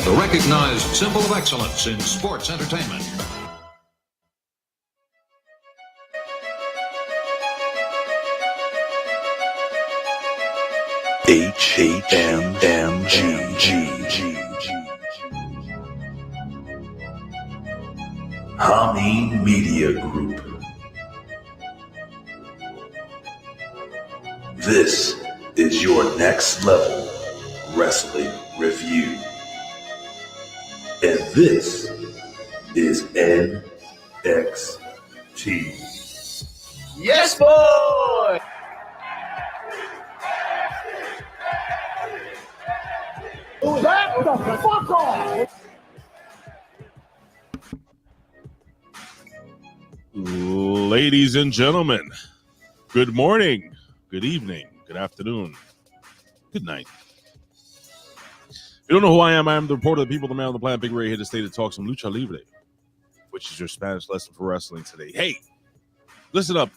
the recognized symbol of excellence in sports entertainment. HMMG. Hami Media Group. This is your next level wrestling review. And this is NeXT. Yes, boy! Who's that? The fuck off! Ladies and gentlemen, good morning, good evening, good afternoon, good night. If you don't know who I am the reporter of the people, the man on the planet, Big Ray, here to stay to talk some lucha libre, which is your Spanish lesson for wrestling today. Hey, listen up,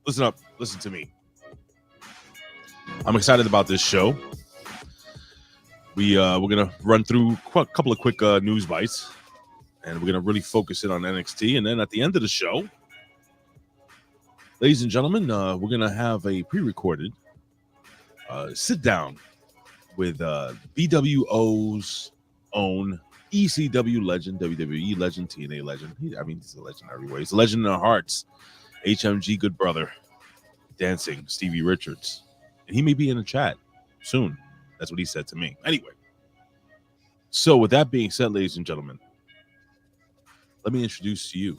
listen to me. I'm excited about this show. We're gonna run through a couple of quick news bites, and we're gonna really focus in on NXT. And then at the end of the show, ladies and gentlemen, we're gonna have a pre-recorded sit down with BWO's own ECW legend, WWE legend, TNA legend. He's a legend every way. He's a legend in our hearts. HMG good brother, dancing Stevie Richards, and he may be in the chat soon. That's what he said to me. Anyway, so with that being said, ladies and gentlemen, let me introduce you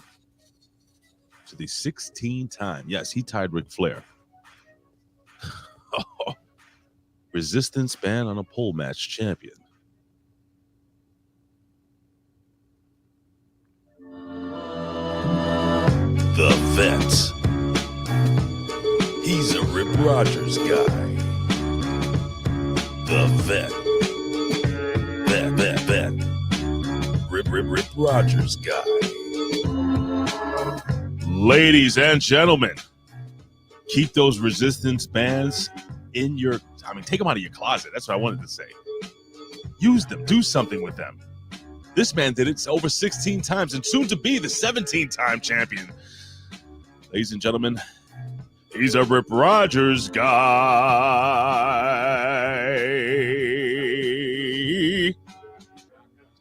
to the 16-time, yes, he tied Ric Flair, resistance band on a pole match champion. The Vet. He's a Rip Rogers guy. The Vet. Rip Rogers guy. Ladies and gentlemen, keep those resistance bands in your, take them out of your closet. That's what I wanted to say. Use them. Do something with them. This man did it over 16 times and soon to be the 17-time champion. Ladies and gentlemen, he's a Rip Rogers guy.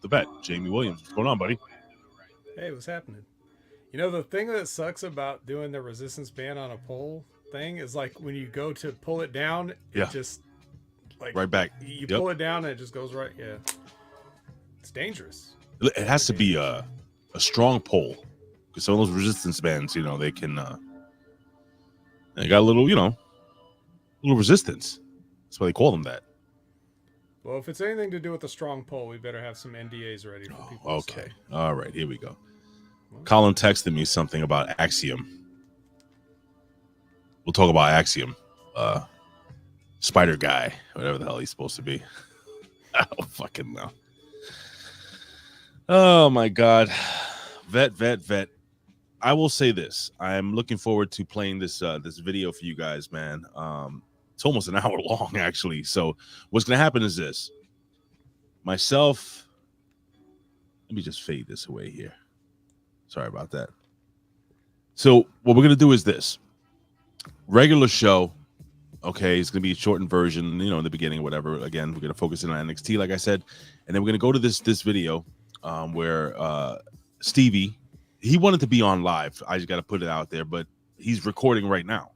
The Vet, Jamie Williams. What's going on, buddy? Hey, what's happening? You know, the thing that sucks about doing the resistance band on a pole thing is like when you go to pull it down, it just like right back. You pull it down and it just goes right. Yeah, it's dangerous. It has to be a strong pole because some of those resistance bands, they can. They got a little, little resistance. That's why they call them that. Well, if it's anything to do with a strong pole, we better have some NDAs ready for people. Okay. All right. Here we go. Colin texted me something about Axiom. We'll talk about Axiom. Spider guy, whatever the hell he's supposed to be. I don't fucking know. Oh my God. Vet. I will say this. I'm looking forward to playing this this video for you guys, man. It's almost an hour long, actually. So what's going to happen is this. Myself, let me just fade this away here. Sorry about that. So what we're going to do is this. Regular show, okay, it's going to be a shortened version, in the beginning or whatever. Again, we're going to focus in on NXT, like I said. And then we're going to go to this video where Stevie, he wanted to be on live. I just got to put it out there, but he's recording right now.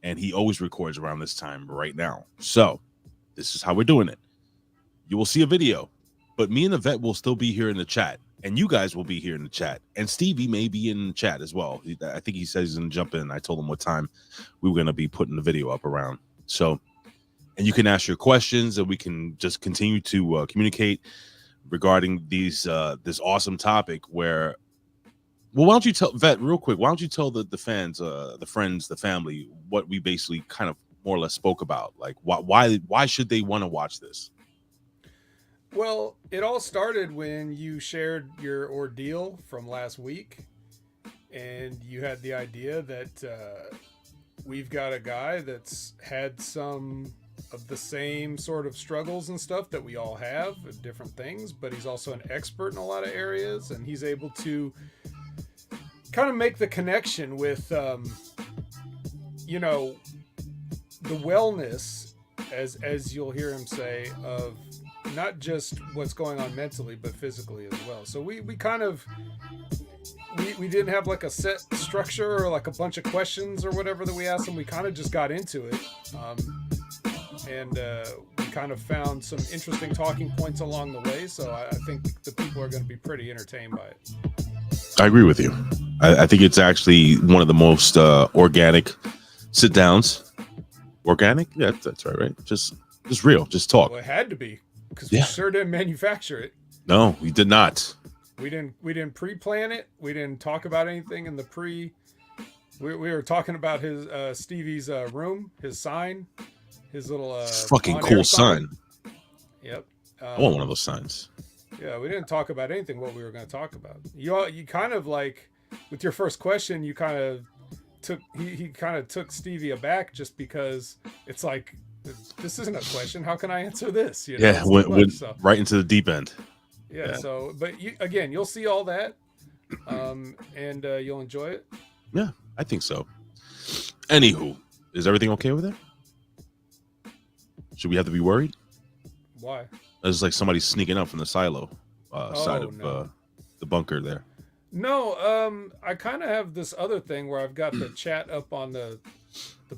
And he always records around this time right now. So this is how we're doing it. You will see a video, but me and the Vet will still be here in the chat. And you guys will be here in the chat. And Stevie may be in the chat as well. I think he says he's going to jump in. I told him what time we were going to be putting the video up around. So, and you can ask your questions and we can just continue to communicate regarding these this awesome topic where, well, why don't you tell Vet real quick? Why don't you tell the fans, the friends, the family, what we basically kind of more or less spoke about? Like, why should they want to watch this? Well, it all started when you shared your ordeal from last week, and you had the idea that we've got a guy that's had some the same sort of struggles and stuff that we all have, different things, but he's also an expert in a lot of areas, and he's able to kind of make the connection with, you know, the wellness, as you'll hear him say, of not just what's going on mentally, but physically as well. So we kind of, we didn't have like a set structure or like a bunch of questions or whatever that we asked him. We kind of just got into it. And we kind of found some interesting talking points along the way. So I think the people are going to be pretty entertained by it. I agree with you. I think it's actually one of the most organic sit downs. Organic? Yeah, that's right, right? Just real. Just talk. Well, it had to be, because we sure didn't manufacture it. No, we did not. We didn't pre-plan it. We didn't talk about anything in the pre. We were talking about his Stevie's room, his sign, his little fucking cool sign. Yep. I want one of those signs. Yeah, we didn't talk about anything what we were going to talk about. You kind of like, with your first question, you kind of took he kind of took Stevie aback, just because it's like, this isn't a question. How can I answer this? You know, yeah, went right into the deep end. Yeah. So, but you'll see all that, and you'll enjoy it. Yeah, I think so. Anywho, is everything okay over there? Should we have to be worried? Why? It's like somebody sneaking up from the silo side of the bunker there. No, I kind of have this other thing where I've got the chat up on the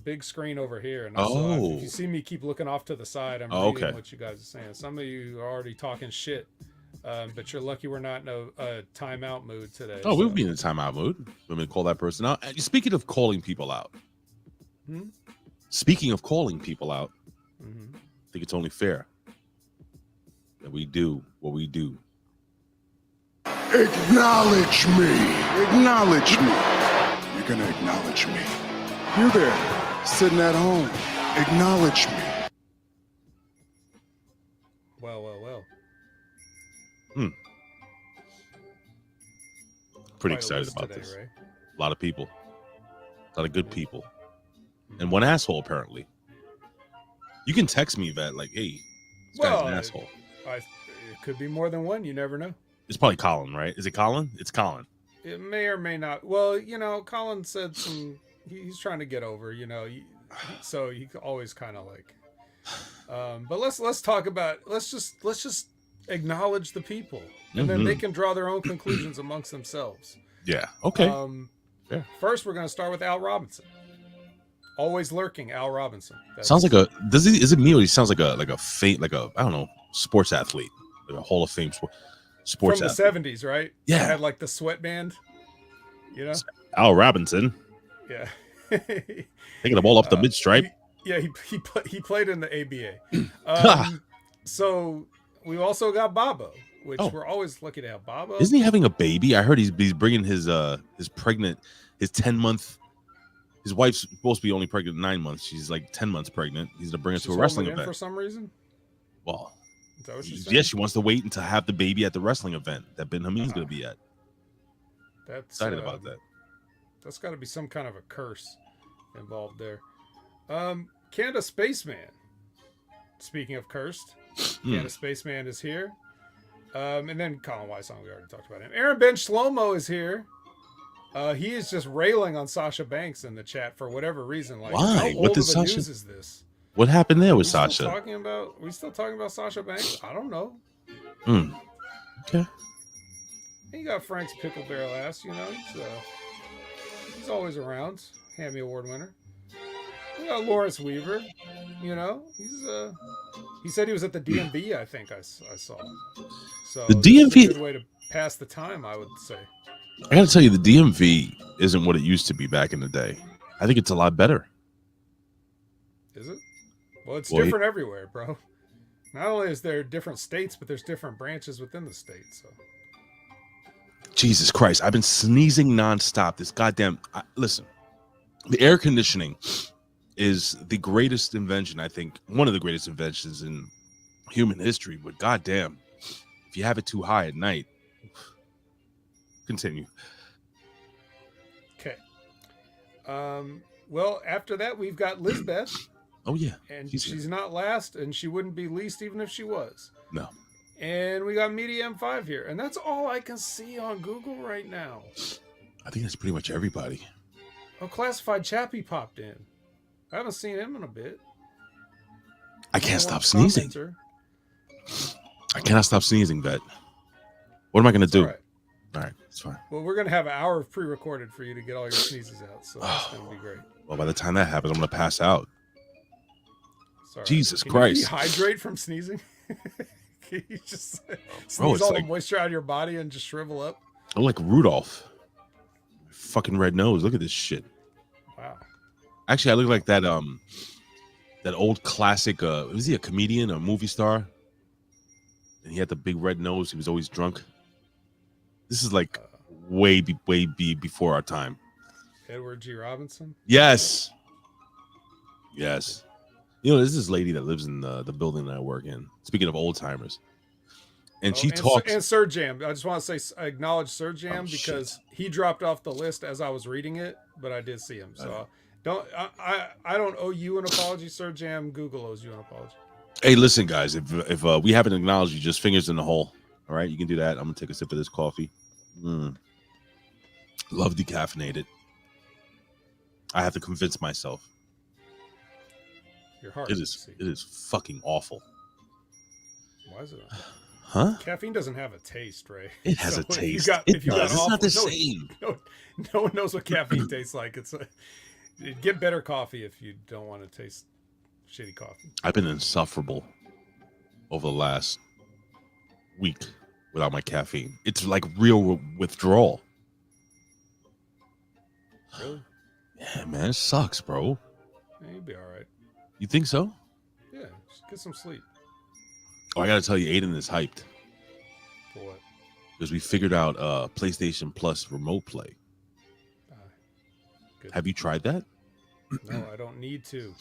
big screen over here, and so if you see me keep looking off to the side, I'm reading what you guys are saying. Some of you are already talking shit, but you're lucky we're not in a timeout mood today. Oh, we'll be in a timeout mood. Let me call that person out. Speaking of calling people out, speaking of calling people out, I think it's only fair that we do what we do. Acknowledge me. Acknowledge me. You're gonna acknowledge me. You there, sitting at home. Acknowledge me. Well. Pretty excited about this. Right? A lot of people. A lot of good people. And one asshole, apparently. You can text me that, like, hey, this guy's an asshole. It could be more than one. You never know. It's probably Colin, right? Is it Colin? It's Colin. It may or may not. Well, Colin said he's trying to get over, so he always kind of like. But let's talk about. Let's just acknowledge the people, and then they can draw their own conclusions amongst themselves. Yeah. Okay. First, we're going to start with Al Robinson. Always lurking, Al Robinson. Sounds like a. Is it me, or he sounds like a faint, like a, I don't know, sports athlete, like a Hall of Fame sports from athlete. the 70s, right? Yeah. It had like the sweatband. Al Robinson. Yeah. Taking the ball up the mid stripe. He played in the ABA. So we also got Bobo, which we're always lucky to have Bobo. Isn't he having a baby? I heard he's bringing his 10-month. His wife's supposed to be only pregnant 9 months. She's like 10 months pregnant. He's gonna bring her to a wrestling event for some reason. Well, is that what she's saying? Yeah, she wants to wait until have the baby at the wrestling event that Ben Hameen's gonna be at. That's excited about that. That's got to be some kind of a curse involved there. Canada Spaceman. Speaking of cursed, Canada Spaceman is here. And then Colin Wysong, we already talked about him. Aaron Ben Shlomo is here. He is just railing on Sasha Banks in the chat for whatever reason. Like, why? How old of a news is this? What happened there with Sasha? Are we still talking about Sasha Banks? I don't know. Okay. You got Frank's Pickle Barrel Ass, he's always around. Hammy Award winner. We got Lawrence Weaver, he said he was at the DMV, I think I saw. So the DMV, a good way to pass the time, I would say. I gotta tell you, the DMV isn't what it used to be back in the day. I think it's a lot better. Is it? Well, it's different everywhere, bro. Not only is there different states, but there's different branches within the state. So, Jesus Christ, I've been sneezing nonstop. This goddamn listen, the air conditioning is the greatest invention. I think one of the greatest inventions in human history. But goddamn, if you have it too high at night. Continue. Okay. Well, after that, we've got Lizbeth. Oh yeah, And she's not last, and she wouldn't be least even if she was. No. And we got Media M5 here, and that's all I can see on Google right now. I think that's pretty much everybody. Oh, Classified Chappie popped in. I haven't seen him in a bit. I can't stop sneezing. I cannot stop sneezing, Vet. What am I gonna do? All right, it's fine. Well, we're gonna have an hour of pre-recorded for you to get all your sneezes out, so that's gonna be great. Well, by the time that happens, I'm gonna pass out. Sorry. Jesus Can Christ! you dehydrate from sneezing? Can you just sneeze all the moisture out of your body and just shrivel up? I'm like Rudolph. Fucking red nose. Look at this shit. Wow. Actually, I look like that that old classic. Was he a comedian, a movie star? And he had the big red nose. He was always drunk. This is like way before our time. Edward G. Robinson? Yes. Yes. You know, this is this lady that lives in the building that I work in. Speaking of old timers. And she talks. And Sir Jam. I just want to say, I acknowledge Sir Jam because he dropped off the list as I was reading it, but I did see him. So I don't owe you an apology, Sir Jam. Google owes you an apology. Hey, listen, guys. If we haven't acknowledged you, just fingers in the hole. All right, you can do that. I'm gonna take a sip of this coffee. Love decaffeinated. I have to convince myself. Your heart. It is fucking awful. Why is it? Huh? Caffeine doesn't have a taste, Ray. It has a taste. It's not the same. No one knows what caffeine tastes like. Get better coffee if you don't want to taste shitty coffee. I've been insufferable over the last week without my caffeine. It's like real withdrawal. Really? Yeah, man, it sucks, bro. Yeah, you'll be all right. You think so? Yeah, just get some sleep. Oh, I gotta tell you, Aiden is hyped. For what? Because we figured out PlayStation Plus remote play. Have you tried that? No, I don't need to.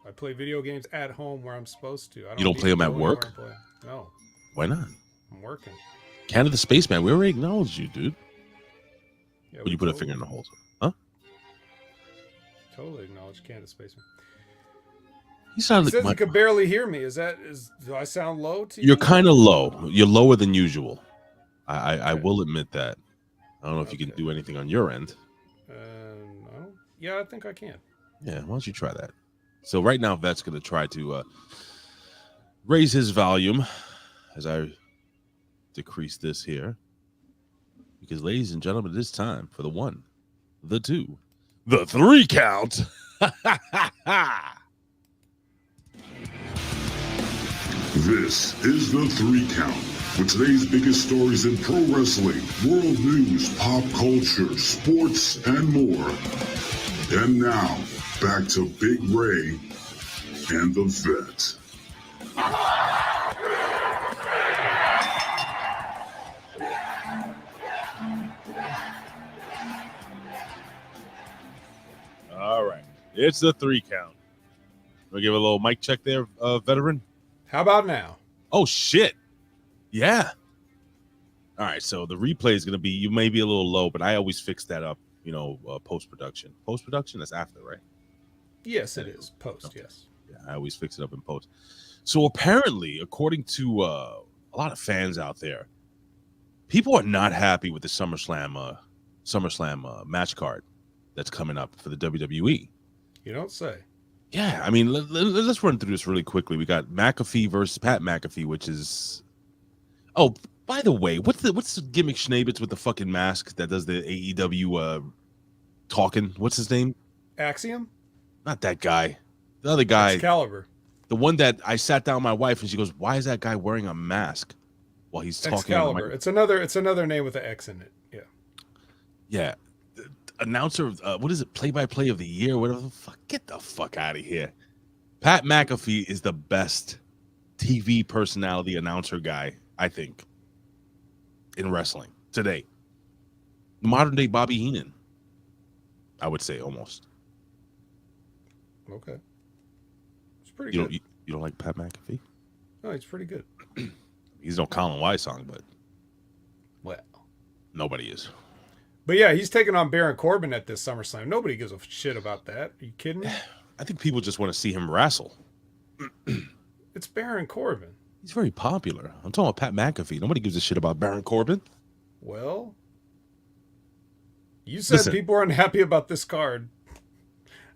I play video games at home where I'm supposed to. You don't play them at work? No. Why not? I'm working. Canada Spaceman, we already acknowledged you, dude. Yeah, When you put a finger in the hole. Huh? Totally acknowledge Canada Spaceman. He sounds like he could barely hear me. Do I sound low to you? You're kind of low. You're lower than usual. I will admit that. I don't know if you can do anything on your end. No. Yeah, I think I can. Yeah, why don't you try that? So right now, Vet's going to try to raise his volume as I decrease this here. Because, ladies and gentlemen, it is time for the 1, the 2, the 3 count. This is the 3 count with today's biggest stories in pro wrestling, world news, pop culture, sports, and more. And now, back to Big Ray and the Vet. All right. It's the 3 count. We'll give a little mic check there, veteran. How about now? Oh, shit. Yeah. All right. So the replay is going to be, you may be a little low, but I always fix that up, post-production. Post-production, that's after, right? Yes, it is. Post, okay. Yes. Yeah, I always fix it up in post. So apparently, according to a lot of fans out there, people are not happy with the SummerSlam match card that's coming up for the WWE. You don't say. Yeah, I mean, let's run through this really quickly. We got McAfee versus Pat McAfee, which is... Oh, by the way, what's the gimmick Schnabitz with the fucking mask that does the AEW talking? What's his name? Axiom? Not that guy. The other guy. Excalibur. The one that I sat down with my wife and she goes, "Why is that guy wearing a mask while he's talking?" Excalibur. It's another name with an X in it. Yeah. Yeah. The announcer, what is it? Play-by-play of the year, whatever the fuck. Get the fuck out of here. Pat McAfee is the best TV personality announcer guy, I think, in wrestling today. Modern day Bobby Heenan, I would say, almost. Okay. It's pretty good. You don't like Pat McAfee? No, he's pretty good. He's no Colin Wise song, but well, nobody is. But yeah, he's taking on Baron Corbin at this SummerSlam. Nobody gives a shit about that. Are you kidding me? I think people just want to see him wrestle. It's Baron Corbin. He's very popular. I'm talking about Pat McAfee. Nobody gives a shit about Baron Corbin. Well, you said people are unhappy about this card.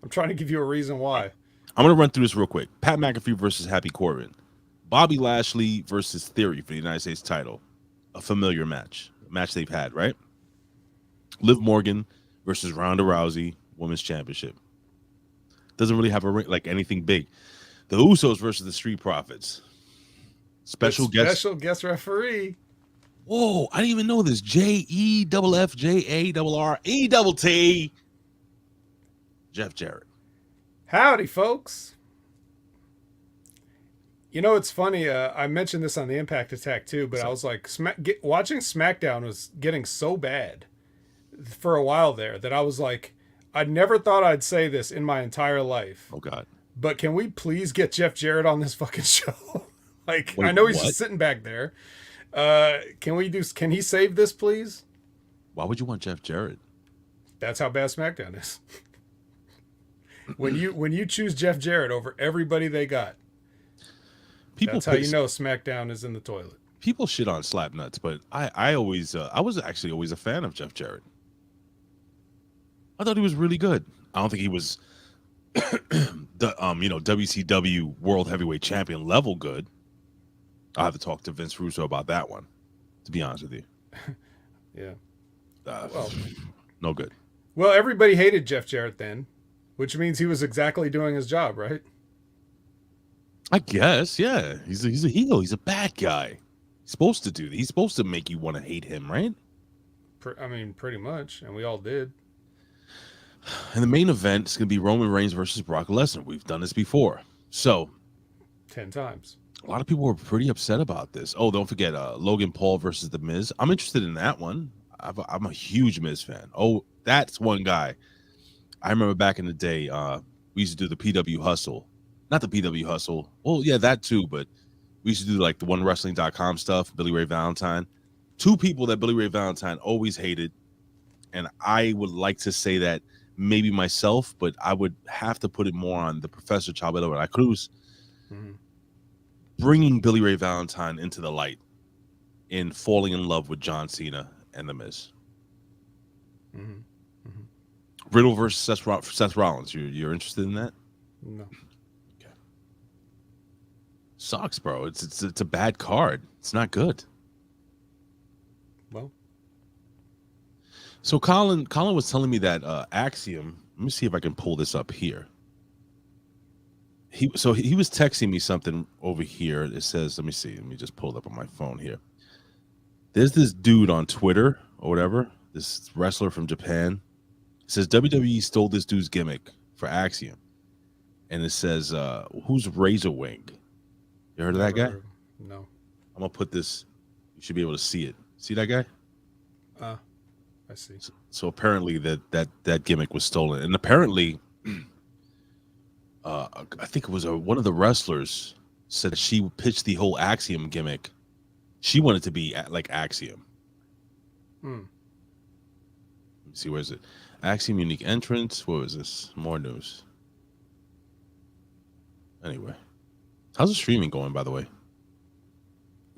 I'm trying to give you a reason why. I'm going to run through this real quick. Pat McAfee versus Happy Corbin. Bobby Lashley versus Theory for the United States title. A familiar match. A match they've had, right? Liv Morgan versus Ronda Rousey, Women's Championship. Doesn't really have like anything big. The Usos versus the Street Profits. Special guest referee. Whoa, I didn't even know this. JEFFJARRETT. Jeff Jarrett. Howdy, folks. You know, it's funny. I mentioned this on the Impact Attack too, but I was like, watching SmackDown was getting so bad for a while there that I was like, I never thought I'd say this in my entire life. Oh God! But can we please get Jeff Jarrett on this fucking show? Like, wait, I know he's what? just sitting back there. Can he save this, please? Why would you want Jeff Jarrett? That's how bad SmackDown is. when you choose Jeff Jarrett over everybody they got, that's how you know SmackDown is in the toilet. People shit on Slapnuts, but I was actually always a fan of Jeff Jarrett. I thought he was really good. I don't think he was the WCW World Heavyweight Champion level good. I'll have to talk to Vince Russo about that one, to be honest with you. Yeah. Well, no good. Well, everybody hated Jeff Jarrett then, which means he was exactly doing his job, right? I guess, yeah. He's a heel. He's a bad guy. He's supposed to do that. He's supposed to make you want to hate him, right? I mean, pretty much, and we all did. And the main event is going to be Roman Reigns versus Brock Lesnar. We've done this before. So 10 times. A lot of people were pretty upset about this. Oh, don't forget Logan Paul versus The Miz. I'm interested in that one. I'm a huge Miz fan. Oh, that's one guy. I remember back in the day, we used to do the PW Hustle. Not the PW Hustle. Well, yeah, that too, but we used to do like the OneWrestling.com stuff, Billy Ray Valentine. Two people that Billy Ray Valentine always hated, and I would like to say that maybe myself, but I would have to put it more on the Professor Chabelo and Cruz. Mm-hmm. Bringing Billy Ray Valentine into the light in falling in love with John Cena and The Miz. Mm-hmm. Mm-hmm. Riddle versus Seth Rollins. You're interested in that? No. Okay. Sucks, bro. It's a bad card. It's not good. Well. So Colin was telling me that Axiom. Let me see if I can pull this up here. He was texting me something over here. It says, let me see. Let me just pull it up on my phone here. There's this dude on Twitter or whatever, this wrestler from Japan. It says WWE stole this dude's gimmick for Axiom. And it says, who's Razor Wing? You heard of that guy? No. I'm going to put this. You should be able to see it. See that guy? I see. So apparently that gimmick was stolen. And apparently... I think it was one of the wrestlers said she pitched the whole Axiom gimmick. She wanted to be like Axiom. Let me see, where is it? Axiom unique entrance. What was this? More news. Anyway, how's the streaming going, by the way?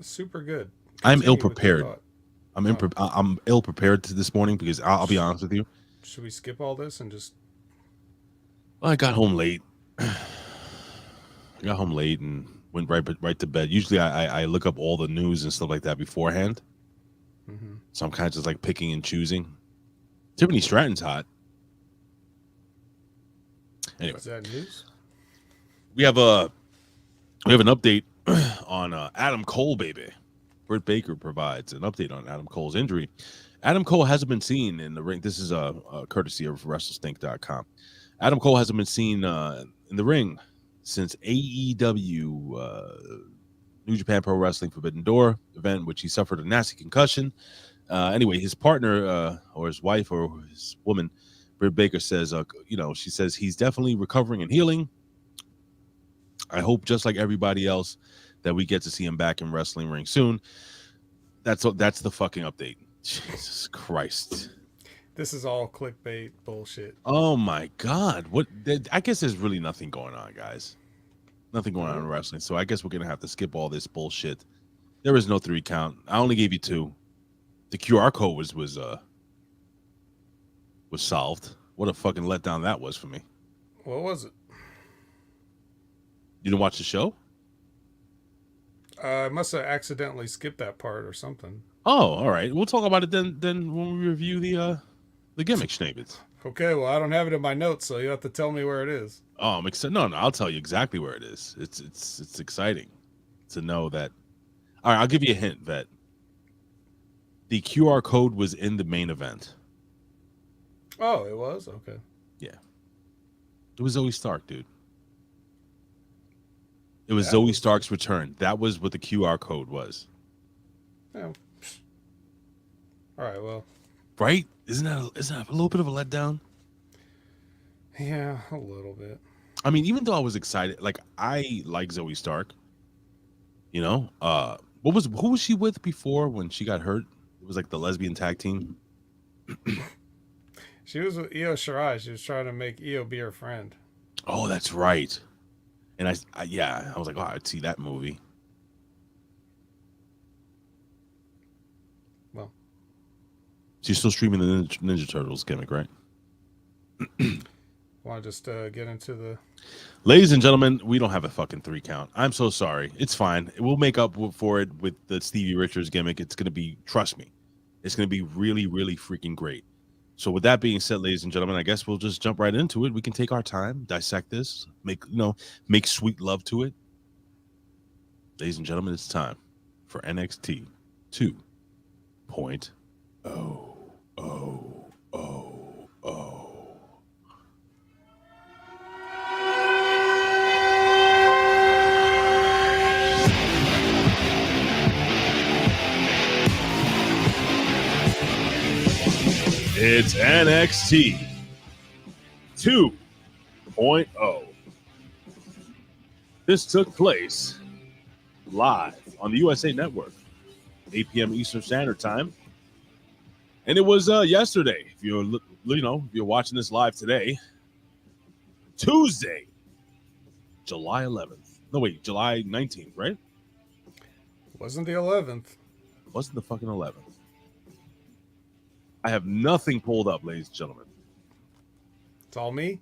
Super good. I'm ill prepared. I'm ill prepared this morning because I'll be honest with you. Should we skip all this and just? Well, I got home late. And went right to bed. Usually I look up all the news and stuff like that beforehand. Mm-hmm. So I'm kind of just like picking and choosing. Tiffany Stratton's hot. Anyway, is that news? We have an update on Adam Cole, baby. Britt Baker provides an update on Adam Cole's injury. Adam Cole hasn't been seen in the ring. This is a courtesy of WrestleStink.com. Adam Cole hasn't been seen in the ring since AEW New Japan Pro Wrestling Forbidden Door event, which he suffered a nasty concussion. Anyway, his partner or his wife or his woman, Britt Baker, says, she says he's definitely recovering and healing. I hope, just like everybody else, that we get to see him back in wrestling ring soon. That's the fucking update. Jesus Christ. This is all clickbait bullshit. Oh my God! What? I guess there's really nothing going on, guys. Nothing going on in wrestling. So I guess we're gonna have to skip all this bullshit. There is no 3 count. I only gave you 2. The QR code was solved. What a fucking letdown that was for me. What was it? You didn't watch the show? I must have accidentally skipped that part or something. Oh, all right. We'll talk about it then when we review the gimmick schnabbits. Okay, well, I don't have it in my notes, so you have to tell me where it is. Oh, I'm excited. No, I'll tell you exactly where it is. It's exciting to know that. All right, I'll give you a hint, Vet. The QR code was in the main event. Oh, it was? Okay. Yeah. It was Zoe Stark, dude. It was Zoe Stark's return. That was what the QR code was. Yeah. All right, well. Right? Isn't that a little bit of a letdown? Yeah, a little bit. I mean, even though I was excited, like I like Zoe Stark. You know, who was she with before when she got hurt? It was like the lesbian tag team. She was with Io Shirai. She was trying to make Io be her friend. Oh, that's right. And I was like, oh, I'd see that movie. Well, she's still streaming the Ninja Turtles gimmick, right? Want to just get into the... Ladies and gentlemen, we don't have a fucking 3 count. I'm so sorry. It's fine. We'll make up for it with the Stevie Richards gimmick. It's going to be, trust me, it's going to be really, really freaking great. So with that being said, ladies and gentlemen, I guess we'll just jump right into it. We can take our time, dissect this, make sweet love to it. Ladies and gentlemen, it's time for NXT 2.0. It's NXT 2.0. This took place live on the USA Network, 8 p.m. Eastern Standard Time, and it was yesterday. If you're watching this live today, Tuesday, July 11th. No, wait, July 19th, right? Wasn't the 11th. It wasn't the fucking 11th. I have nothing pulled up, ladies and gentlemen. It's all me?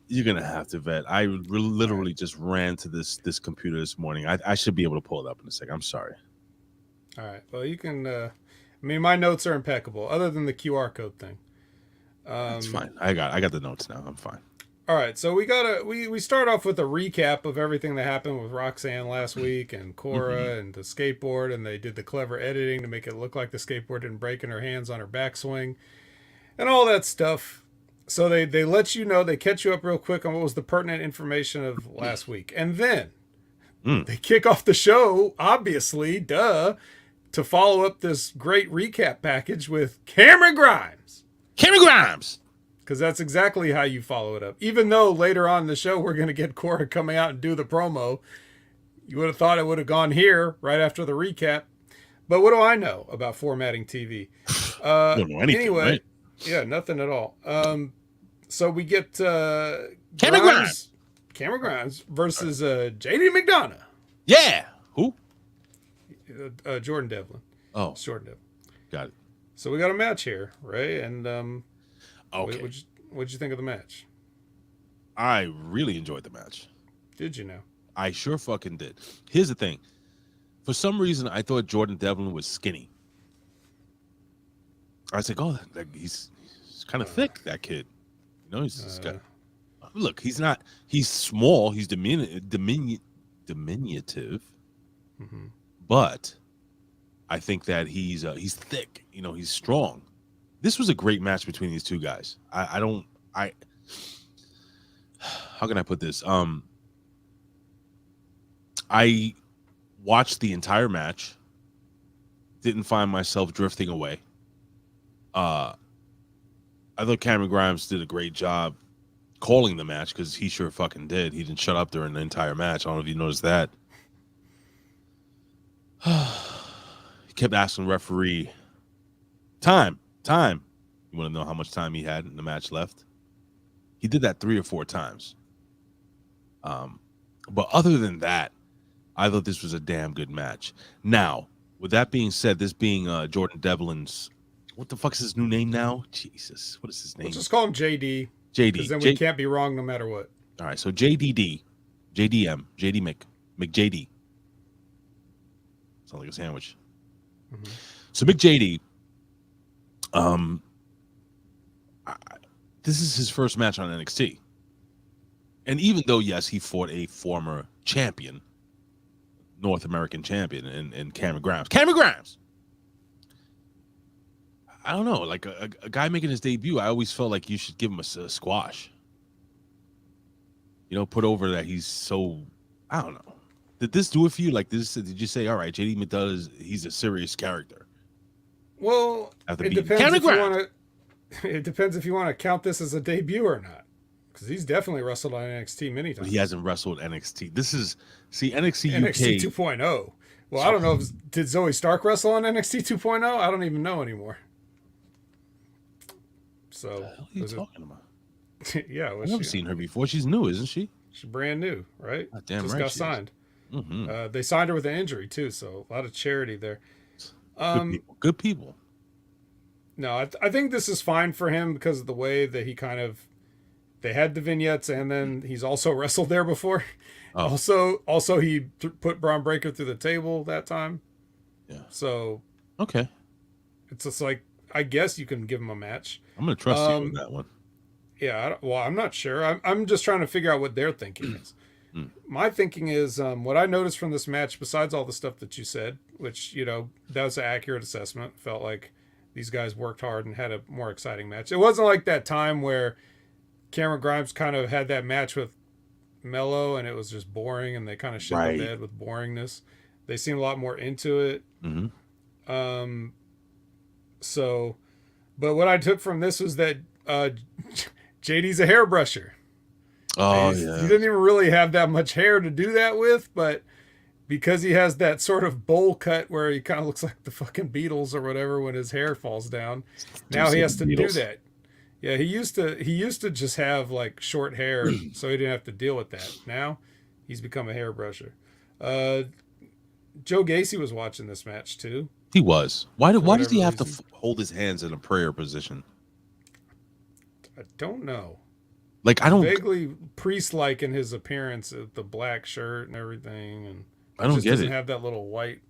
You're going to have to, Vet. I literally just ran to this computer this morning. I should be able to pull it up in a second. I'm sorry. All right. Well, you can... my notes are impeccable, other than the QR code thing. It's fine. I got the notes now. I'm fine. All right, so we start off with a recap of everything that happened with Roxanne last week and Cora and the skateboard, and they did the clever editing to make it look like the skateboard didn't break in her hands on her backswing and all that stuff. So they let you know, they catch you up real quick on what was the pertinent information of last week. And then they kick off the show, obviously, to follow up this great recap package with Cameron Grimes. Cameron Grimes! Because that's exactly how you follow it up. Even though later on in the show, we're going to get Cora coming out and do the promo. You would have thought it would have gone here right after the recap. But what do I know about formatting TV? Don't know anything, anyway, right? Yeah, nothing at all. So we get Cameron Grimes versus JD McDonough. Yeah. Who? Jordan Devlin. Oh. It's Jordan Devlin. Got it. So we got a match here, right? And okay. What'd you think of the match? I really enjoyed the match. Did you know? I sure fucking did. Here's the thing. For some reason, I thought Jordan Devlin was skinny. I was like, oh, he's kind of thick, that kid. You know, he's just got... Look, he's not... He's small. He's diminutive. Mm-hmm. But I think that he's thick. You know, he's strong. This was a great match between these two guys. How can I put this? I watched the entire match. Didn't find myself drifting away. I thought Cameron Grimes did a great job calling the match because he sure fucking did. He didn't shut up during the entire match. I don't know if you noticed that. He kept asking the referee Time. You want to know how much time he had in the match left? He did that 3 or 4 times. But other than that, I thought this was a damn good match. Now, with that being said, this being Jordan Devlin's, what the fuck is his new name now? Jesus, what is his name? Let's just call him JD. JD. Because then we can't be wrong no matter what. All right, so JDD, JDM, JD McJD. Sounds like a sandwich. Mm-hmm. So McJD, this is his first match on NXT. And even though, yes, he fought a former champion, North American champion, in Cameron Grimes. Cameron Grimes! I don't know. Like a guy making his debut, I always felt like you should give him a squash. You know, put over that he's so, I don't know. Did this do it for you? Like this? Did you say, all right, JD McDonough, he's a serious character? Well, it depends if you want to count this as a debut or not. Because he's definitely wrestled on NXT many times. But he hasn't wrestled NXT. This is, NXT UK. NXT 2.0. Well, I don't know. Did Zoe Stark wrestle on NXT 2.0? I don't even know anymore. So, what the hell are you talking about? Yeah. I've never seen her before. She's new, isn't she? She's brand new, right? Damn Just right got signed. Mm-hmm. They signed her with an injury, too. So, a lot of charity there. Good people. No, I think this is fine for him because of the way that he kind of, they had the vignettes, and then he's also wrestled there before. Oh. Also, he put Braun Breaker through the table that time. Yeah. So okay, it's just like, I guess you can give him a match. I'm gonna trust you on that one. Yeah. I'm not sure. I'm just trying to figure out what their thinking is. My thinking is what I noticed from this match, besides all the stuff that you said, which that was an accurate assessment. Felt like these guys worked hard and had a more exciting match. It wasn't like that time where Cameron Grimes kind of had that match with Mello and it was just boring and they kind of shit the bed with boringness. They seemed a lot more into it. Mm-hmm. But what I took from this was that JD's a hairbrusher. Oh, He yeah. didn't even really have that much hair to do that with, but because he has that sort of bowl cut where he kind of looks like the fucking Beatles or whatever when his hair falls down, now he has to do that. Yeah, he used to just have like short hair, so he didn't have to deal with that. Now he's become a hairbrusher. Joe Gacy was watching this match too. He was. Why does he have to hold his hands in a prayer position? I don't know. Like, I don't vaguely priest-like in his appearance, the black shirt and everything, and I don't get it. Doesn't have that little white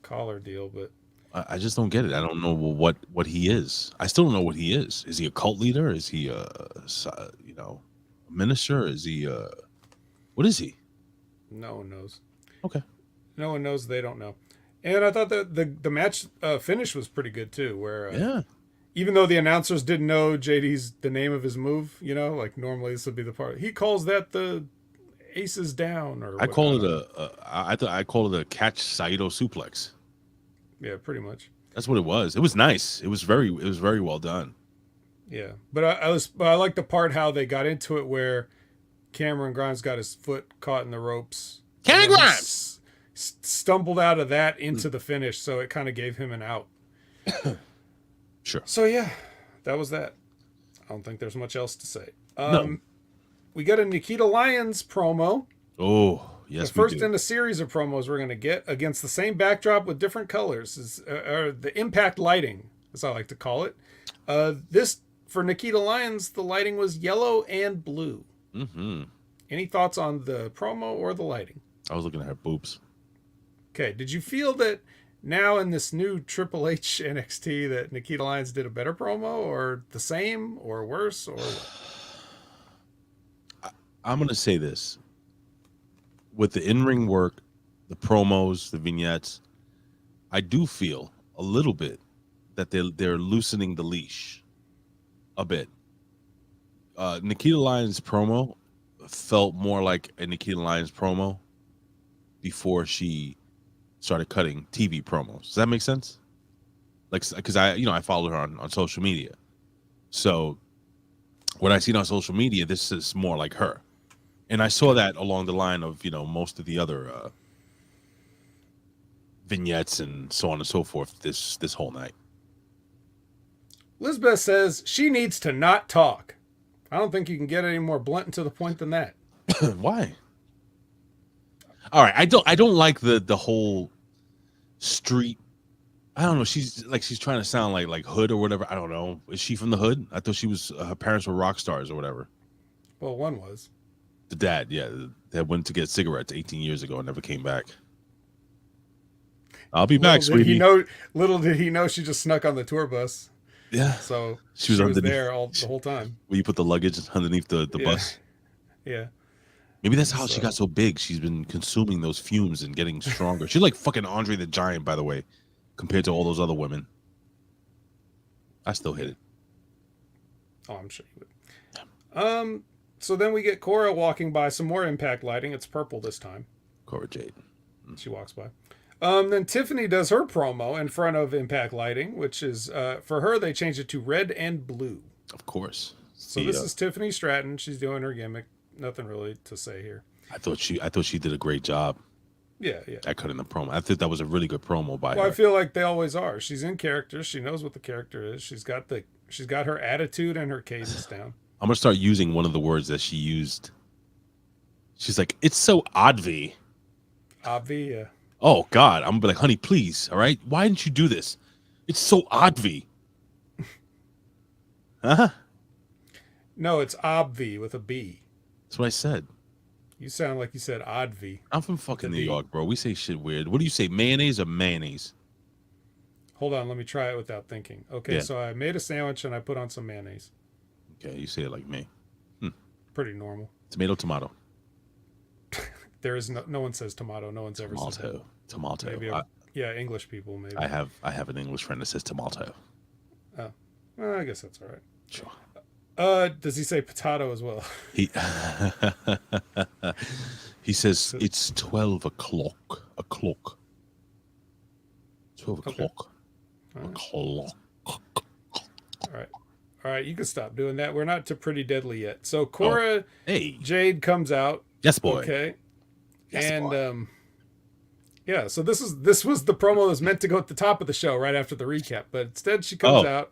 collar deal, but I just don't get it. I don't know what he is. I still don't know what he is. Is he a cult leader? Is he a minister? Is he what is he? No one knows. Okay. No one knows. They don't know. And I thought that the match finish was pretty good too. Where even though the announcers didn't know the name of his move, like normally this would be the part he calls that the aces down or I call it a catch Saito suplex. Yeah, pretty much. That's what it was. It was nice. It was very well done. Yeah, but I like the part how they got into it where Cameron Grimes got his foot caught in the ropes. Cameron Grimes stumbled out of that into the finish, so it kind of gave him an out. Sure. So yeah, that was that. I don't think there's much else to say. No. We got a Nikita Lyons promo. Oh, yes, the first in a series of promos we're going to get against the same backdrop with different colors. The impact lighting, as I like to call it. This, for Nikita Lyons, the lighting was yellow and blue. Mm-hmm. Any thoughts on the promo or the lighting? I was looking at her boobs. Okay, did you feel that now in this new Triple H NXT that Nikita Lyons did a better promo, or the same, or worse, or what? I'm going to say this. With the in-ring work, the promos, the vignettes, I do feel a little bit that they're loosening the leash a bit. Nikita Lyons' promo felt more like a Nikita Lyons promo before she started cutting TV promos. Does that make sense? Like, because I followed her on social media. So what I seen on social media, this is more like her. And I saw that along the line of, most of the other vignettes and so on and so forth this whole night. Lisbeth says she needs to not talk. I don't think you can get any more blunt and to the point than that. Why? All right, I don't like the whole street. I don't know. She's trying to sound like hood or whatever. I don't know. Is she from the hood? I thought she was. Her parents were rock stars or whatever. Well, one was. The dad, yeah, that went to get cigarettes 18 years ago and never came back. I'll be back, sweetie. Little did he know she just snuck on the tour bus. Yeah. So she was there the whole time. Where you put the luggage underneath the bus. Yeah. Maybe that's how she got so big. She's been consuming those fumes and getting stronger. She's like fucking Andre the Giant, by the way, compared to all those other women. I still hit it. Oh, I'm sure you would. So then we get Cora walking by some more impact lighting. It's purple this time. Cora Jade. She walks by. Then Tiffany does her promo in front of impact lighting, which is, for her, they changed it to red and blue. Of course. So this is Tiffany Stratton. She's doing her gimmick. Nothing really to say here. I thought she did a great job. Yeah. At cutting the promo. I think that was a really good promo by her. I feel like they always are. She's in character. She knows what the character is. She's got her attitude and her cadence down. I'm gonna start using one of the words that she used. She's like, it's so obvi. Obvi, yeah. Oh God, I'm gonna be like, honey, please, all right? Why didn't you do this? It's so obvi. Huh? No, it's obvi with a B. That's what I said. You sound like you said oddvi. I'm from fucking New York, bro. We say shit weird. What do you say, mayonnaise or mayonnaise? Hold on, let me try it without thinking. Okay, so I made a sandwich and I put on some mayonnaise. Okay, you say it like me. Pretty normal. Tomato. There is no one says tomato. No one's ever said tomato. Maybe English people maybe. I have an English friend that says tomato. Oh, well, I guess that's all right. Sure. Does he say potato as well? He says it's 12 o'clock. 12 o'clock. All right, you can stop doing that. We're not to Pretty Deadly yet. So Cora Jade comes out. Yes, boy. Okay. Yes, and boy. yeah, so this was the promo that was meant to go at the top of the show right after the recap, but instead she comes out.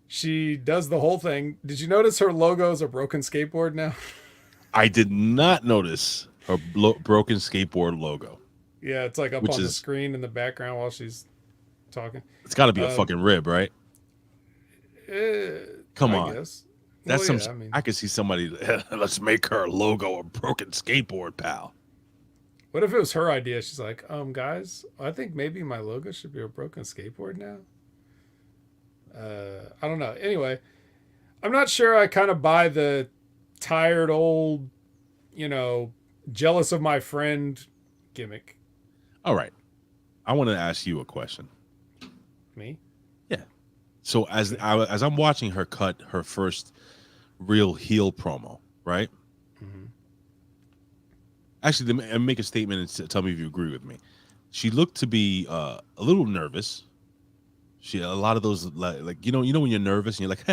She does the whole thing. Did you notice her logo is a broken skateboard now? I did not notice her broken skateboard logo. Yeah, it's like up on the screen in the background while she's talking. It's got to be a fucking rib, right? Come on. Guess. That's I could see somebody, let's make her logo a broken skateboard, pal. What if it was her idea? She's like, guys, I think maybe my logo should be a broken skateboard now. I don't know. Anyway, I'm not sure I kind of buy the tired old, jealous of my friend gimmick. All right. I want to ask you a question. Me? Yeah. So as I'm watching her cut her first real heel promo, right? Mm-hmm. Actually, let me make a statement and tell me if you agree with me. She looked to be a little nervous. She a lot of those like when you're nervous and you're like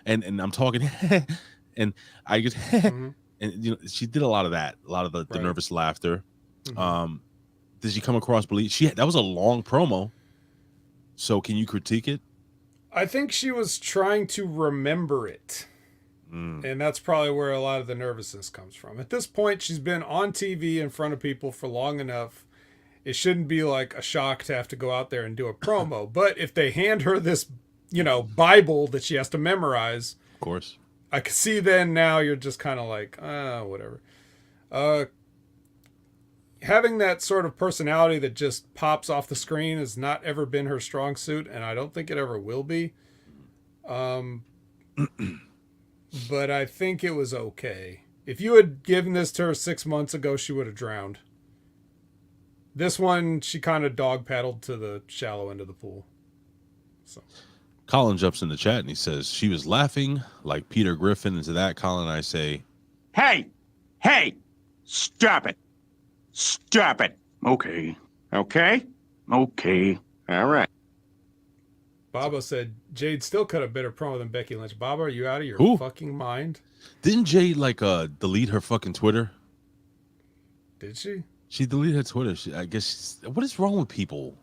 and I'm talking and I just and she did a lot of that, a lot of the nervous laughter. Mm-hmm. Did she come across that was a long promo? So can you critique it? I think she was trying to remember it. And that's probably where a lot of the nervousness comes from. At this point, she's been on TV in front of people for long enough. It shouldn't be like a shock to have to go out there and do a promo. But if they hand her this, Bible that she has to memorize, of course, I can see then now you're just kind of like, whatever. Having that sort of personality that just pops off the screen has not ever been her strong suit, and I don't think it ever will be. But I think it was okay. If you had given this to her 6 months ago, she would have drowned. This one, she kind of dog paddled to the shallow end of the pool. So, Colin jumps in the chat and he says she was laughing like Peter Griffin. And to that, Colin and I say, Hey, stop it. Stop it. Okay. All right. Baba said Jade still cut a better promo than Becky Lynch. Baba, are you out of your fucking mind? Didn't Jade delete her fucking Twitter? Did she? She deleted her Twitter. I guess what is wrong with people?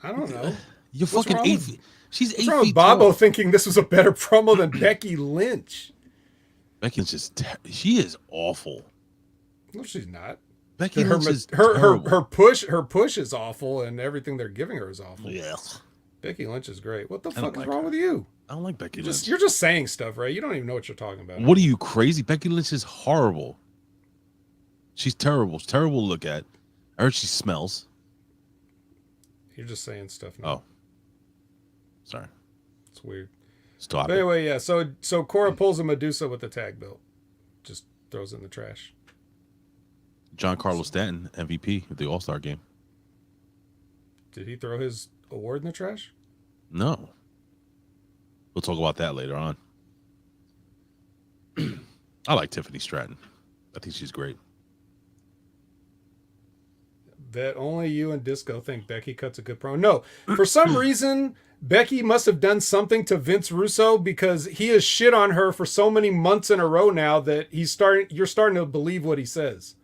I don't know. You're What's fucking wrong 8 with- feet. She's 8 What's wrong with feet Bobo tall. thinking this was a better promo than Becky Lynch? Becky's just she is awful. No, she's not. Becky Her Lynch is her terrible. push is awful, and everything they're giving her is awful. Yeah. Becky Lynch is great. What the don't fuck is like wrong her. with you? I don't like Becky Lynch. You're just saying stuff, right? You don't even know what you're talking about. What are you, crazy? Becky Lynch is horrible. She's terrible. She's terrible to look at. I heard she smells. You're just saying stuff now. Oh. Sorry. It's weird. Stop But it. anyway, yeah. So Cora pulls a Medusa with the tag belt. Just throws it in the trash. John Carlos Stanton, MVP of the All-Star game. Did he throw his award in the trash? No. We'll talk about that later on. I like Tiffany Stratton. I think she's great. That only you and Disco think Becky cuts a good promo. No, for some reason, Becky must have done something to Vince Russo because he has shit on her for so many months in a row now that you're starting to believe what he says.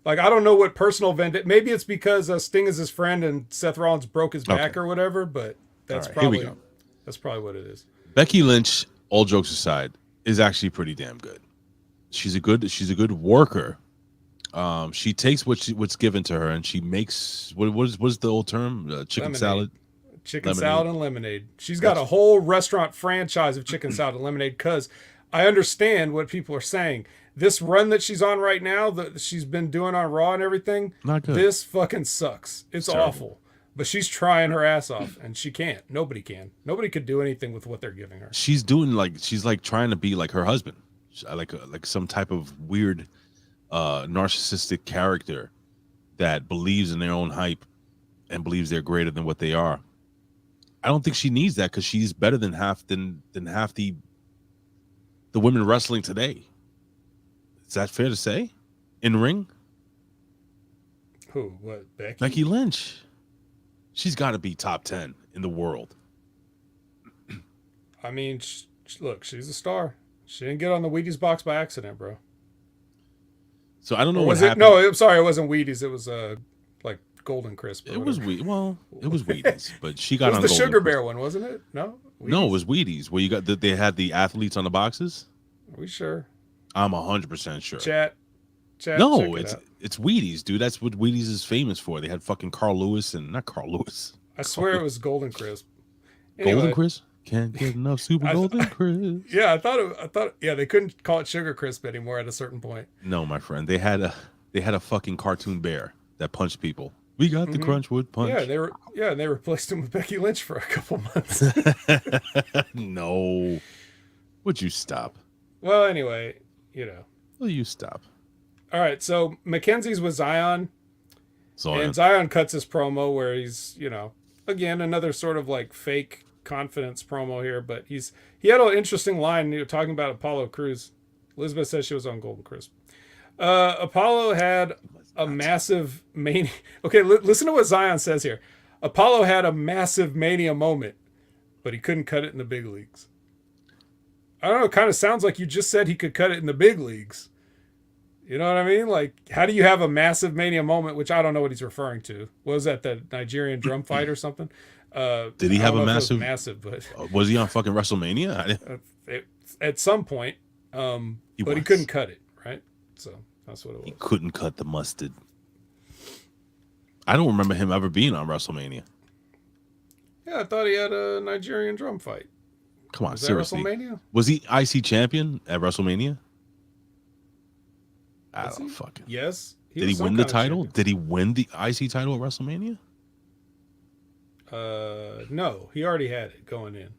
Like, I don't know what personal vendetta. Maybe it's because Sting is his friend and Seth Rollins broke his back or whatever. But that's All right, here we go. probably what it is. Becky Lynch, all jokes aside, is actually pretty damn good. She's a good worker. She takes what's given to her and she makes what's the old term? Chicken Lemonade. salad. Chicken salad and lemonade. She's got a whole restaurant franchise of chicken salad and lemonade because I understand what people are saying. This run that she's on right now, that she's been doing on Raw and everything, Not good. this fucking sucks. It's awful. But she's trying her ass off, and she can't. Nobody can. Nobody could do anything with what they're giving her. She's trying to be like her husband, like some type of weird narcissistic character that believes in their own hype and believes they're greater than what they are. I don't think she needs that because she's better than half the women wrestling today. Is that fair to say? In ring? Who? What? Becky? Becky Lynch. She's got to be top 10 in the world. I mean, look, she's a star. She didn't get on the Wheaties box by accident, bro. So I don't know Or what was it? happened. No, I'm sorry, it wasn't Wheaties. It was like Golden Crisp. It was Wheaties, but she got It was on the Golden Sugar Crisp. Bear one, wasn't it? No. No, it was Wheaties, where you got they had the athletes on the boxes. Are we sure? I'm 100% sure. Chat. No, check it out. it's Wheaties, dude. That's what Wheaties is famous for. They had fucking Carl Lewis and not Carl Lewis. I swear it was Golden Crisp. Anyway, Golden Crisp? Can't get enough Super Golden Crisp. Yeah, I thought they couldn't call it Sugar Crisp anymore at a certain point. No, my friend. They had a fucking cartoon bear that punched people. We got the Crunchwood punch. Yeah, they replaced him with Becky Lynch for a couple months. No. Would you stop? Well, anyway, Will you stop? All right, so Mackenzie's with Zion. And Zion cuts his promo where he's, again, another sort of like fake confidence promo here, but he had an interesting line talking about Apollo Crews. Elizabeth says she was on Golden Crisp. Apollo had a massive mania. Okay, listen to what Zion says here. Apollo had a massive mania moment, but he couldn't cut it in the big leagues. I don't know, it kind of sounds like you just said he could cut it in the big leagues. You know what I mean? Like, how do you have a massive mania moment, which I don't know what he's referring to. What was that, the Nigerian drum fight or something? Did he have a massive? But was he on fucking WrestleMania? At some point, he couldn't cut it, right? So that's what it was. He couldn't cut the mustard. I don't remember him ever being on WrestleMania. Yeah, I thought he had a Nigerian drum fight. Come on, was that seriously. WrestleMania? Was he IC champion at WrestleMania? I don't fucking. Yes. Did he win the title? Did he win the IC title at WrestleMania? No, he already had it going in.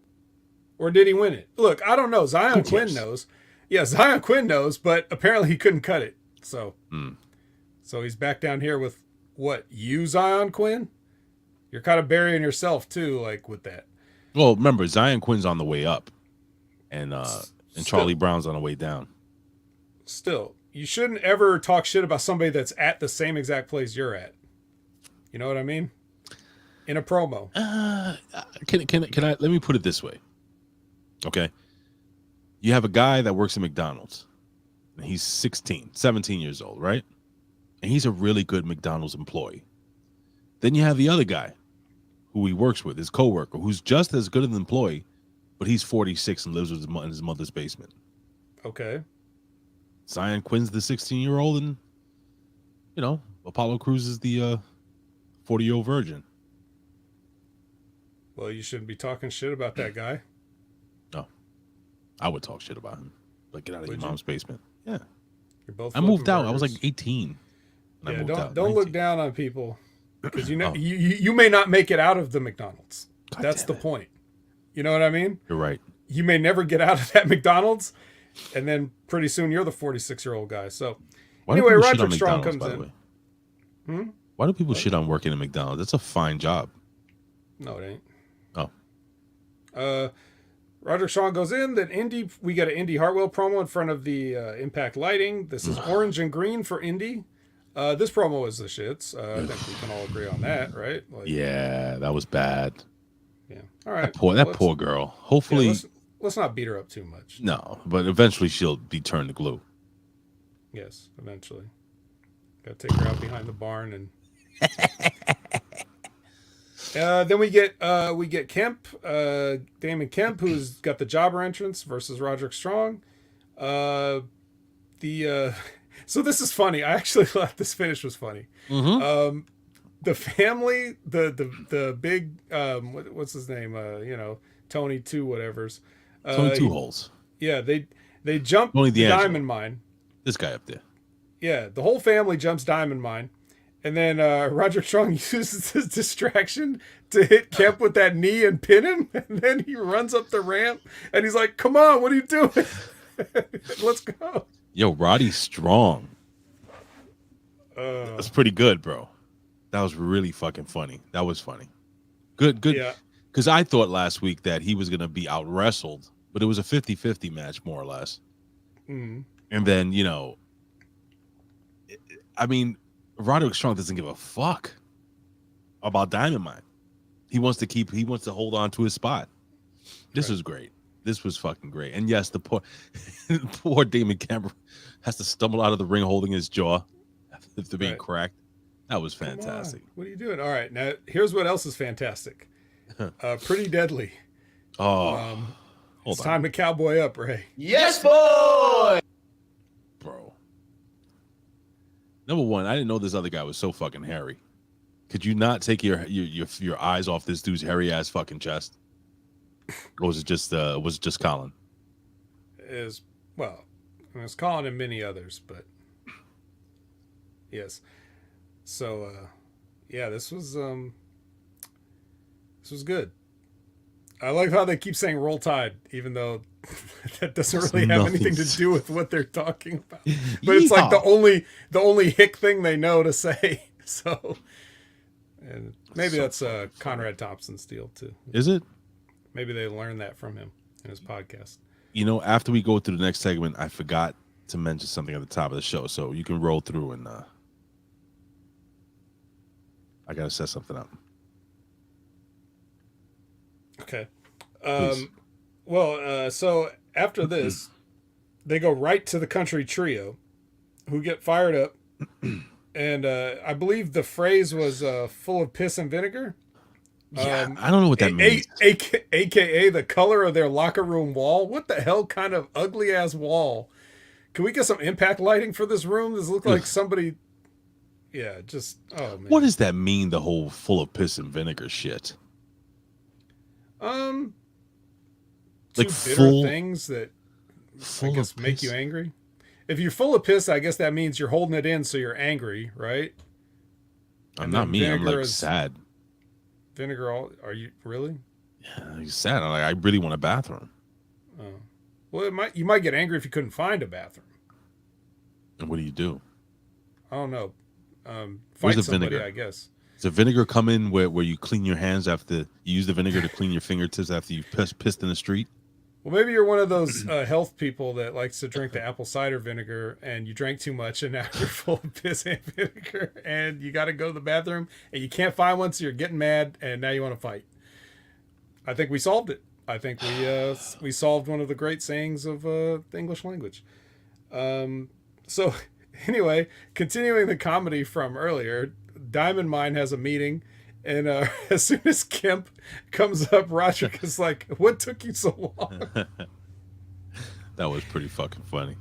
Or did he win it? Look, I don't know. Zion Quinn knows. Yeah, Zion Quinn knows, but apparently he couldn't cut it. So, so he's back down here with what? You, Zion Quinn? You're kind of burying yourself too, like with that. Well, remember, Zion Quinn's on the way up, and Charlie Brown's on the way down. Still, you shouldn't ever talk shit about somebody that's at the same exact place you're at. You know what I mean? In a promo. Can I let me put it this way? Okay. You have a guy that works at McDonald's. And he's 17 years old, right? And he's a really good McDonald's employee. Then you have the other guy who he works with, his coworker, who's just as good an employee, but he's 46 and lives with in his mother's basement. Okay. Zion Quinn's the 16-year-old, and Apollo Crews is the 40-year-old virgin. Well, you shouldn't be talking shit about that guy. No, I would talk shit about him. Like, get out of your mom's basement. Yeah. You're both. I moved out. I was like 18. Yeah, don't look down on people, because you may not make it out of the McDonald's. That's the point. You know what I mean? You're right. You may never get out of that McDonald's, and then pretty soon you're the 46-year-old guy. So anyway, Roderick Strong comes in. Why do people shit on working at McDonald's? It's a fine job. No, it ain't. Oh. Roderick Strong goes in. Then we got an Indy Hartwell promo in front of the Impact Lighting. This is orange and green for Indy. This promo is the shits. I think we can all agree on that, right? Like, yeah, that was bad. Yeah. All right. That poor girl. Hopefully, let's not beat her up too much. No, but eventually she'll be turned to glue. Yes, eventually. Got to take her out behind the barn and. Then we get Kemp, Damon Kemp, who's got the jobber entrance versus Roderick Strong. So this is funny. I actually thought this finish was funny. Mm-hmm. The family, the big what's his name? Tony Two whatever's. Tony Two Holes. Yeah, they jump Only the diamond mine. This guy up there. Yeah, the whole family jumps diamond mine. And then Roderick Strong uses his distraction to hit Kemp with that knee and pin him. And then he runs up the ramp and he's like, "Come on, what are you doing? Let's go." Yo, Roddy Strong. That's pretty good, bro. That was really fucking funny. That was funny. Good. Yeah. Because I thought last week that he was going to be out wrestled, but it was a 50-50 match, more or less. Mm-hmm. And then, Roderick Strong doesn't give a fuck about Diamond Mine. He wants to hold on to his spot. This was great. This was fucking great. And yes, the poor Damon Kemp has to stumble out of the ring holding his jaw after being cracked. That was fantastic. What are you doing? All right, now here's what else is fantastic. Pretty Deadly. Oh, it's time to cowboy up, Ray. Yes, boy. Bro. Number one, I didn't know this other guy was so fucking hairy. Could you not take your eyes off this dude's hairy ass fucking chest? Or was it just Colin? It's Colin and many others, but yes. So this was good. I like how they keep saying "Roll Tide," even though that doesn't really have anything to do with what they're talking about. But it's like the only hick thing they know to say. So, and maybe that's Conrad Thompson's deal too. Is it? Maybe they learned that from him in his podcast. After we go through the next segment, I forgot to mention something at the top of the show, so you can roll through and I gotta set something up. Okay. So after this, they go right to the Country Trio, who get fired up, and I believe the phrase was "full of piss and vinegar." Yeah, I don't know what that means. AKA the color of their locker room wall. What the hell kind of ugly ass wall? Can we get some impact lighting for this room? This looks like somebody. Yeah, just oh man. What does that mean? The whole full of piss and vinegar shit. Like bitter things that I guess make you angry. If you're full of piss, I guess that means you're holding it in, so you're angry, right? I'm not me. I'm like sad. Vinegar? Are you really? Yeah, I'm sad. I really want a bathroom. Oh, well, you might get angry if you couldn't find a bathroom. And what do? I don't know. Where's Fight the somebody, vinegar? I guess. Does the vinegar come in where you clean your hands after you use the vinegar to clean your fingertips after you pissed in the street? Well, maybe you're one of those health people that likes to drink the apple cider vinegar, and you drank too much, and now you're full of piss and vinegar, and you got to go to the bathroom, and you can't find one, so you're getting mad, and now you want to fight. I think we solved it. I think we solved one of the great sayings of the English language. So anyway, continuing the comedy from earlier, Diamond Mine has a meeting, And as soon as Kemp comes up, Roderick is like, "What took you so long?" That was pretty fucking funny.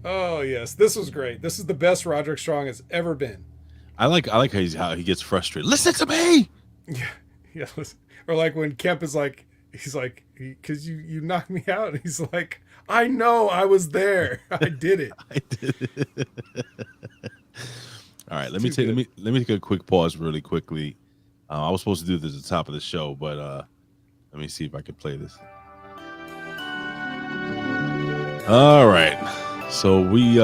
Oh yes, this was great. This is the best Roderick Strong has ever been. I like how he gets frustrated. Listen to me. Yeah. Or like when Kemp is like, he's like, because you knocked me out. And he's like, I know, I was there. I did it. I did it. All right, let me take a quick pause really quickly. I was supposed to do this at the top of the show, but let me see if I can play this. All right. So we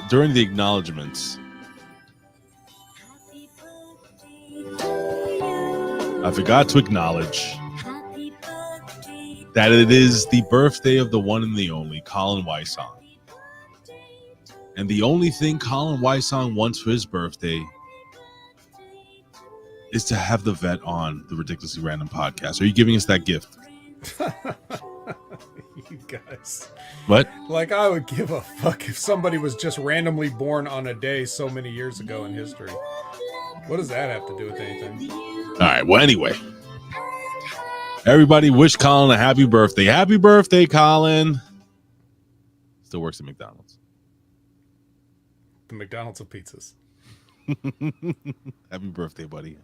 during the acknowledgments, I forgot to acknowledge that it is the birthday of the one and the only Colin Wysong. And the only thing Colin Wysong wants for his birthday is to have the vet on the Ridiculously Random podcast. Are you giving us that gift? You guys. What? Like, I would give a fuck if somebody was just randomly born on a day so many years ago in history. What does that have to do with anything? All right. Well, anyway. Everybody wish Colin a happy birthday. Happy birthday, Colin. Still works at McDonald's. The McDonald's of pizzas. Happy birthday, buddy.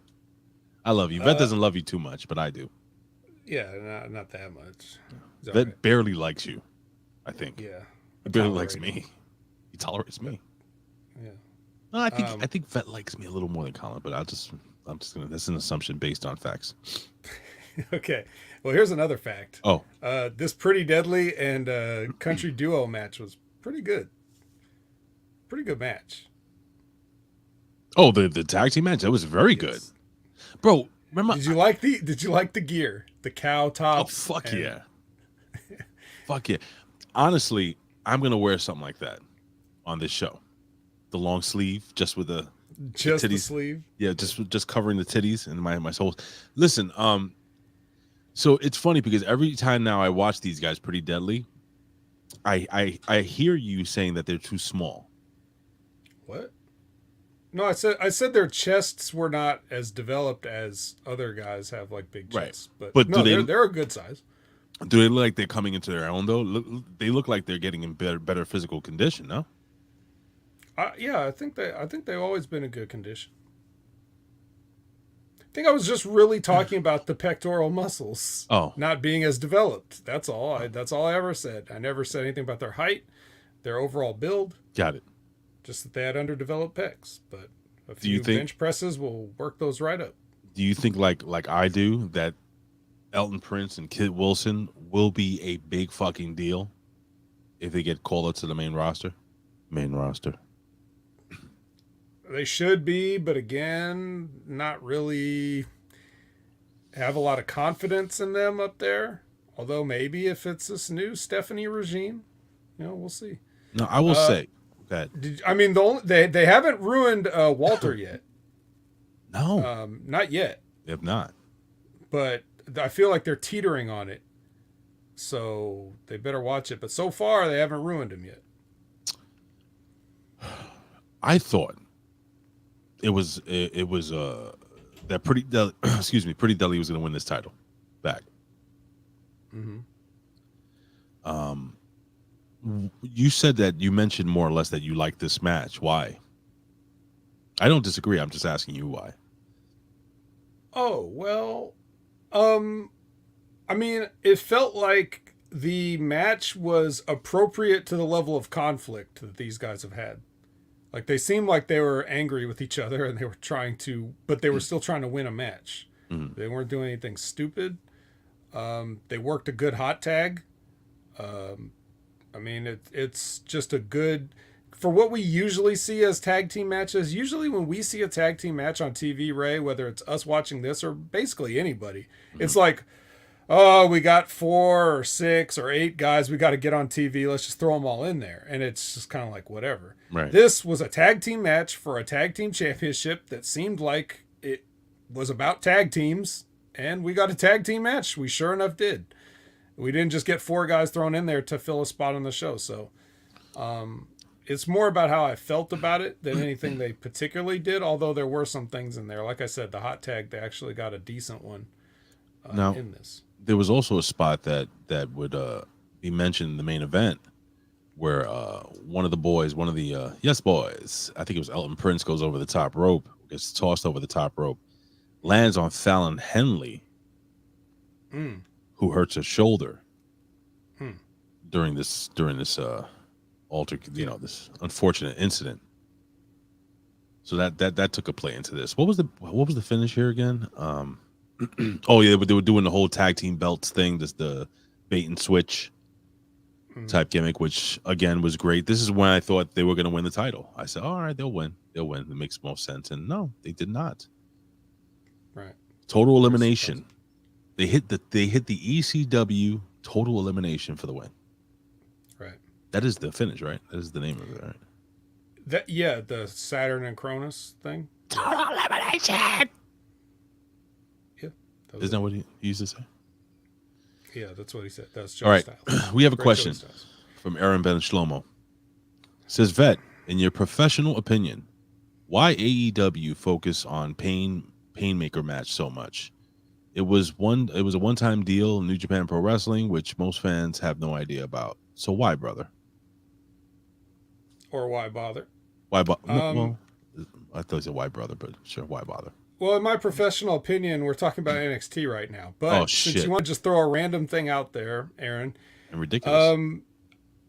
I love you. Vet doesn't love you too much, but I do. Yeah, not that much. Vet Right. barely likes you, I think. Yeah. He barely likes me. He tolerates me. Yeah. No, I think Vet likes me a little more than Colin, but I'm just gonna. That's an assumption based on facts. Okay. Well, here's another fact. Oh. This Pretty Deadly and country duo match was pretty good. Pretty good match. Oh, the tag team match, that was very good. Bro, remember Did you like the gear? The cow tops? Oh, fuck yeah. Fuck yeah. Honestly, I'm gonna wear something like that on this show. The long sleeve, just with the Just titties. the sleeve. Yeah, just covering the titties and my soul. Listen, so it's funny because every time now I watch these guys Pretty Deadly, I hear you saying that they're too small. What? No, I said their chests were not as developed as other guys have, like big chests. But no, they're a good size. Do they look like they're coming into their own though? They look like they're getting in better physical condition, no? Yeah, I think they've always been in good condition. I think I was just really talking about the pectoral muscles not being as developed. That's all. That's all I ever said. I never said anything about their height, their overall build. Got it. Just that they had underdeveloped pecs, but a few bench presses will work those right up. Do you think like I do that Elton Prince and Kid Wilson will be a big fucking deal if they get called up to the main roster? Main roster. They should be, but again, not really have a lot of confidence in them up there. Although maybe if it's this new Stephanie regime, we'll see. No, I will say that. They haven't ruined Walter yet. No, not yet. They have not. But I feel like they're teetering on it, so they better watch it. But so far, they haven't ruined him yet. I thought it was that Pretty Deadly, Pretty Deadly was going to win this title back. Mm-hmm. You said that you mentioned more or less that you like this match. Why? I don't disagree. I'm just asking you why. Oh, well, it felt like the match was appropriate to the level of conflict that these guys have had. Like, they seemed like they were angry with each other and they were but they were still trying to win a match. Mm-hmm. They weren't doing anything stupid. They worked a good hot tag. It's just a good, for what we usually see as tag team matches. Usually when we see a tag team match on TV, Ray, whether it's us watching this or basically anybody, it's like, oh, we got 4 or 6 or 8 guys we got to get on TV. Let's just throw them all in there. And it's just kind of like, whatever. Right. This was a tag team match for a tag team championship that seemed like it was about tag teams. And we got a tag team match. We sure enough did. We didn't just get 4 guys thrown in there to fill a spot on the show. So it's more about how I felt about it than anything they particularly did. Although there were some things in there, like I said, the hot tag, they actually got a decent one in this. There was also a spot that would be mentioned in the main event where one of the yes boys, I think it was Elton Prince, goes over the top rope, gets tossed over the top rope, lands on Fallon Henley, who hurts her shoulder during this this unfortunate incident. So that took a play into this. What was the finish here again? Oh yeah, they were doing the whole tag team belts thing, the bait and switch type gimmick, which again was great. This is when I thought they were going to win the title. I said, all right, they'll win. It makes most sense. And no, they did not. Right. Total elimination. They hit the ECW total elimination for the win. Right. That is the finish, right? That is the name of it, right? The Saturn and Cronus thing. Total elimination. Yeah. Isn't that what he used to say? Yeah, that's what he said. That's Joe all right. Styles. We have a question from Aaron Ben Shlomo. Says, Vet, in your professional opinion, why AEW focus on Painmaker match so much? It was a one-time deal in New Japan Pro Wrestling, which most fans have no idea about. So why, brother? Or why bother? Why well, I thought you said why, brother, but sure, why bother? Well, in my professional opinion, we're talking about NXT right now. But since you want to just throw a random thing out there, Aaron, and ridiculous,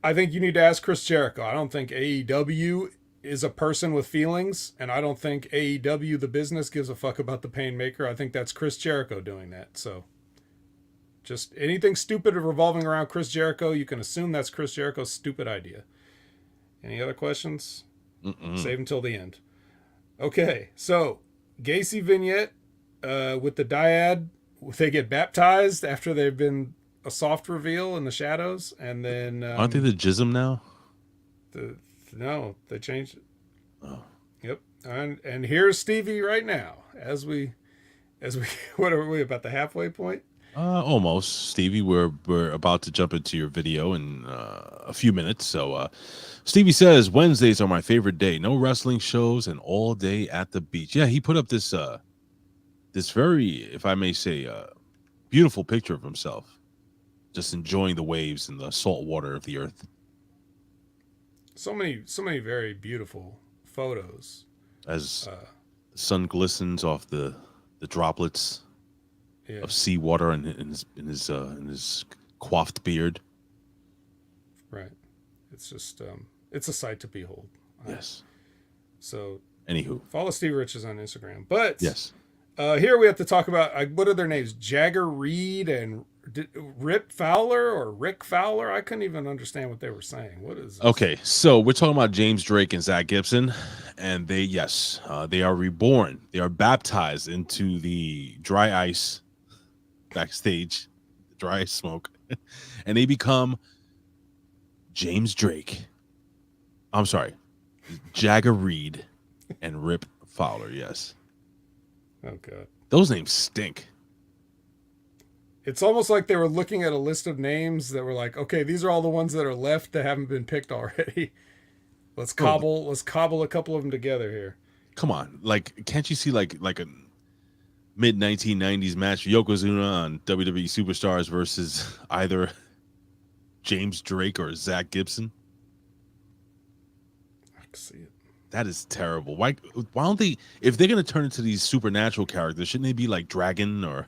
I think you need to ask Chris Jericho. I don't think AEW is a person with feelings, and I don't think AEW, the business, gives a fuck about the Painmaker. I think that's Chris Jericho doing that. So just anything stupid revolving around Chris Jericho, you can assume that's Chris Jericho's stupid idea. Any other questions? Save until the end. Okay, so Gacy vignette with the dyad. They get baptized after they've been a soft reveal in the shadows, and then aren't they the Jism now? No, they changed it. Oh, yep. And here's Stevie right now as we what are we about the halfway point? Almost, Stevie. We're about to jump into your video in a few minutes. So, Stevie says Wednesdays are my favorite day. No wrestling shows and all day at the beach. Yeah, he put up this very, if I may say, beautiful picture of himself, just enjoying the waves and the salt water of the earth. So many very beautiful photos as the sun glistens off the droplets. Yeah. Of seawater in his coiffed beard. Right. It's just it's a sight to behold. Yes. So anywho, follow Stevie Richards on Instagram. But yes, here we have to talk about what are their names? Jagger Reed and Rip Fowler or Rick Fowler. I couldn't even understand what they were saying. What is this? Okay, so we're talking about James Drake and Zach Gibson, and they are reborn. They are baptized into the dry ice backstage, dry ice smoke, and they become James Drake. I'm sorry, Jagger Reed and Rip Fowler. Yes. Oh God, those names stink. It's almost like they were looking at a list of names that were like, okay, these are all the ones that are left that haven't been picked already. Let's cobble a couple of them together here. Come on, like, can't you see like a mid 1990s match, Yokozuna on WWE Superstars versus either James Drake or Zach Gibson? I can see it. That is terrible. Why don't they, if they're gonna turn into these supernatural characters, shouldn't they be like Dragon or?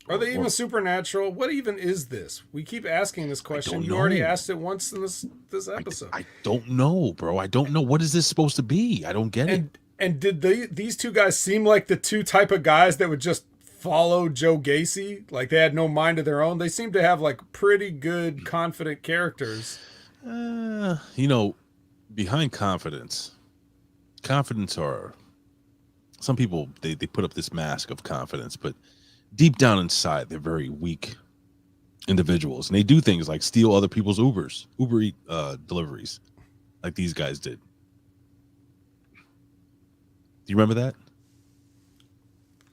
Are they even supernatural? What even is this? We keep asking this question. You already asked it once in this episode. I don't know, bro. I don't know. What is this supposed to be? I don't get it. And did these two guys seem like the two type of guys that would just follow Joe Gacy? Like they had no mind of their own? They seem to have like pretty good, confident characters. Behind confidence are some people, they put up this mask of confidence, but deep down inside, they're very weak individuals, and they do things like steal other people's Uber Eats deliveries, like these guys did. Do you remember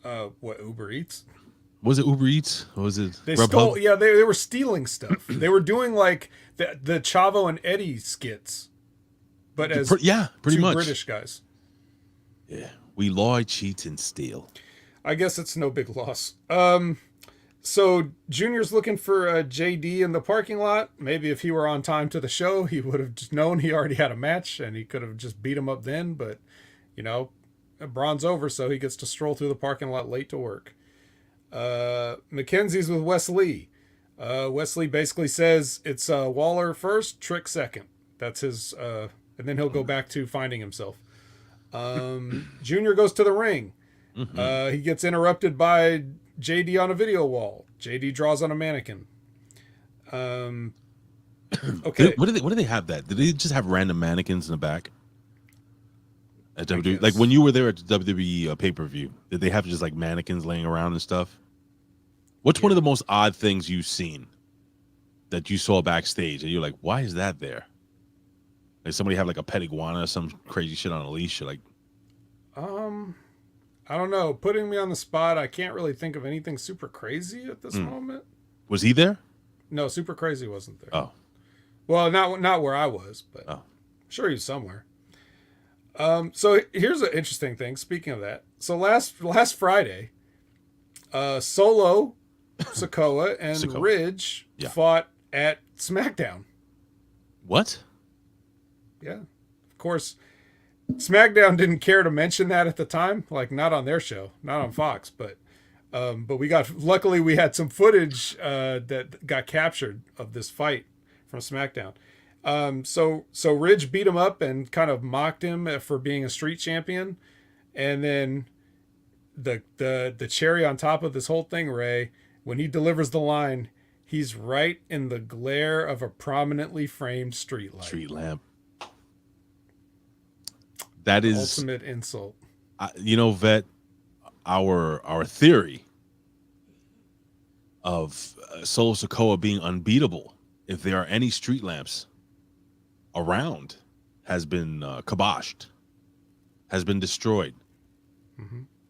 that? What, Uber Eats? Was it Uber Eats? Or was it? They stole. Yeah, they were stealing stuff. They were doing like the Chavo and Eddie skits. but as pretty two much British guys. Yeah, we lie, cheat, and steal. I guess it's no big loss. So Junior's looking for JD in the parking lot. Maybe if he were on time to the show, he would have just known he already had a match and he could have just beat him up then. But, you know, Braun's over, so he gets to stroll through the parking lot late to work. Mackenzie's with Wesley. Wesley basically says it's Waller first, Trick second. That's his, and then he'll go back to finding himself. Junior goes to the ring. He gets interrupted by JD on a video wall. JD draws on a mannequin. Okay. What do they have that? Did they just have random mannequins in the back? At WWE? Like when you were there at the WWE pay-per-view, did they have just like mannequins laying around and stuff? What's one of the most odd things you've seen that you saw backstage and you're like, why is that there? Like somebody have like a pet iguana or some crazy shit on a leash? You're like, I don't know. Putting me on the spot, I can't really think of anything super crazy at this moment. was he there? No, super crazy wasn't there. Oh, Well, not where I was, but I'm sure he's somewhere. So here's an interesting thing. Speaking of that, so last Friday, Solo, Sikoa, and Ridge fought at SmackDown. what? Yeah, of course. SmackDown didn't care to mention that at the time, like not on their show, not on Fox, but luckily we had some footage that got captured of this fight from SmackDown. So Ridge beat him up and kind of mocked him for being a street champion, and then the cherry on top of this whole thing, Ray, when he delivers the line, he's right in the glare of a prominently framed street light. Street lamp. That is ultimate insult. You know, Vet, our theory of Solo Sikoa being unbeatable, if there are any street lamps around, has been kiboshed, has been destroyed,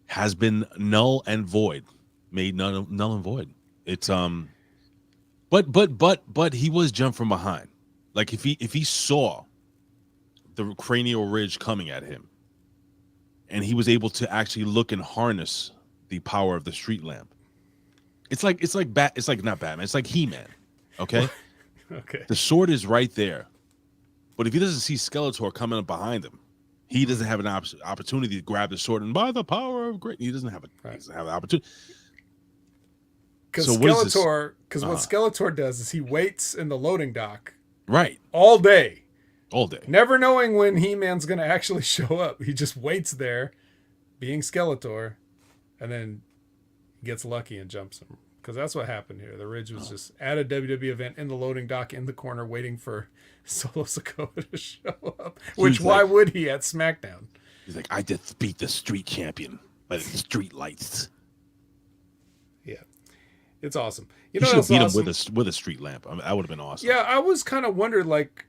has been null and void, made null and void. It's but he was jumped from behind. Like if he saw the cranial ridge coming at him, and he was able to actually look and harness the power of the street lamp. It's like not Batman. It's like He-Man. Okay. Okay. The sword is right there, but if he doesn't see Skeletor coming up behind him, he doesn't have an opportunity to grab the sword. And by the power of great, he doesn't have an opportunity. Because so what Skeletor does is he waits in the loading dock, right, all day. All day. Never knowing when He-Man's going to actually show up. He just waits there, being Skeletor, and then gets lucky and jumps him. Because that's what happened here. The Ridge was just at a WWE event in the loading dock in the corner waiting for Solo Sikoa to show up. Which, why would he at SmackDown? He's like, I just beat the street champion by the street lights. Yeah. It's awesome. You should have beat him with a street lamp. I mean, that would have been awesome. Yeah, I was kind of wondering, like,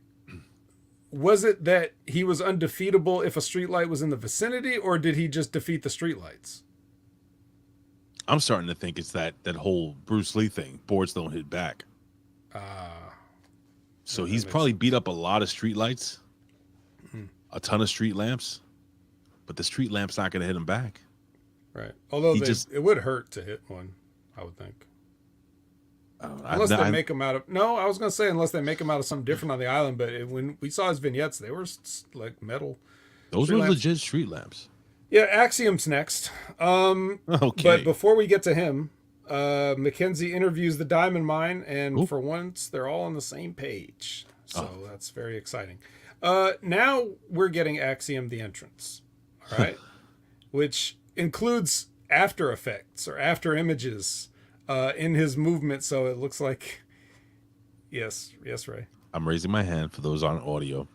was it that he was undefeatable if a streetlight was in the vicinity, or did he just defeat the streetlights? I'm starting to think it's that whole Bruce Lee thing. Boards don't hit back. So he's probably beat up a lot of streetlights, a ton of street lamps, but the street lamp's not going to hit him back. Right. Although it would hurt to hit one, I would think. Unless they make him out of... No, I was going to say unless they make him out of something different on the island, but when we saw his vignettes, they were like metal. Those were legit street lamps. Yeah, Axiom's next. Okay. But before we get to him, Mackenzie interviews the Diamond Mine, and for once, they're all on the same page. So that's very exciting. Now we're getting Axiom the entrance, all right? Which includes after effects or after images in his movement, so it looks like... Yes, Ray. I'm raising my hand for those on audio.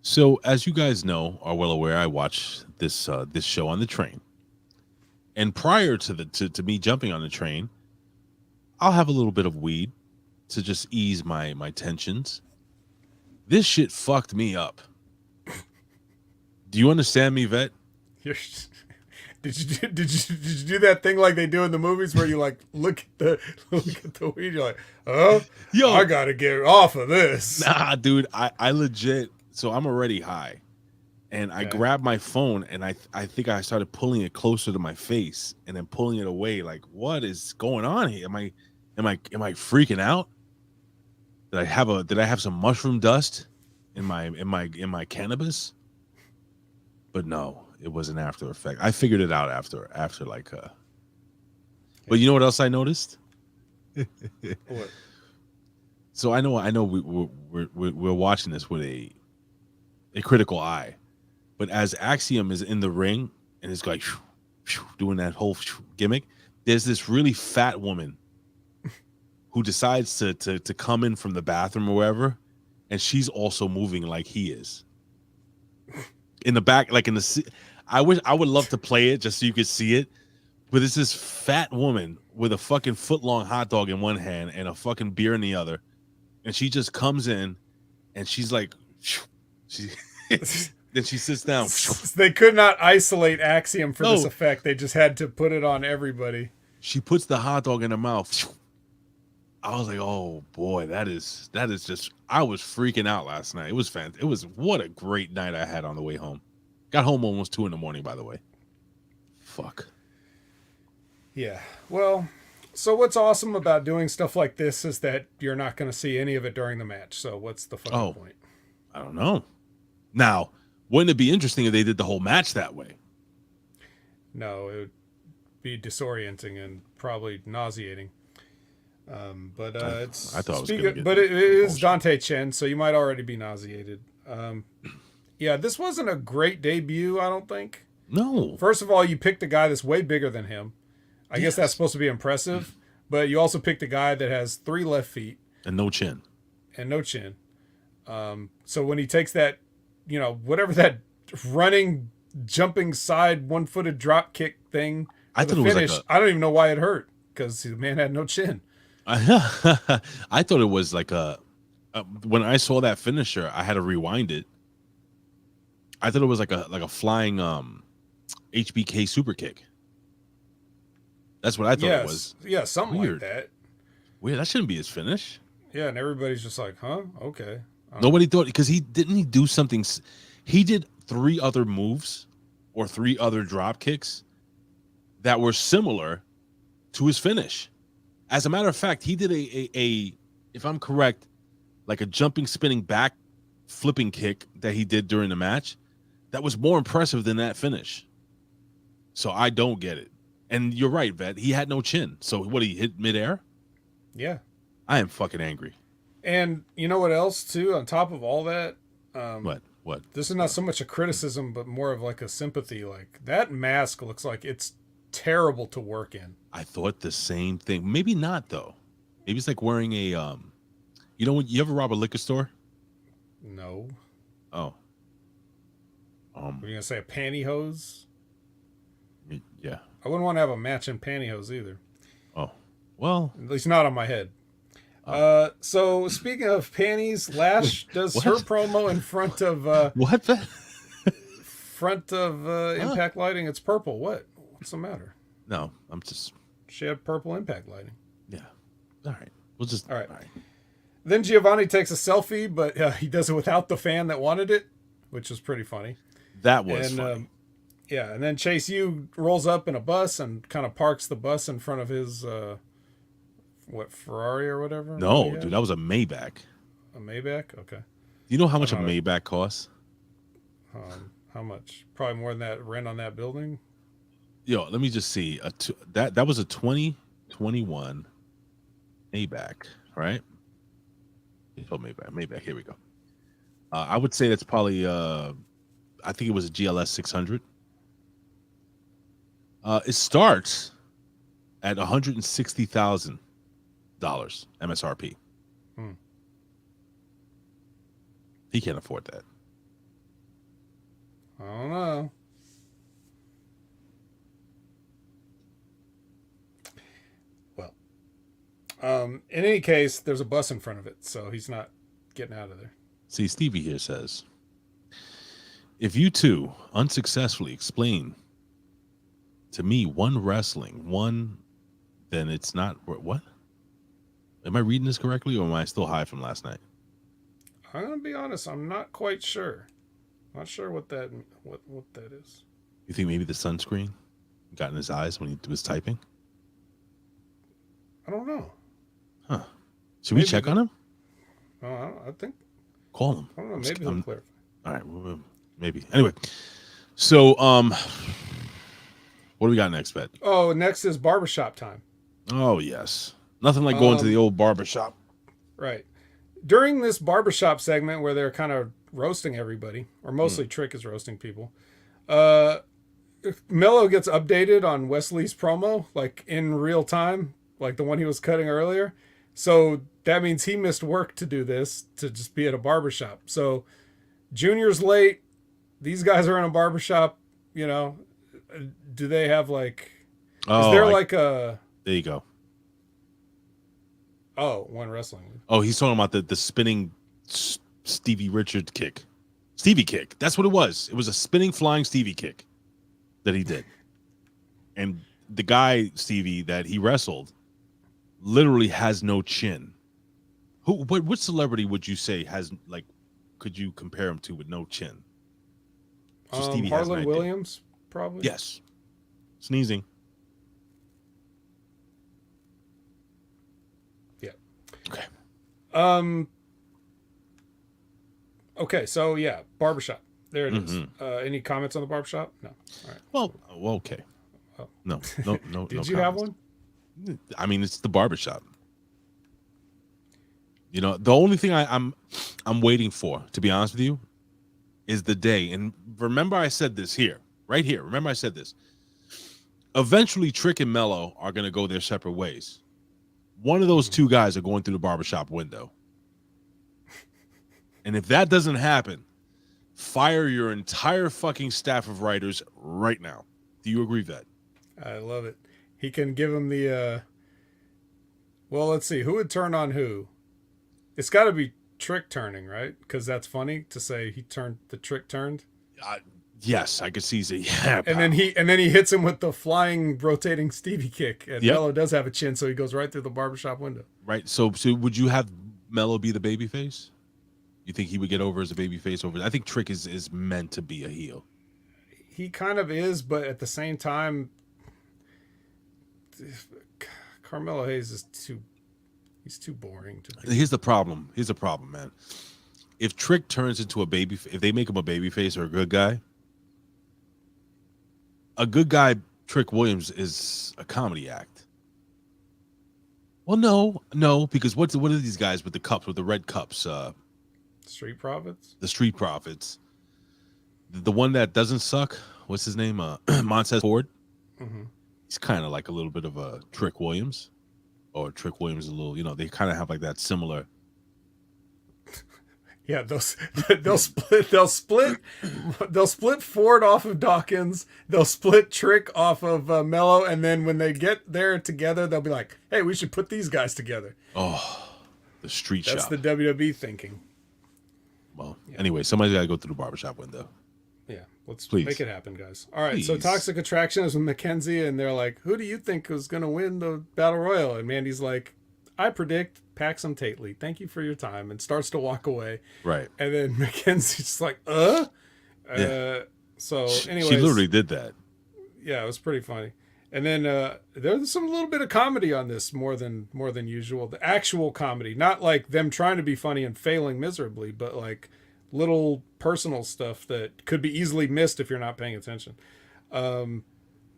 So, as you guys know, are well aware, I watch this show on the train. And prior to me jumping on the train, I'll have a little bit of weed to just ease my tensions. This shit fucked me up. Do you understand me, Vet? Did you do that thing like they do in the movies where you like look at the weed, you're like, oh, yo, I gotta get off of this. Nah, dude, I legit. So I'm already high. And I grabbed my phone and I think I started pulling it closer to my face and then pulling it away. Like, what is going on here? Am I freaking out? Did I have some mushroom dust in my cannabis? But no, it was an after effect. I figured it out after like but you know what else I noticed? What? So I know we're watching this with a critical eye. But as Axiom is in the ring and it's like doing that whole gimmick, there's this really fat woman who decides to come in from the bathroom or wherever, and she's also moving like he is. In the back, like in the I would love to play it just so you could see it, but it's this fat woman with a fucking foot-long hot dog in one hand and a fucking beer in the other, and she just comes in and she's like then she sits down. They could not isolate Axiom for this effect. They just had to put it on everybody. She puts the hot dog in her mouth. I was like, oh boy, that is just, I was freaking out last night. It was fantastic. It was, what a great night I had on the way home. Got home almost 2 a.m, by the way. Fuck. Yeah. Well, so what's awesome about doing stuff like this is that you're not going to see any of it during the match. So what's the fucking point? I don't know. Now, wouldn't it be interesting if they did the whole match that way? No, it would be disorienting and probably nauseating. But it's. I thought it was good. But it is Dante Chen, so you might already be nauseated. Yeah, this wasn't a great debut, I don't think. No. First of all, you picked a guy that's way bigger than him. I guess that's supposed to be impressive, but you also picked a guy that has 3 left feet and no chin. So when he takes that, whatever that running, jumping side, 1-footed drop kick thing, I thought it was like I don't even know why it hurt because the man had no chin. I thought it was like when I saw that finisher, I had to rewind it. I thought it was like a flying HBK super kick. That's what I thought it was. Yeah, something Weird. like that. Weird. That shouldn't be his finish. Yeah, and everybody's just like, huh? Okay. Nobody thought, because he do something. He did 3 other moves or 3 other drop kicks that were similar to his finish. As a matter of fact, he did a if I'm correct, like a jumping, spinning back flipping kick that he did during the match that was more impressive than that finish. So I don't get it. And you're right, Vet. He had no chin. So what, he hit midair? Yeah. I am fucking angry. And you know what else, too, on top of all that? What? This is not so much a criticism, but more of like a sympathy. Like, that mask looks like it's terrible to work in. I thought the same thing. Maybe not, though. Maybe it's like wearing a, when you ever rob a liquor store? No. Oh. Were you going to say a pantyhose? Yeah. I wouldn't want to have a matching pantyhose either. Oh. Well. At least not on my head. So speaking of panties, Lash does her promo in front of what the front of Impact Lighting. It's purple. What's the matter? No, I'm just. She had purple Impact Lighting. Yeah. All right. We'll just. All right. Then Giovanni takes a selfie, but he does it without the fan that wanted it, which was pretty funny. That was funny. Yeah, and then Chase U rolls up in a bus and kind of parks the bus in front of his Ferrari or whatever? No, dude, that was a Maybach. A Maybach? Okay. You know how much a Maybach costs? How much? Probably more than that rent on that building. Yo, let me just see. That was a 2021 Maybach, right? Oh, Maybach. Here we go. I would say that's probably. I think it was a GLS 600. It starts at $160,000 MSRP. He can't afford that. I don't know. Well, in any case, there's a bus in front of it, so he's not getting out of there. See, Stevie here says, if you two unsuccessfully explain to me then it's not what? Am I reading this correctly, or am I still high from last night? I'm gonna be honest. I'm not quite sure. Not sure what that is. You think maybe the sunscreen got in his eyes when he was typing? I don't know. Huh? Should we check on him? I think. Call him. I don't know. Maybe he'll clarify. All right, well, maybe. Anyway, so what do we got next, Bet? Oh, next is barbershop time. Oh yes, nothing like going to the old barbershop. Right. During this barbershop segment where they're kind of roasting everybody, or mostly Trick is roasting people, Mello gets updated on Wesley's promo, like in real time, like the one he was cutting earlier. So that means he missed work to do this, to just be at a barbershop. So Junior's late. These guys are in a barbershop, you know. Do they have like, is there like a... There you go. Oh, one wrestling. Oh, he's talking about the spinning Stevie Richards kick. Stevie kick. That's what it was. It was a spinning flying Stevie kick that he did. And the guy, Stevie, that he wrestled literally has no chin. What celebrity would you say has, like, could you compare him to with no chin? So Stevie Harlan Williams, probably. Yes. Sneezing. Yeah. Okay. Okay, so yeah, barbershop. There it is. Any comments on the barbershop? No. All right. Well, okay. Oh. No. Did you have one? I mean, it's the barbershop. You know, the only thing I'm waiting for, to be honest with you, is the day. And remember I said this here, right here. Remember I said this. Eventually, Trick and Mello are going to go their separate ways. One of those two guys are going through the barbershop window. And if that doesn't happen, fire your entire fucking staff of writers right now. Do you agree with that? I love it. He can give him the... Well, let's see. Who would turn on who? It's got to be Trick turning, right? Because that's funny to say the Trick turned. Yes, I could see. Yeah, and then he hits him with the flying, rotating Stevie kick. And Mello does have a chin, so he goes right through the barbershop window. Right. So would you have Mello be the babyface? You think he would get over as a babyface over? I think Trick is meant to be a heel. He kind of is, but at the same time, Carmelo Hayes is he's too boring to be. Here's the problem, man. If Trick turns into if they make him a babyface or a good guy, Trick Williams is a comedy act. Well, no, because what are these guys with the cups, with the red cups? Street Profits? The Street Profits. The one that doesn't suck, what's his name? Montez Ford. Mm-hmm. He's kind of like a little bit of a Trick Williams. Or Trick Williams a little, they kind of have like that similar. Yeah, they'll split Ford off of Dawkins. They'll split Trick off of Mello, and then when they get there together, they'll be like, "Hey, we should put these guys together." Oh, the street shop. That's the WWE thinking. Well, anyway, somebody's got to go through the barbershop window. Yeah, let's Please. make it happen, guys. All right, so Toxic Attraction is with Mackenzie, and they're like, "Who do you think is going to win the Battle Royal?" And Mandy's like, "I predict Paxton Tately. Thank you for your time," and starts to walk away. Right. And then Mackenzie's just like, Yeah. So anyways, she literally did that. Yeah, it was pretty funny. And then there's some little bit of comedy on this, more than usual. The actual comedy, not like them trying to be funny and failing miserably, but like little personal stuff that could be easily missed if you're not paying attention.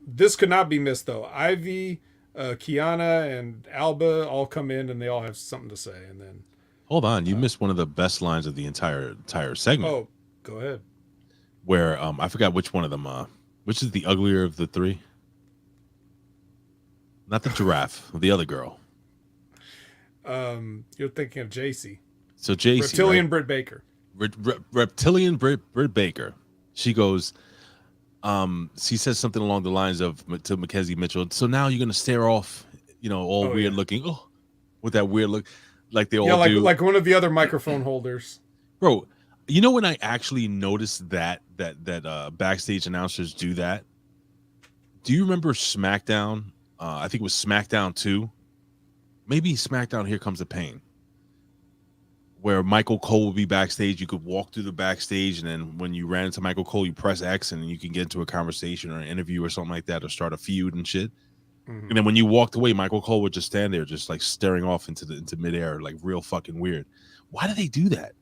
This could not be missed though. Ivy, Kiana, and Alba all come in and they all have something to say. And then hold on, you missed one of the best lines of the entire segment. Oh, go ahead. Where I forgot which one of them. Which is the uglier of the three? Not the giraffe, the other girl. You're thinking of JC. So JC, Reptilian right? Britt Baker. Reptilian Britt Baker. She goes, she says something along the lines of to Mackenzie Mitchell. So now you're gonna stare off, all weird looking, with that weird look, like they all do. Like one of the other microphone holders. Bro, when I actually noticed that backstage announcers do that? Do you remember SmackDown? I think it was SmackDown 2. Maybe SmackDown Here Comes the Pain. where Michael Cole would be backstage. You could walk through the backstage, and then when you ran into Michael Cole, you press X, and then you can get into a conversation or an interview or something like that, or start a feud and shit. Mm-hmm. And then when you walked away, Michael Cole would just stand there, just like staring off into midair, like real fucking weird. Why do they do that?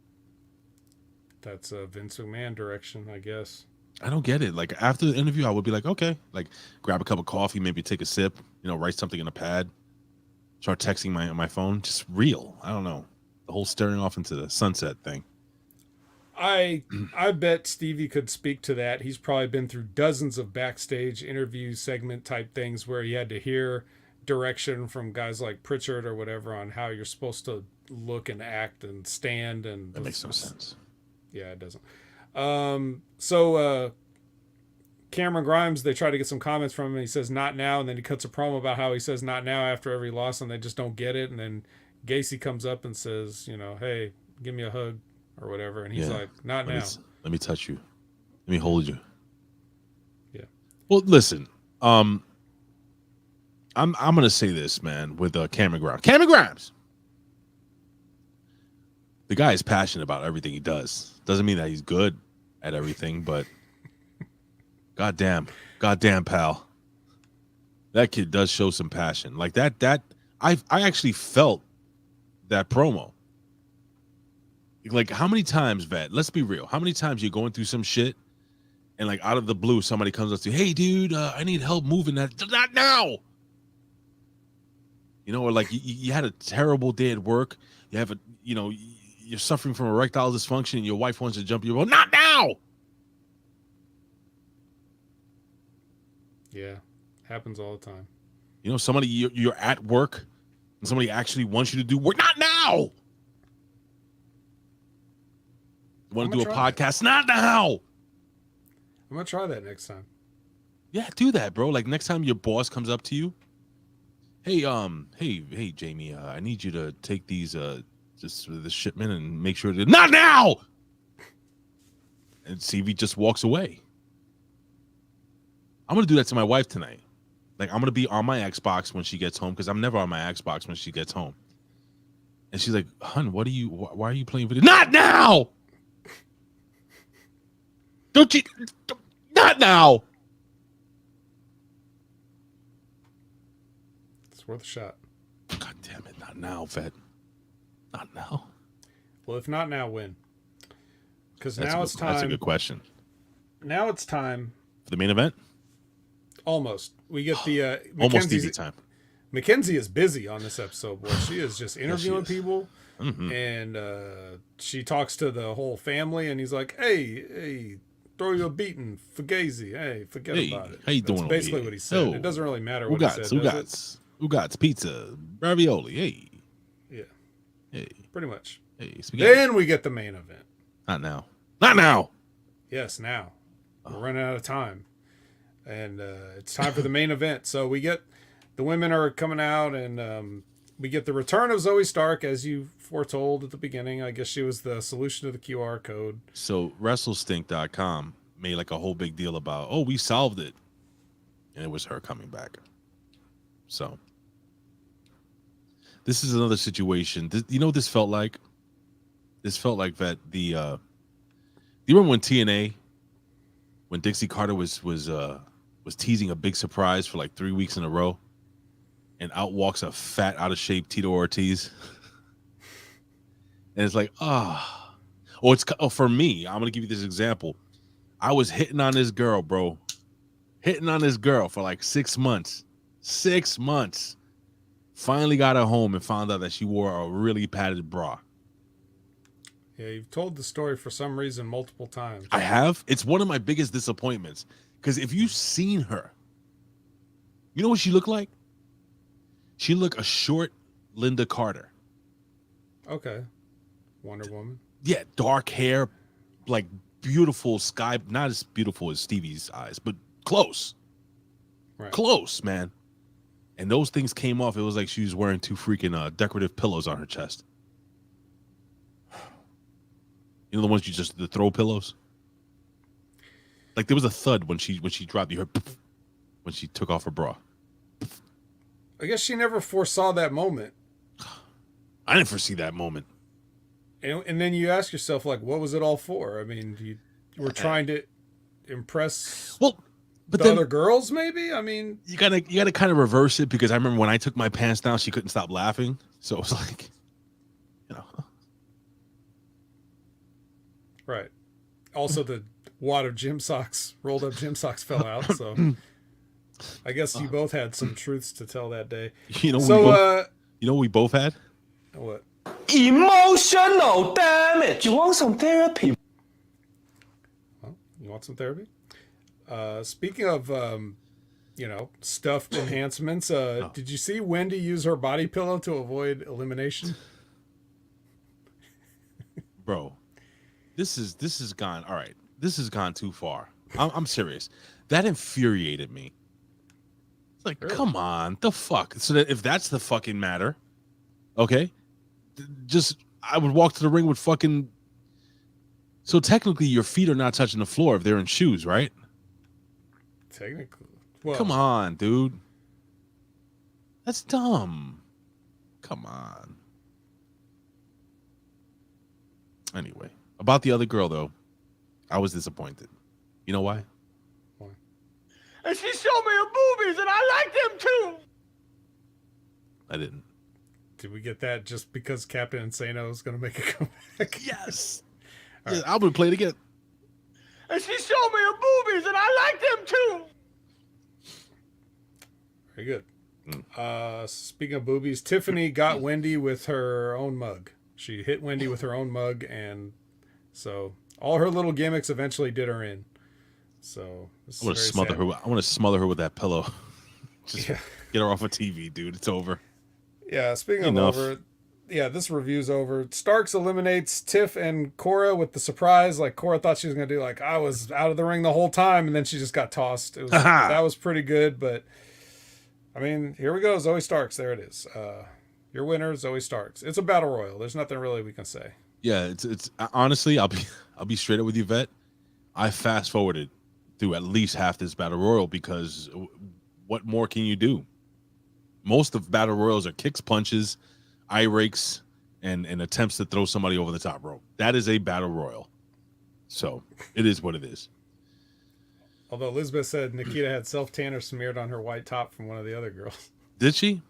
That's a Vince McMahon direction, I guess. I don't get it. Like after the interview, I would be like, okay, like grab a cup of coffee, maybe take a sip, write something in a pad, start texting my phone. Just real. I don't know. The whole staring off into the sunset thing. I bet Stevie could speak to that. He's probably been through dozens of backstage interview segment type things where he had to hear direction from guys like Pritchard or whatever on how you're supposed to look and act and stand. And that makes no sense. Yeah, it doesn't. So Cameron Grimes, they try to get some comments from him, and he says not now, and then he cuts a promo about how he says not now after every loss, and they just don't get it. And then Gacy comes up and says, hey, give me a hug or whatever, and he's like, not now. Let me touch you. Let me hold you. Yeah. Well, listen, I'm gonna say this, man, with Cameron Grimes. Cameron Grimes, the guy is passionate about everything he does. Doesn't mean that he's good at everything, but goddamn, pal, that kid does show some passion. Like that. I actually felt that promo. Like, how many times, Vet? Let's be real. How many times you're going through some shit, and like out of the blue, somebody comes up to you, "Hey, dude, I need help moving that." Not now. Or like you had a terrible day at work. You have you're suffering from erectile dysfunction, and your wife wants to jump you. Well, not now. Yeah, happens all the time. Somebody you're at work, and somebody actually wants you to do work. Not now. You want to do a podcast? Not now. I'm gonna try that next time. Yeah, do that, bro. Like next time your boss comes up to you, hey, Jamie, I need you to take these just the shipment and make sure that not now. And CV just walks away. I'm gonna do that to my wife tonight. Like I'm gonna be on my Xbox when she gets home, because I'm never on my Xbox when she gets home. And she's like, "Hun, why are you playing video? Not now! Don't you? Not now!" It's worth a shot. God damn it! Not now, Vet. Not now. Well, if not now, when? Because now it's time. That's a good question. Now it's time For the main event? Almost. We get the Almost easy time. Mackenzie is busy on this episode, boy. She is just interviewing people, Mm-hmm. and she talks to the whole family, and he's like, hey, throw you a beating, Fugazi. Hey, forget about it. How you That's doing? basically what he said. Oh, it doesn't really matter what he said, does it? Ugats, pizza, ravioli. Hey. Yeah. Hey. Pretty much. Hey, spaghetti. Then we get the main event. Not now. Not now. Yes, now. We're running out of time. And it's time for the main event. So we get the women are coming out, and we get the return of Zoe Stark, as you foretold at the beginning. I guess she was the solution to the QR code. So WrestleStink.com made like a whole big deal about, oh, we solved it. And it was her coming back. So this is another situation. You know what this felt like? This felt like that do you remember when TNA, when Dixie Carter was teasing a big surprise for like 3 weeks in a row, and out walks a fat, out of shape Tito Ortiz, and it's like, for me, I'm gonna give you this example. I was hitting on this girl, bro, for like 6 months. 6 months. Finally got her home and found out that she wore a really padded bra. Yeah, you've told the story for some reason multiple times. I have. It's one of my biggest disappointments. Because if you've seen her, you know what she looked like? She looked a short Linda Carter. Okay. Wonder Woman. Yeah, dark hair, like beautiful sky. Not as beautiful as Stevie's eyes, but close. Right. Close, man. And those things came off. It was like she was wearing two freaking decorative pillows on her chest. You know the ones the throw pillows? Like there was a thud when she dropped. You heard when she took off her bra. I guess she never foresaw that moment. I didn't foresee that moment. And then you ask yourself, like, what was it all for? I mean, you were trying to impress But the then other girls, maybe? I mean, you gotta kind of reverse it, because I remember when I took my pants down, she couldn't stop laughing. So it was like, you know. right. Also, the wad of rolled up gym socks fell out. So I guess you both had some truths to tell that day. You know, So, we both had? what? Emotional damage. You want some therapy? Well, you want some therapy? Speaking of, stuffed enhancements, did you see Wendy use her body pillow to avoid elimination? Bro, this is gone. All right, this has gone too far. I'm serious. That infuriated me. It's like, Really? come on, the fuck. So that if that's the fucking matter, okay, I would walk to the ring with fucking. So technically, your feet are not touching the floor if they're in shoes, right? Technically. Well, Come on, dude. That's dumb. Come on. Anyway, about the other girl, though, I was disappointed. You know why? And she showed me her boobies, and I like them too. I didn't. Did we get that just because Captain Insano is going to make a comeback? Yes. All Yeah, right. I would play it again. And she showed me her boobies, and I like them too. Very good. Speaking of boobies, Tiffany got Wendy with her own mug. She hit Wendy with her own mug, and so all her little gimmicks eventually did her in. So I want to smother her. I want to smother her with that pillow. Just get her off of TV, dude. It's over. Yeah, speaking Enough. of over, this review's over. Starks eliminates Tiff and Cora with the surprise. Like, Cora thought she was going to do, like, I was out of the ring the whole time, and then she just got tossed. That was pretty good, but, I mean, here we go. Zoe Starks. There it is. Your winner, Zoe Starks. It's a battle royal. There's nothing really we can say. Yeah, it's honestly, I'll be straight up with you, Vet. I fast forwarded through at least half this battle royal, because what more can you do? Most of battle royals are kicks, punches, eye rakes, and attempts to throw somebody over the top rope. That is a battle royal. So it is what it is. Although Elizabeth said Nikita had self-tanner smeared on her white top from one of the other girls. Did she?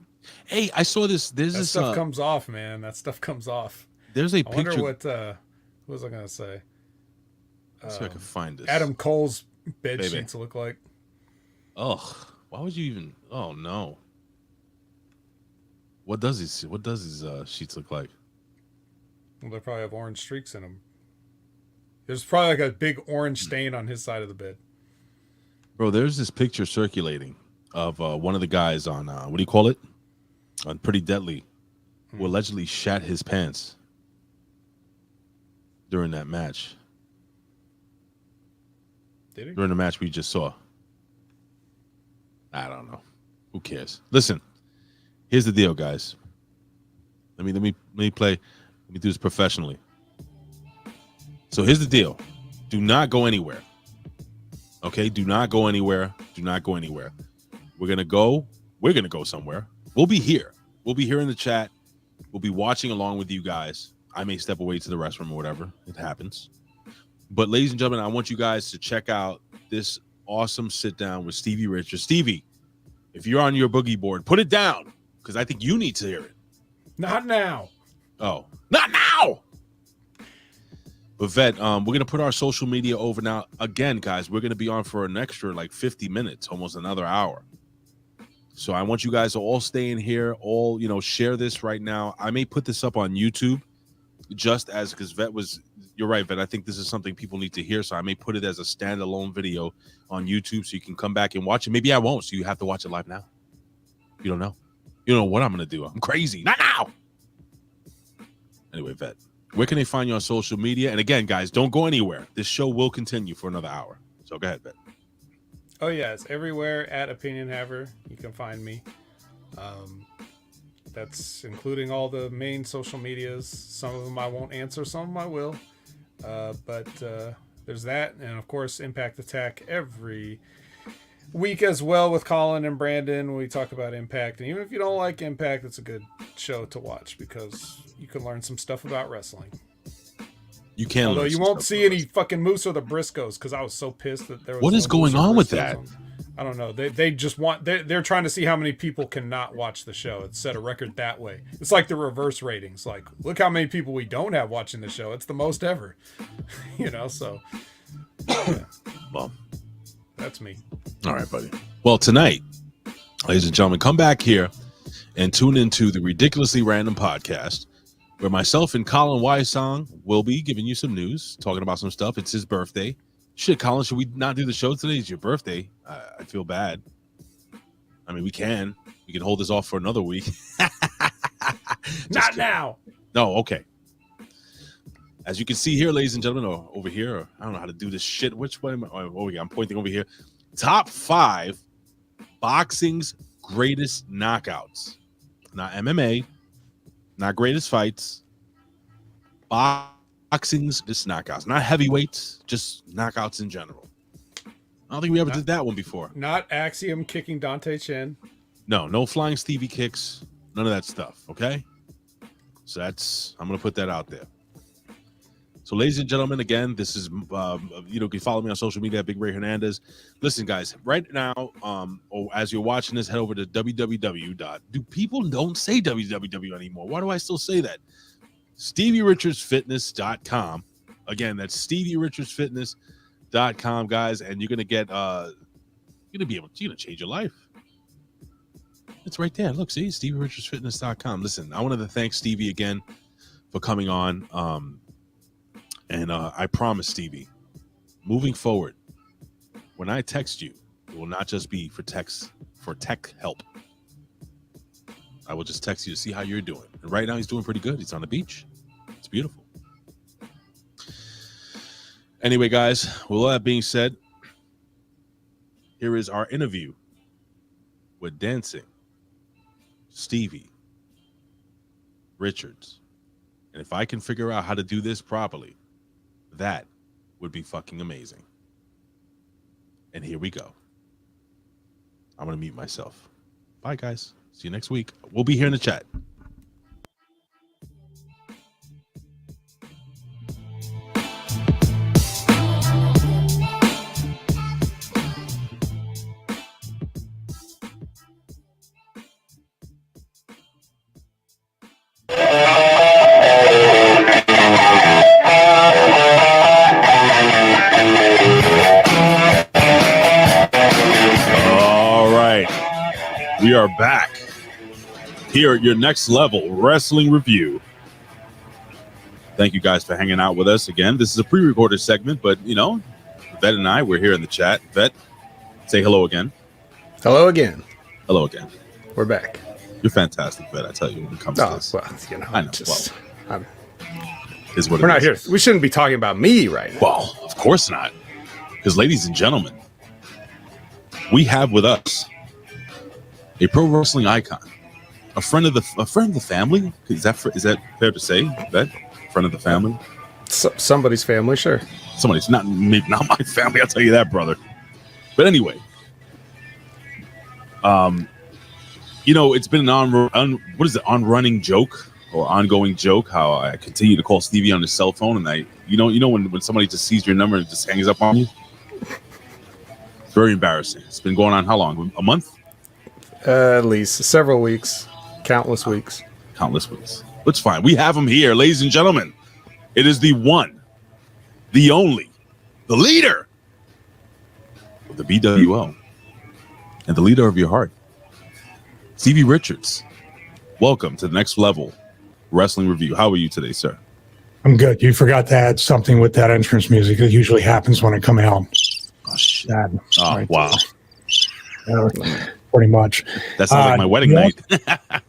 Hey, I saw this. There's That this stuff comes off, man. That stuff comes off. There's a I picture. wonder what was I going to say? Let's see if I can find this. Adam Cole's bed Baby. sheets look like. Ugh. Why would you even? Oh no. What does his sheets look like? Well, they probably have orange streaks in them. There's probably like a big orange stain on his side of the bed. Bro, there's this picture circulating of one of the guys on what do you call it? On Pretty Deadly, who allegedly shat his pants during that match. Did he? During the match we just saw. I don't know. Who cares? Listen, here's the deal, guys. Let me do this professionally. So here's the deal. Do not go anywhere. Okay? Do not go anywhere. Do not go anywhere. We're gonna go somewhere. We'll be here. We'll be here in the chat. We'll be watching along with you guys. I may step away to the restroom or whatever. It happens. But ladies and gentlemen, I want you guys to check out this awesome sit down with Stevie Richards. Stevie, if you're on your boogie board, put it down, because I think you need to hear it. Not now. Oh, not now. But Vet, we're going to put our social media over now. Again, guys, we're going to be on for an extra like 50 minutes, almost another hour. So I want you guys to all stay in here, all, share this right now. I may put this up on YouTube because you're right, Vet. I think this is something people need to hear. So I may put it as a standalone video on YouTube so you can come back and watch it. Maybe I won't. So you have to watch it live now. You don't know. You don't know what I'm going to do. I'm crazy. Not now. Anyway, Vet, where can they find you on social media? And again, guys, don't go anywhere. This show will continue for another hour. So go ahead, Vet. Oh yeah, it's everywhere at Opinion Haver. You can find me. That's including all the main social medias. Some of them I won't answer, some of them I will. But there's that, and of course, Impact Attack every week as well with Colin and Brandon. We talk about Impact, and even if you don't like Impact, it's a good show to watch because you can learn some stuff about wrestling. You can. Although you won't see any fucking moose or the Briscoes because I was so pissed that there was. What is going on with that? I don't know. They just want they're trying to see how many people cannot watch the show. It's set a record that way. It's like the reverse ratings. Like, look how many people we don't have watching the show. It's the most ever. So well, that's me. All right, buddy. Well, tonight, ladies and gentlemen, come back here and tune into the Ridiculously Random Podcast, where myself and Colin Wysong will be giving you some news, talking about some stuff. It's his birthday. Shit, Colin, should we not do the show today? It's your birthday. I feel bad. I mean, we can hold this off for another week. Not now. No, okay. As you can see here, ladies and gentlemen, or over here, or I don't know how to do this shit. Which way am I? I'm pointing over here. Top 5 boxing's greatest knockouts. Not MMA, not greatest fights. Boxing's just knockouts. Not heavyweights, just knockouts in general. I don't think we ever did that one before. Not Axiom kicking Dante Chen. No flying Stevie kicks. None of that stuff, okay? So I'm going to put that out there. So, ladies and gentlemen, again, this is, you can follow me on social media at Big Ray Hernandez. Listen, guys, right now, or as you're watching this, head over to www. People don't say www anymore. Why do I still say that? StevieRichardsFitness.com. Again, that's StevieRichardsFitness.com, guys, and you're going to get, you're going to change your life. It's right there. Look, see, StevieRichardsFitness.com. Listen, I wanted to thank Stevie again for coming on. And I promise, Stevie, moving forward, when I text you, it will not just be for tech help. I will just text you to see how you're doing. And right now, he's doing pretty good. He's on the beach. It's beautiful. Anyway, guys, with all that being said, here is our interview with dancing Stevie Richards. And if I can figure out how to do this properly, that would be fucking amazing. And here we go. I'm going to mute myself. Bye, guys. See you next week. We'll be here in the chat. We are back here at your Next Level Wrestling Review. Thank you guys for hanging out with us again. This is a pre-recorded segment, but Vet and I, we're here in the chat. Vet, say hello again. Hello again. Hello again. We're back. You're fantastic, Vet. I tell you when it comes to this. Well, I know. We're not here. We shouldn't be talking about me right now. Well, of course not. Because, ladies and gentlemen, we have with us a pro wrestling icon, a friend of the family. Is that fair to say? That friend of the family, somebody's family, sure. Somebody's not maybe not my family. I'll tell you that, brother. But anyway, it's been an on-running joke or ongoing joke how I continue to call Stevie on his cell phone, and when somebody just sees your number and just hangs up on you. It's very embarrassing. It's been going on how long? A month? At least several weeks, countless weeks. It's fine. We have him here, ladies and gentlemen. It is the one, the only, the leader of the BWO and the leader of your heart, Stevie Richards. Welcome to the Next Level Wrestling Review. How are you today, sir? I'm good. You forgot to add something with that entrance music. It usually happens when I come out. Oh, shit. Wow. Pretty much. That sounds like my wedding night.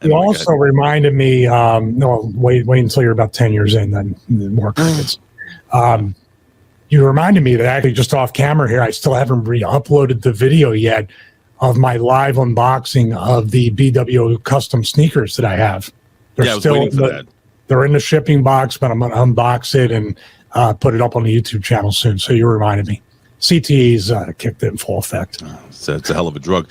You also reminded me, wait until you're about 10 years in, then more crickets. You reminded me that actually just off camera here, I still haven't re-uploaded the video yet of my live unboxing of the BWO custom sneakers that I have. I was waiting for that. They're in the shipping box, but I'm going to unbox it and put it up on the YouTube channel soon. So you reminded me. CTE's kicked in full effect. It's a hell of a drug.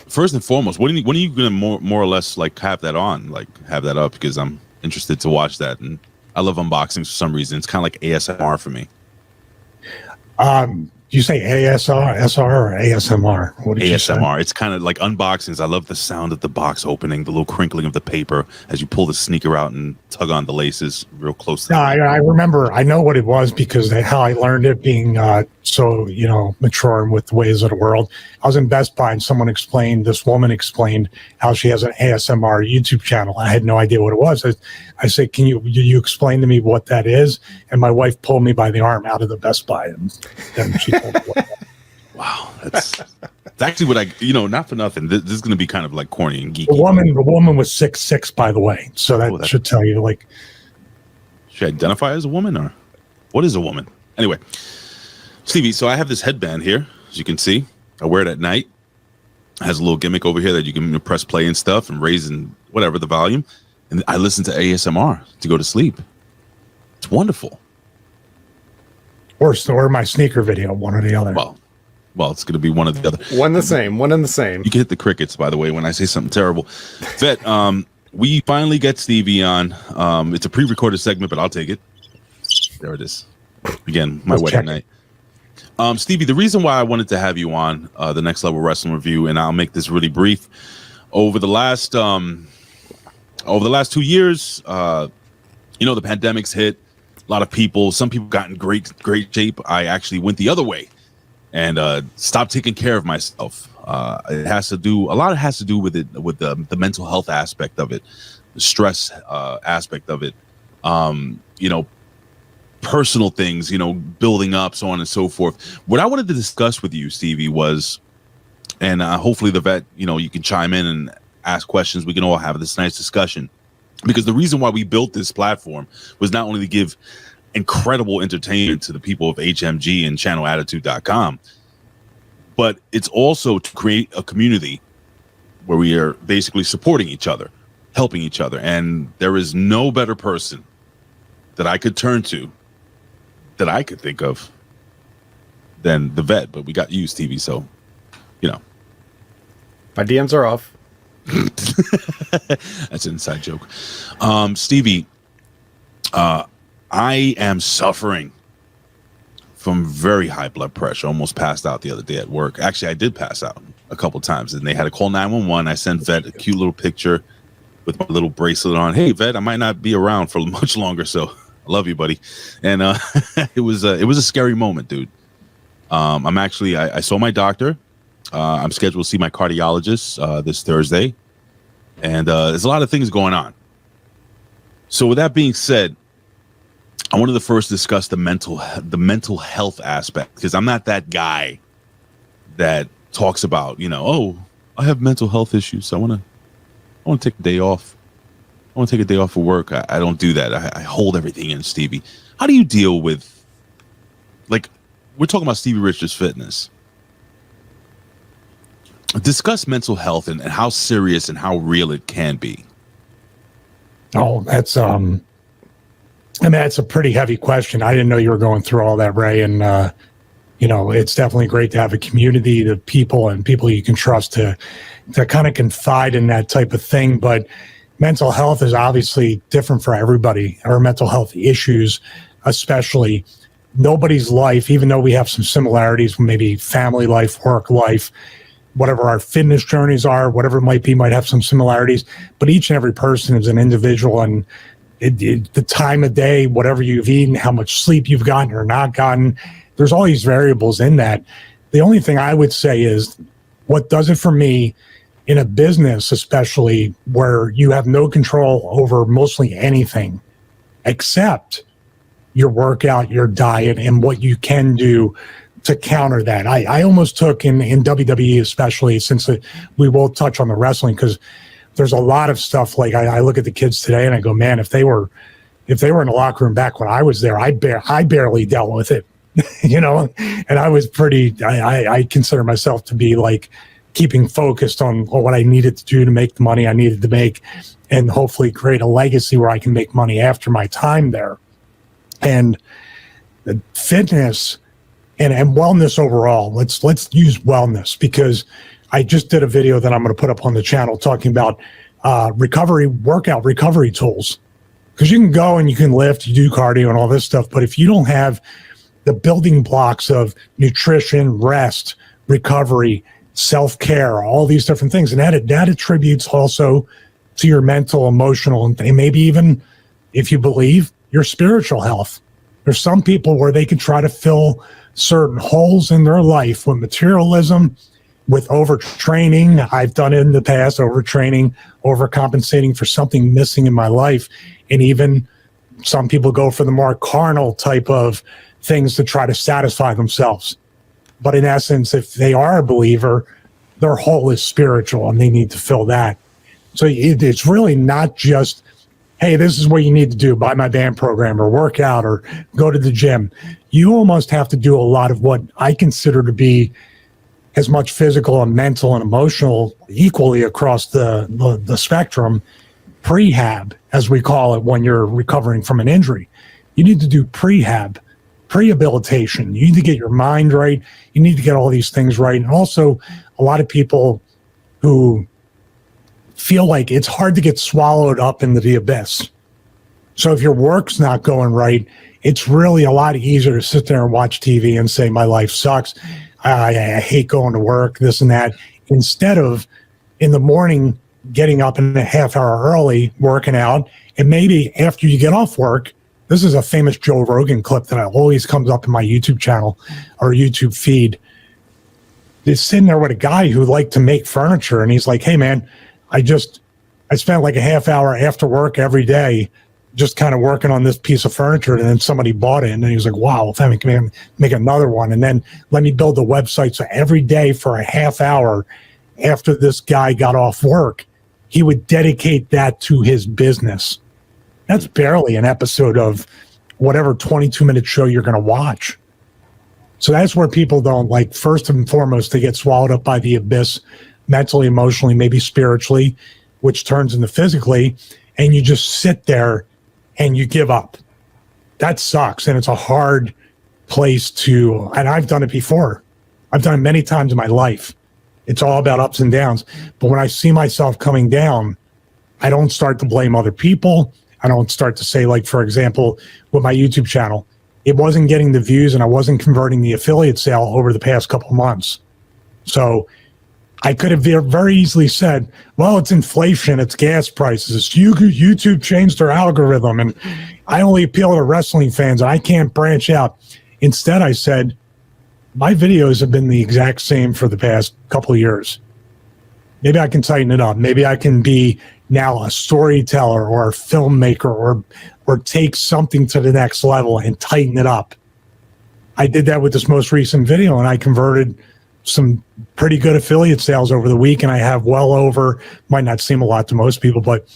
First and foremost, when are you going to more or less like have that on, like have that up? Because I'm interested to watch that and I love unboxings for some reason. It's kind of like ASMR for me. You say ASR, SR, or ASMR? What did you say? ASMR. It's kind of like unboxings. I love the sound of the box opening, the little crinkling of the paper as you pull the sneaker out and tug on the laces real close. No, I remember. I know what it was because how I learned it, being so mature with the ways of the world. I was in Best Buy and this woman explained how she has an ASMR YouTube channel. I had no idea what it was. I said, "Can you explain to me what that is?" And my wife pulled me by the arm out of the Best Buy, and then she told me what that was. Wow, that's actually what not for nothing. This is going to be kind of like corny and geeky. The woman was 6'6", by the way, so that should tell you. Like, should I identify as a woman, or what is a woman? Anyway, Stevie, so I have this headband here, as you can see. I wear it at night. It has a little gimmick over here that you can press play and stuff and raise and whatever the volume, and I listen to ASMR to go to sleep. It's wonderful. Or my sneaker video, one or the other. Well, it's going to be one or the other. One and the same. You can hit the crickets, by the way, when I say something terrible. Vet, we finally get Stevie on. It's a pre-recorded segment, but I'll take it. There it is. Again, my wedding night. Stevie, the reason why I wanted to have you on the Next Level Wrestling Review, and I'll make this really brief. Over the last 2 years, the pandemic's hit. A lot of people, some people got in great shape. I actually went the other way and stopped taking care of myself. It has to do with it, with the mental health aspect of it, the stress aspect of it, personal things, building up, so on and so forth. What I wanted to discuss with you, Stevie, was, and hopefully the vet, you can chime in and ask questions. We can all have this nice discussion, because the reason why we built this platform was not only to give incredible entertainment to the people of HMG and channelattitude.com, but it's also to create a community where we are basically supporting each other, helping each other. And there is no better person that I could turn to, that I could think of, than the vet. But we got you, Stevie, so my DMs are off. That's an inside joke. Stevie, I am suffering from very high blood pressure. Almost passed out the other day at work. Actually, I did pass out a couple times, and they had to call 911. I sent Vet a cute little picture with my little bracelet on. Hey, Vet, I might not be around for much longer, so I love you, buddy. And it was a scary moment, dude. I saw my doctor. I'm scheduled to see my cardiologist this Thursday, and there's a lot of things going on. So with that being said, I wanted to first discuss the mental health aspect, because I'm not that guy that talks about, I have mental health issues, so I want to take a day off. I want to take a day off of work. I don't do that. I hold everything in, Stevie. How do you deal with, like, we're talking about Stevie Richards Fitness. Discuss mental health and how serious and how real it can be. Oh, that's that's a pretty heavy question. I didn't know you were going through all that, Ray. And it's definitely great to have a community of people and people you can trust to kind of confide in that type of thing. But mental health is obviously different for everybody, or mental health issues, especially. Nobody's life, even though we have some similarities, maybe family life, work life, whatever our fitness journeys are, whatever it might be, might have some similarities, but each and every person is an individual, and the time of day, whatever you've eaten, how much sleep you've gotten or not gotten, there's all these variables in that. The only thing I would say is what does it for me in a business, especially where you have no control over mostly anything except your workout, your diet, and what you can do to counter that. I almost took in WWE, especially since we will touch on the wrestling, because there's a lot of stuff. Like I look at the kids today and I go, man, if they were in the locker room back when I was there, I barely dealt with it, and I was I consider myself to be like keeping focused on what I needed to do to make the money I needed to make, and hopefully create a legacy where I can make money after my time there. And the fitness and wellness overall, let's use wellness, because I just did a video that I'm going to put up on the channel talking about workout recovery tools. Because you can go and you can lift, you do cardio and all this stuff, but if you don't have the building blocks of nutrition, rest, recovery, self-care, all these different things, and that attributes also to your mental, emotional, and maybe even, if you believe, your spiritual health. There's some people where they can try to fill certain holes in their life with materialism, with overtraining. I've done it in the past, overtraining, overcompensating for something missing in my life. And even some people go for the more carnal type of things to try to satisfy themselves. But in essence, if they are a believer, their hole is spiritual and they need to fill that. So it's really not just, hey, this is what you need to do, buy my band program or work out or go to the gym. You almost have to do a lot of what I consider to be as much physical and mental and emotional equally across the spectrum, prehab, as we call it when you're recovering from an injury. You need to do prehab, rehabilitation. You need to get your mind right. You need to get all these things right. And also, a lot of people who feel like it's hard to get swallowed up into the abyss. So if your work's not going right, it's really a lot easier to sit there and watch TV and say, my life sucks. I hate going to work, this and that, instead of in the morning getting up in a half hour early, working out, and maybe after you get off work. This is a famous Joe Rogan clip that always comes up in my YouTube channel or YouTube feed. He's sitting there with a guy who liked to make furniture, and he's like, hey man, I spent like a half hour after work every day just kind of working on this piece of furniture, and then somebody bought it, and then he was like, wow, if I can make another one, and then let me build a website. So every day for a half hour after this guy got off work, he would dedicate that to his business. That's barely an episode of whatever 22-minute show you're going to watch. So that's where people don't, like, first and foremost, they get swallowed up by the abyss, mentally, emotionally, maybe spiritually, which turns into physically, and you just sit there and you give up. That sucks, and it's a hard place to, and I've done it before. I've done it many times in my life. It's all about ups and downs. But when I see myself coming down, I don't start to blame other people. I don't start to say, like, for example, with my YouTube channel, it wasn't getting the views and I wasn't converting the affiliate sale over the past couple of months. So I could have very easily said, well, it's inflation, it's gas prices, YouTube changed their algorithm, and I only appeal to wrestling fans and I can't branch out. Instead, I said, my videos have been the exact same for the past couple of years. Maybe I can tighten it up. Maybe I can be now a storyteller or a filmmaker or take something to the next level and tighten it up. I did that with this most recent video, and I converted some pretty good affiliate sales over the week, and I have well over, might not seem a lot to most people, but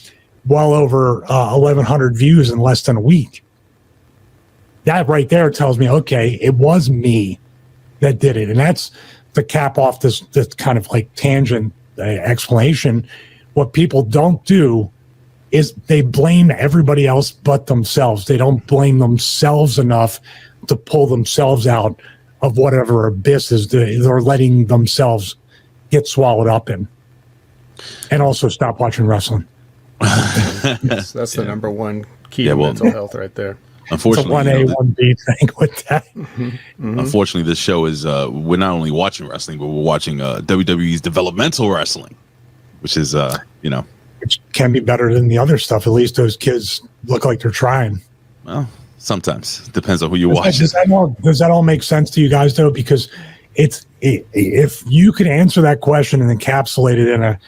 well over 1,100 views in less than a week. That right there tells me, okay, it was me that did it. And that's the cap off this kind of like tangent explanation. What people don't do is they blame everybody else but themselves. They don't blame themselves enough to pull themselves out of whatever abyss is they're letting themselves get swallowed up in. And also stop watching wrestling. Yes, that's the number one key to mental health right there. Unfortunately, it's a 1A, 1B thing with that. Unfortunately, this show is we're not only watching wrestling, but we're watching WWE's developmental wrestling, which is which can be better than the other stuff. At least those kids look like they're trying. Well, sometimes depends on who you watch. Does that all make sense to you guys though? Because if you could answer that question and encapsulate it in a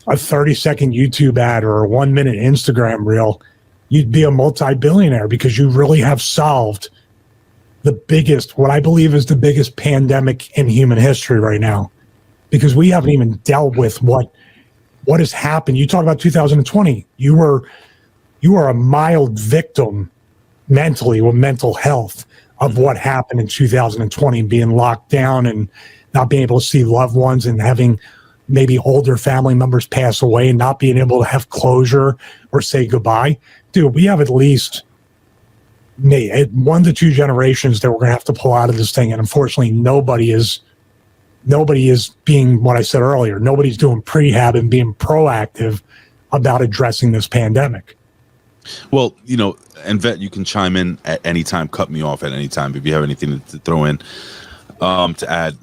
30-second YouTube ad or a 1-minute Instagram reel, you'd be a multi-billionaire, because you really have solved what I believe is the biggest pandemic in human history right now, because we haven't even dealt with what has happened. You talk about 2020. You were a mild victim mentally with mental health of what happened in 2020, being locked down and not being able to see loved ones and having maybe older family members pass away and not being able to have closure or say goodbye. Dude, we have at least 1 to 2 generations that we're going to have to pull out of this thing. And unfortunately, nobody is being what I said earlier. Nobody's doing prehab and being proactive about addressing this pandemic. Well, you know, and Vet, you can chime in at any time, cut me off at any time if you have anything to throw in to add.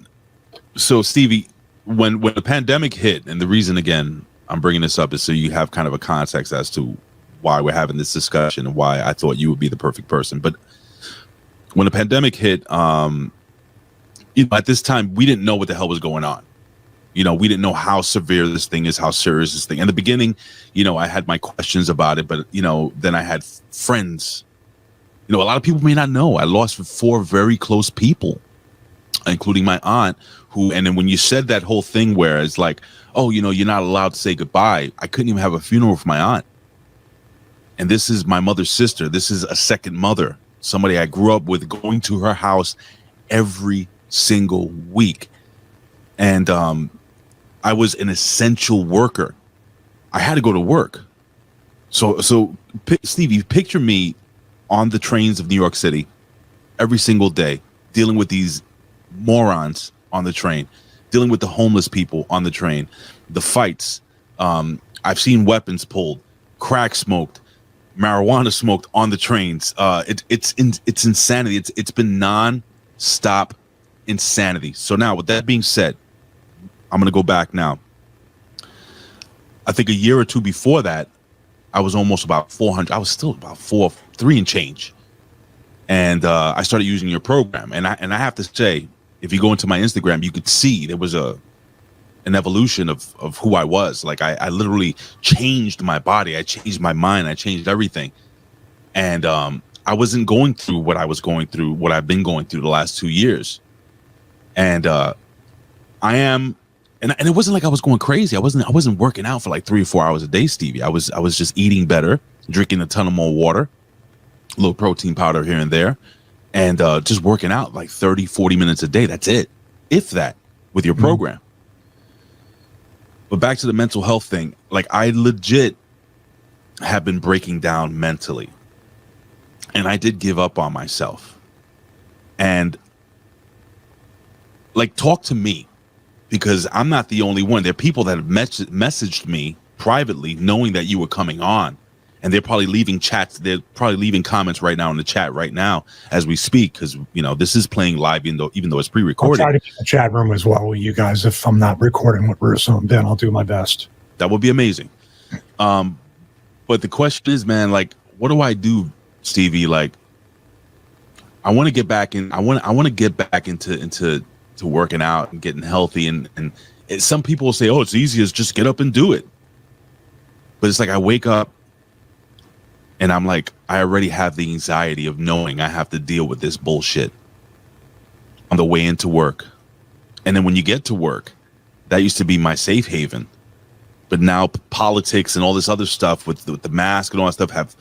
So, Stevie, when the pandemic hit, and the reason, again, I'm bringing this up is so you have kind of a context as to why we're having this discussion and why I thought you would be the perfect person. But when the pandemic hit, you know, at this time, we didn't know what the hell was going on. You know, we didn't know how severe this thing is, how serious this thing. In the beginning, you know, I had my questions about it, but, you know, then I had friends. You know, a lot of people may not know. I lost 4 very close people, including my aunt, who, and then when you said that whole thing where it's like, oh, you know, you're not allowed to say goodbye. I couldn't even have a funeral for my aunt. And this is my mother's sister. This is a second mother, somebody I grew up with, going to her house every single week. And I was an essential worker. I had to go to work. So Stevie, picture me on the trains of New York City every single day, dealing with these morons on the train, dealing with the homeless people on the train, the fights. I've seen weapons pulled, crack smoked, marijuana smoked on the trains. It's insanity. It's been non-stop insanity. So now, with that being said, I'm going to go back now. I think a year or two before that, I was almost about 400. I was still about 3 and change. And I started using your program. And I have to say, if you go into my Instagram, you could see there was an evolution of who I was. Like I literally changed my body. I changed my mind. I changed everything. And I wasn't going through what I was going through, what I've been going through the last 2 years. And I am. And it wasn't like I was going crazy. I wasn't working out for like 3 or 4 hours a day, Stevie. I was just eating better, drinking a ton of more water, a little protein powder here and there, and just working out like 30, 40 minutes a day. That's it, if that, with your program. But back to the mental health thing. Like, I legit have been breaking down mentally, and I did give up on myself. And like, talk to me. Because I'm not the only one. There are people that have messaged me privately knowing that you were coming on. And they're probably leaving chats. They're probably leaving comments right now in the chat right now as we speak. Because, you know, this is playing live even though it's pre-recorded. I'll try to get the chat room as well with you guys. If I'm not recording what we're assuming, then I'll do my best. That would be amazing. But the question is, man, like, what do I do, Stevie? Like, I want to get back in. I want to get back into working out and getting healthy, and some people will say, oh, it's easy as just get up and do it. But it's like I wake up and I'm like, I already have the anxiety of knowing I have to deal with this bullshit on the way into work. And then when you get to work, that used to be my safe haven, but now politics and all this other stuff with the mask and all that stuff have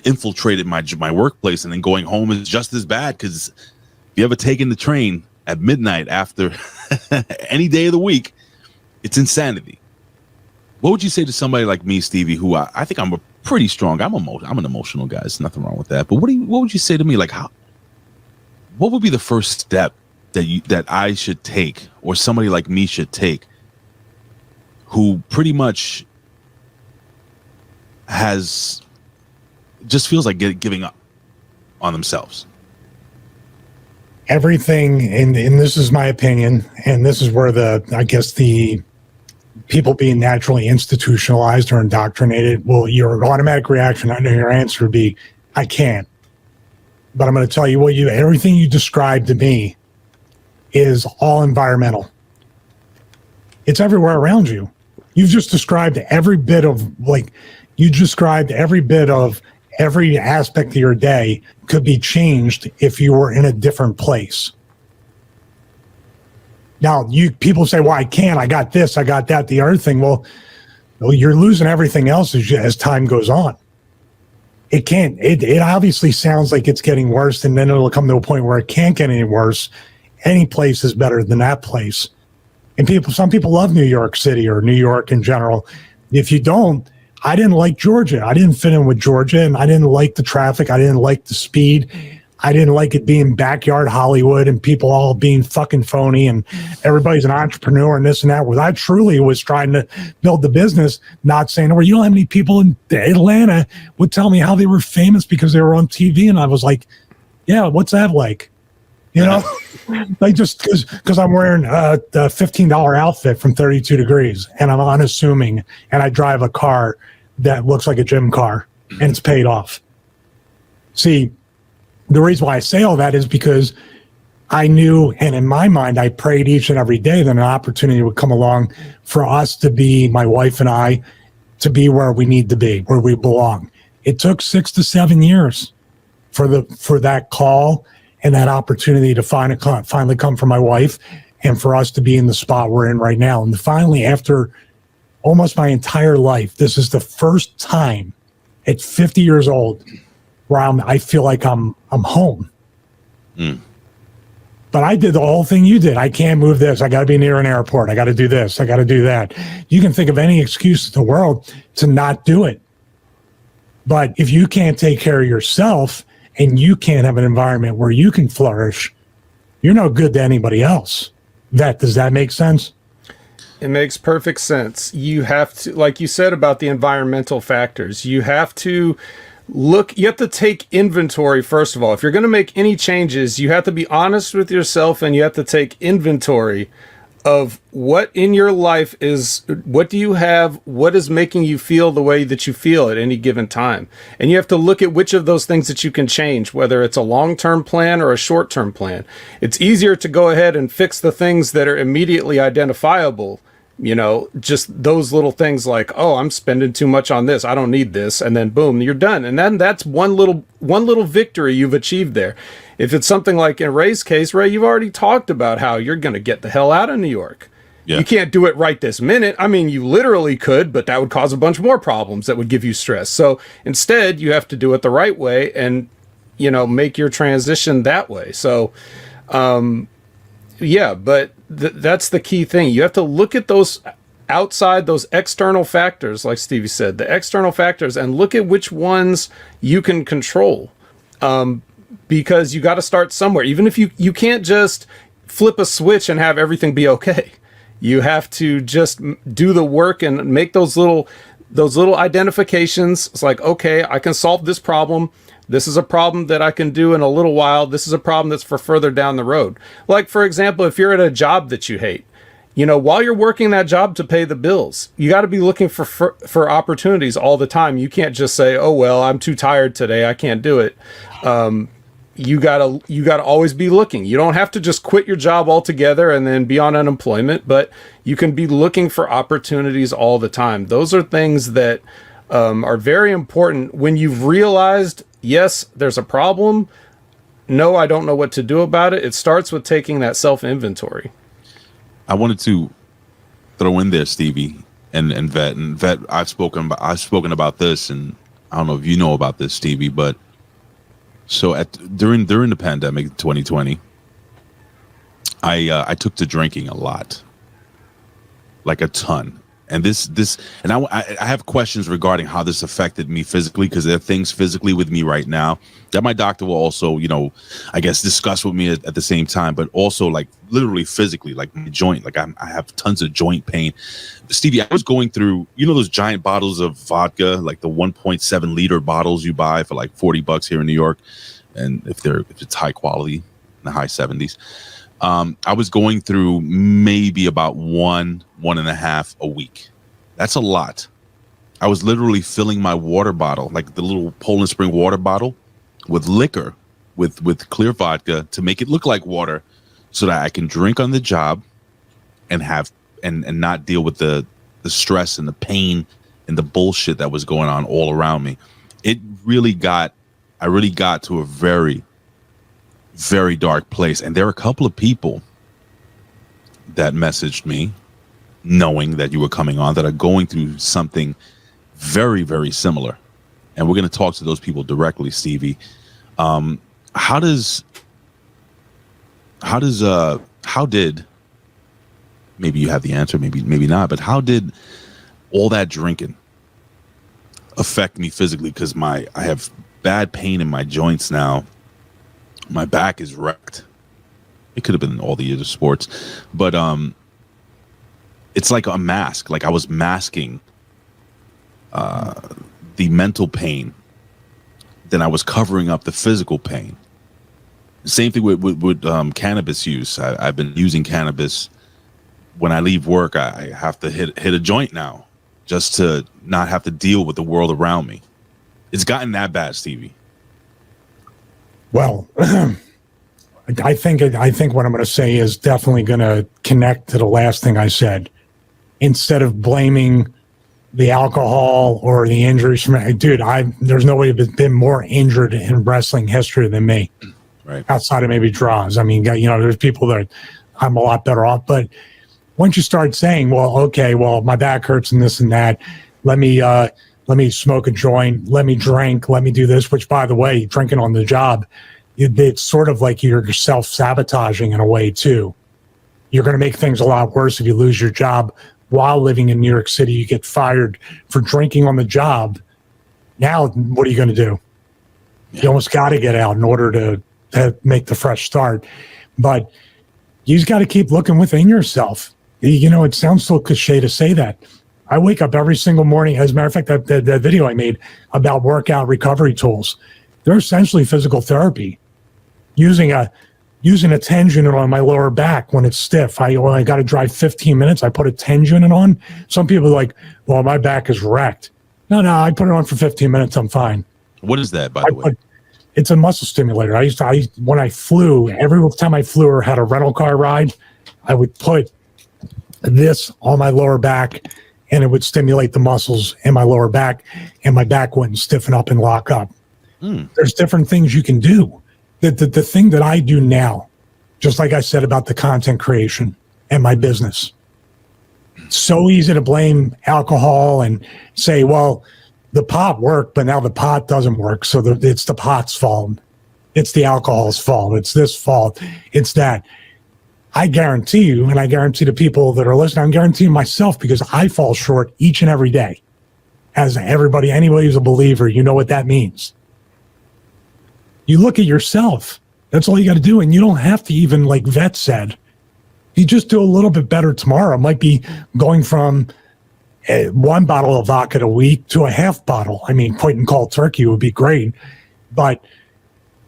infiltrated my workplace. And then going home is just as bad, because if you ever taken the train at midnight after any day of the week, it's insanity. What would you say to somebody like me, Stevie, who I think I'm a pretty strong, I'm an emotional guy. There's nothing wrong with that. But what would you say to me? Like, what would be the first step that I should take, or somebody like me should take, who pretty much just feels like giving up on themselves? Everything, and this is my opinion, and this is where the people being naturally institutionalized or indoctrinated, well, your automatic reaction, I know your answer would be, I can't. But I'm going to tell you everything you described to me is all environmental. It's everywhere around you. You've just described every bit of, every aspect of your day could be changed if you were in a different place. Now, people say, well, I can't, I got this, I got that, the other thing. Well, you're losing everything else as time goes on. It can't, it obviously sounds like it's getting worse, and then it'll come to a point where it can't get any worse. Any place is better than that place. And some people love New York City or New York in general. If you don't, I didn't like Georgia. I didn't fit in with Georgia, and I didn't like the traffic. I didn't like the speed. I didn't like it being backyard Hollywood and people all being fucking phony and everybody's an entrepreneur and this and that. I truly was trying to build the business, not saying, well, you don't have any people in Atlanta would tell me how they were famous because they were on TV. And I was like, yeah, what's that like? You know, like just because I'm wearing a $15 outfit from 32 Degrees and I'm unassuming and I drive a car that looks like a gym car and it's paid off. See, the reason why I say all that is because I knew, and in my mind, I prayed each and every day that an opportunity would come along for us to be, my wife and I, to be where we need to be, where we belong. It took 6 to 7 years for that call and that opportunity to finally come from my wife and for us to be in the spot we're in right now. And finally, after almost my entire life, this is the first time at 50 years old where I feel like I'm home. But I did the whole thing you did. I can't move this. I got to be near an airport. I got to do this. I got to do that. You can think of any excuse in the world to not do it. But if you can't take care of yourself and you can't have an environment where you can flourish, you're no good to anybody else. Does that make sense? It makes perfect sense. You have to, like you said about the environmental factors, you have to take inventory, first of all. If you're going to make any changes, you have to be honest with yourself and you have to take inventory of what in your life what do you have, what is making you feel the way that you feel at any given time. And you have to look at which of those things that you can change, whether it's a long-term plan or a short-term plan. It's easier to go ahead and fix the things that are immediately identifiable. You know, just those little things like, oh, I'm spending too much on this, I don't need this, and then boom, you're done. And then that's one little victory you've achieved there. If it's something like in Ray's case, Ray, you've already talked about how you're going to get the hell out of New York. Yeah. You can't do it right this minute. I mean, you literally could, but that would cause a bunch more problems that would give you stress. So instead, you have to do it the right way and, you know, make your transition that way. So, yeah, but that's the key thing. You have to look at those outside, those external factors, like Stevie said, the external factors, and look at which ones you can control. Because you got to start somewhere. Even if you can't just flip a switch and have everything be okay. You have to just do the work and make those little identifications. It's like, okay, I can solve this problem. This is a problem that I can do in a little while. This is a problem that's for further down the road. Like, for example, if you're at a job that you hate, you know, while you're working that job to pay the bills, you got to be looking for opportunities all the time. You can't just say, oh, well, I'm too tired today, I can't do it. You gotta always be looking. You don't have to just quit your job altogether and then be on unemployment, but you can be looking for opportunities all the time. Those are things that are very important when you've realized, yes, there's a problem. No, I don't know what to do about it. It starts with taking that self-inventory. I wanted to throw in there, Stevie and Vet. I've spoken about this, and I don't know if you know about this, Stevie, but so during the pandemic, 2020, I took to drinking a lot, like a ton. And I have questions regarding how this affected me physically, because there are things physically with me right now that my doctor will also, you know, I guess discuss with me at the same time, but also like literally physically, like my joint, like I have tons of joint pain. Stevie, I was going through, you know, those giant bottles of vodka, like the 1.7 liter bottles you buy for like $40 here in New York, and if it's high quality, in the high 70s. I was going through maybe about 1.5 a week. That's a lot. I was literally filling my water bottle, like the little Poland Spring water bottle, with liquor, with clear vodka to make it look like water, so that I can drink on the job and have and not deal with the stress and the pain and the bullshit that was going on all around me. I really got to a very, very dark place. And there are a couple of people that messaged me knowing that you were coming on that are going through something very, very similar. And we're going to talk to those people directly, Stevie. How did, maybe you have the answer, maybe not, but how did all that drinking affect me physically? Because I have bad pain in my joints now. My back is wrecked. It could have been all the other sports, but it's like a mask. Like I was masking the mental pain, then I was covering up the physical pain. Same thing with cannabis use. I've been using cannabis. When I leave work, I have to hit a joint now, just to not have to deal with the world around me. It's gotten that bad, Stevie. Well, I think what I'm going to say is definitely going to connect to the last thing I said. Instead of blaming the alcohol or the injuries from, dude, there's nobody that's been more injured in wrestling history than me. Right. Outside of maybe draws. I mean, there's people that I'm a lot better off. But once you start saying, well, okay, well, my back hurts and this and that, let me smoke a joint, let me drink, let me do this, which, by the way, drinking on the job, it's sort of like you're self-sabotaging in a way, too. You're going to make things a lot worse if you lose your job while living in New York City. You get fired for drinking on the job. Now, what are you going to do? You almost got to get out in order to make the fresh start. But you just got to keep looking within yourself. It sounds so cliche to say that. I wake up every single morning. As a matter of fact, that video I made about workout recovery tools, they're essentially physical therapy. Using a 10 unit on my lower back when it's stiff. I got to drive 15 minutes. I put a 10 unit on. Some people are like, well, my back is wrecked. No, I put it on for 15 minutes. I'm fine. What is that, by the way? It's a muscle stimulator. When I flew, every time I flew or had a rental car ride, I would put this on my lower back, and it would stimulate the muscles in my lower back, and my back wouldn't stiffen up and lock up. There's different things you can do. The thing that I do now, just like I said about the content creation and my business, it's so easy to blame alcohol and say, well, the pot worked, but now the pot doesn't work. So it's the pot's fault. It's the alcohol's fault. It's this fault. It's that. I guarantee you, and I guarantee the people that are listening, I'm guaranteeing myself, because I fall short each and every day. As anybody who's a believer, you know what that means. You look at yourself. That's all you got to do. And you don't have to even, like Vet said, you just do a little bit better tomorrow. It might be going from one bottle of vodka a week to a half bottle. I mean, quite and cold turkey would be great, but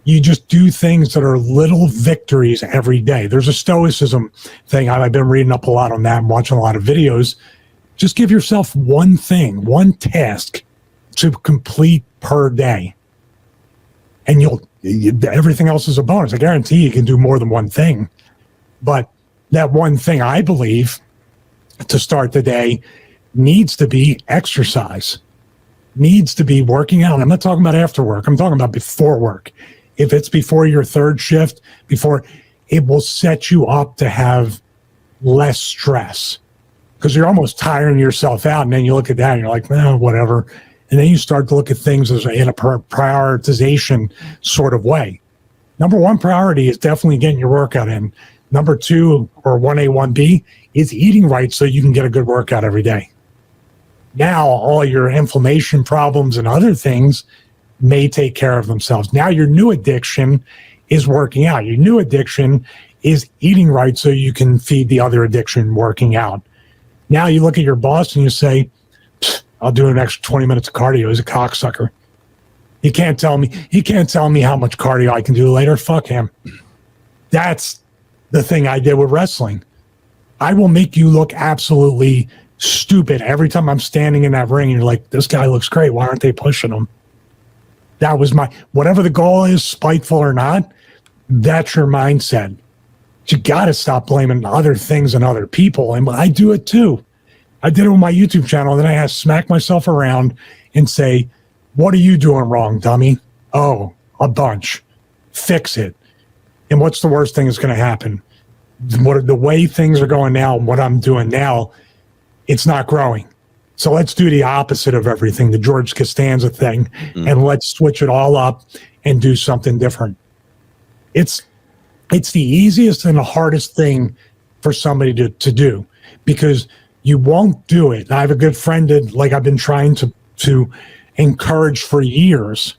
you just do things that are little victories every day. There's a stoicism thing. I've been reading up a lot on that and watching a lot of videos. Just give yourself one thing, one task to complete per day, and everything else is a bonus. I guarantee you can do more than one thing, but that one thing, I believe, to start the day needs to be exercise, needs to be working out. I'm not talking about after work. I'm talking about before work. If it's before your third shift, it will set you up to have less stress, because you're almost tiring yourself out. And then you look at that and you're like, whatever. And then you start to look at things in a prioritization sort of way. Number one priority is definitely getting your workout in. Number two, or 1A, 1B, is eating right so you can get a good workout every day. Now, all your inflammation problems and other things may take care of themselves. Now, your new addiction is working out. Your new addiction is eating right so you can feed the other addiction, working out. Now, you look at your boss and you say, I'll do an extra 20 minutes of cardio. He's a cocksucker. He can't tell me how much cardio I can do later. Fuck him. That's the thing I did with wrestling. I will make you look absolutely stupid every time I'm standing in that ring and you're like, this guy looks great. Why aren't they pushing him? That was whatever the goal is, spiteful or not, that's your mindset. You got to stop blaming other things and other people. And I do it too. I did it with my YouTube channel. Then I had to smack myself around and say, what are you doing wrong, dummy? Oh, a bunch. Fix it. And what's the worst thing that's going to happen? The way things are going now, what I'm doing now, it's not growing. So let's do the opposite of everything, the George Costanza thing, and let's switch it all up and do something different. It's the easiest and the hardest thing for somebody to do, because you won't do it. I have a good friend that, like, I've been trying to encourage for years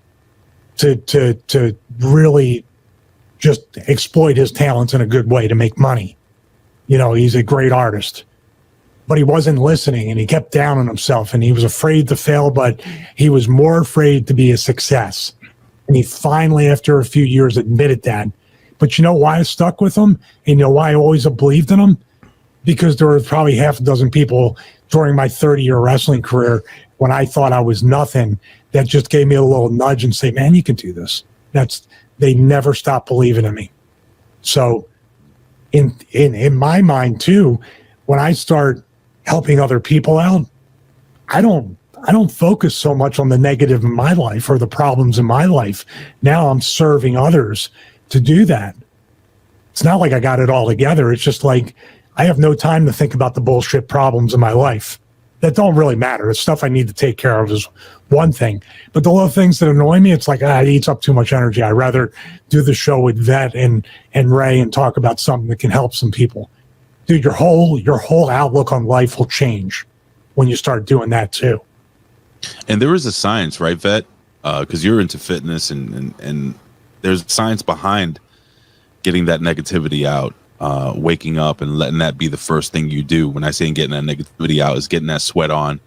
to really just exploit his talents in a good way to make money. You know, he's a great artist, but he wasn't listening, and he kept down on himself, and he was afraid to fail, but he was more afraid to be a success. And he finally, after a few years, admitted that. But you know why I stuck with him? And you know why I always believed in him? Because there were probably half a dozen people during my 30-year wrestling career when I thought I was nothing that just gave me a little nudge and say, man, you can do this. They never stopped believing in me. So in my mind too, when I start helping other people out, I don't focus so much on the negative in my life or the problems in my life. Now I'm serving others to do that. It's not like I got it all together. It's just like I have no time to think about the bullshit problems in my life that don't really matter. The stuff I need to take care of is one thing, but the little things that annoy me, it's like, it eats up too much energy. I'd rather do the show with Vet and Ray and talk about something that can help some people. Dude, your whole outlook on life will change when you start doing that too. And there is a science, right, Vet? Because you're into fitness, and there's science behind getting that negativity out, waking up and letting that be the first thing you do. When I say getting that negativity out, is getting that sweat on,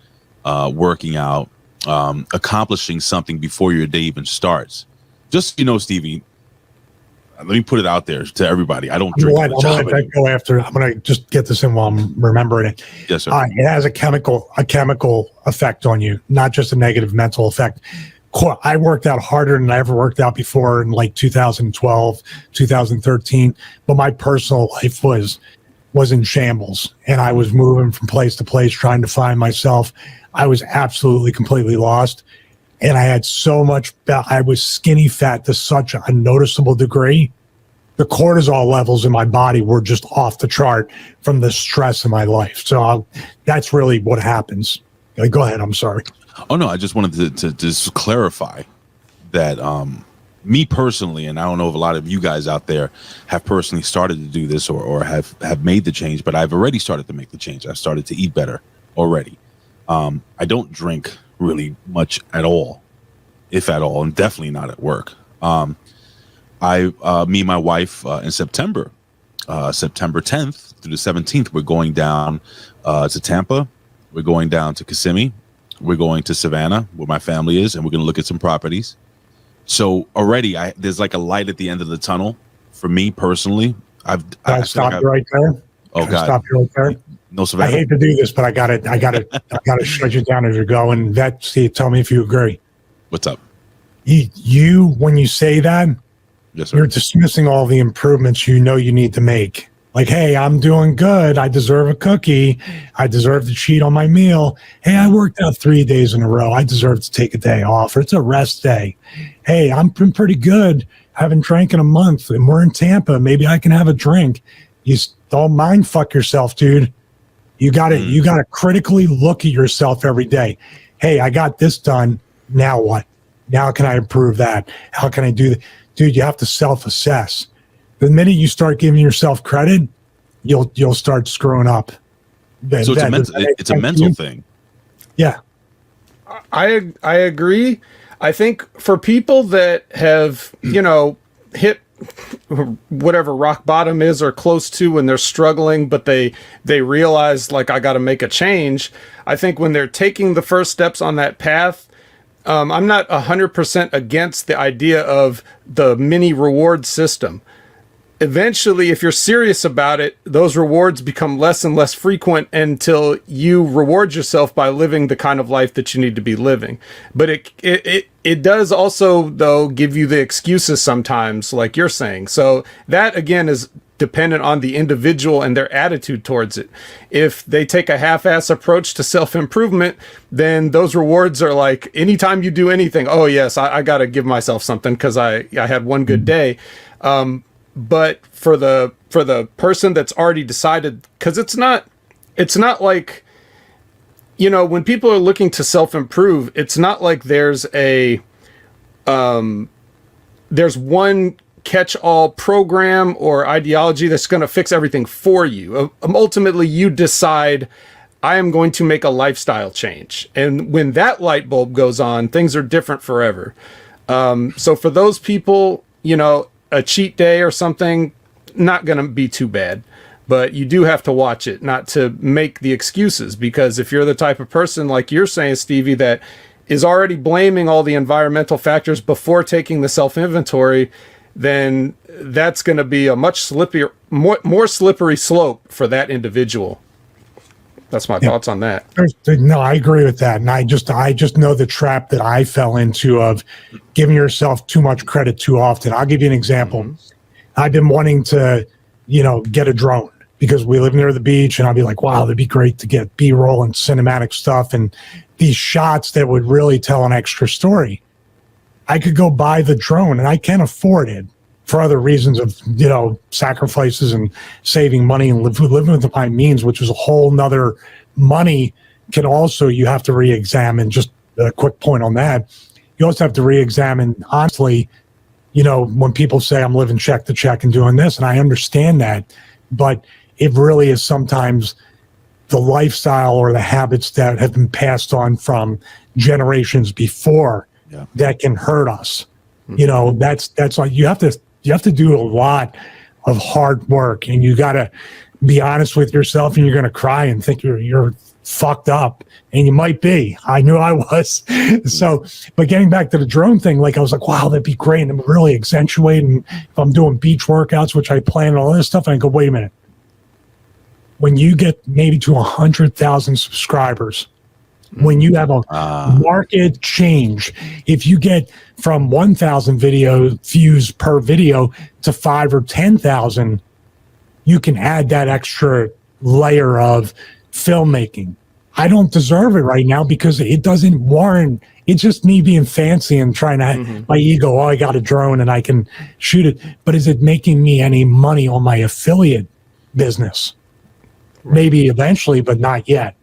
working out, accomplishing something before your day even starts. Just so you know, Stevie, let me put it out there to everybody. I don't drink. I'm gonna let that go after. I'm gonna just get this in while I'm remembering it. Yes, sir. It has a chemical effect on you, not just a negative mental effect. I worked out harder than I ever worked out before in like 2012, 2013, but my personal life was in shambles, and I was moving from place to place trying to find myself. I was absolutely completely lost, and I had so much. I was skinny fat to such a noticeable degree. The cortisol levels in my body were just off the chart from the stress in my life. So that's really what happens. Go ahead. I'm sorry. Oh no, I just wanted to just clarify that me personally, and I don't know if a lot of you guys out there have personally started to do this or have made the change, but I've already started to make the change. I've started to eat better already. I don't drink really much at all, if at all, and definitely not at work. Me and my wife in September 10th through the 17th, we're going down to Tampa. We're going down to Kissimmee. We're going to Savannah, where my family is, and we're going to look at some properties. So already, there's like a light at the end of the tunnel for me personally. I stop you right there. Oh God! Stop you right there. No, Savannah. I hate to do this, but I got to shut you down as you're going. Steve, tell me if you agree. What's up? You when you say that, yes, sir, you're dismissing all the improvements you know you need to make. Like, hey, I'm doing good. I deserve a cookie. I deserve to cheat on my meal. Hey, I worked out 3 days in a row. I deserve to take a day off, or it's a rest day. Hey, I'm pretty good. I haven't drank in a month, and we're in Tampa. Maybe I can have a drink. You don't mind fuck yourself, dude. You got to critically look at yourself every day. Hey, I got this done. Now what? Now can I improve that? How can I do that? Dude, you have to self-assess. The minute you start giving yourself credit, you'll start screwing up. So it's a mental thing. Yeah, I agree. I think for people that have hit whatever rock bottom is or close to when they're struggling, but they realize like I got to make a change. I think when they're taking the first steps on that path. I'm not 100% against the idea of the mini reward system. Eventually, if you're serious about it, those rewards become less and less frequent until you reward yourself by living the kind of life that you need to be living. But it does also, though, give you the excuses sometimes, like you're saying. So that, again, is dependent on the individual and their attitude towards it. If they take a half-ass approach to self-improvement, then those rewards are like, anytime you do anything, oh, yes, I got to give myself something because I had one good day. But for the person that's already decided, because it's not like, when people are looking to self-improve, it's not like there's one catch-all program or ideology that's going to fix everything for you. Ultimately, you decide, I am going to make a lifestyle change. And when that light bulb goes on, things are different forever. So for those people, a cheat day or something, not going to be too bad. But you do have to watch it, not to make the excuses, because if you're the type of person, like you're saying, Stevie, that is already blaming all the environmental factors before taking the self-inventory, then that's going to be a much slippier, more slippery slope for that individual. That's my thoughts on that. No, I agree with that. And I just know the trap that I fell into of giving yourself too much credit too often. I'll give you an example. I've been wanting to, get a drone because we live near the beach, and I'll be like, wow, that'd be great to get B-roll and cinematic stuff and these shots that would really tell an extra story. I could go buy the drone, and I can't afford it for other reasons of, sacrifices and saving money and living within my means, which is a whole nother money. You have to re-examine. Just a quick point on that. You also have to re-examine, honestly, when people say I'm living check to check and doing this, and I understand that, but it really is sometimes the lifestyle or the habits that have been passed on from generations before that can hurt us. That's like you have to do a lot of hard work, and you got to be honest with yourself, and you're going to cry and think you're fucked up, and you might be. I knew I was. So, but getting back to the drone thing, I was like, wow, that'd be great, and really accentuating if I'm doing beach workouts, which I plan and all this stuff, and I go, wait a minute. When you get maybe to 100,000 subscribers, when you have a market change, if you get from 1,000 video views per video to 5 or 10,000, you can add that extra layer of filmmaking. I don't deserve it right now because it doesn't warrant. It's just me being fancy and trying to my ego. Oh, I got a drone and I can shoot it. But is it making me any money on my affiliate business? Maybe eventually, but not yet.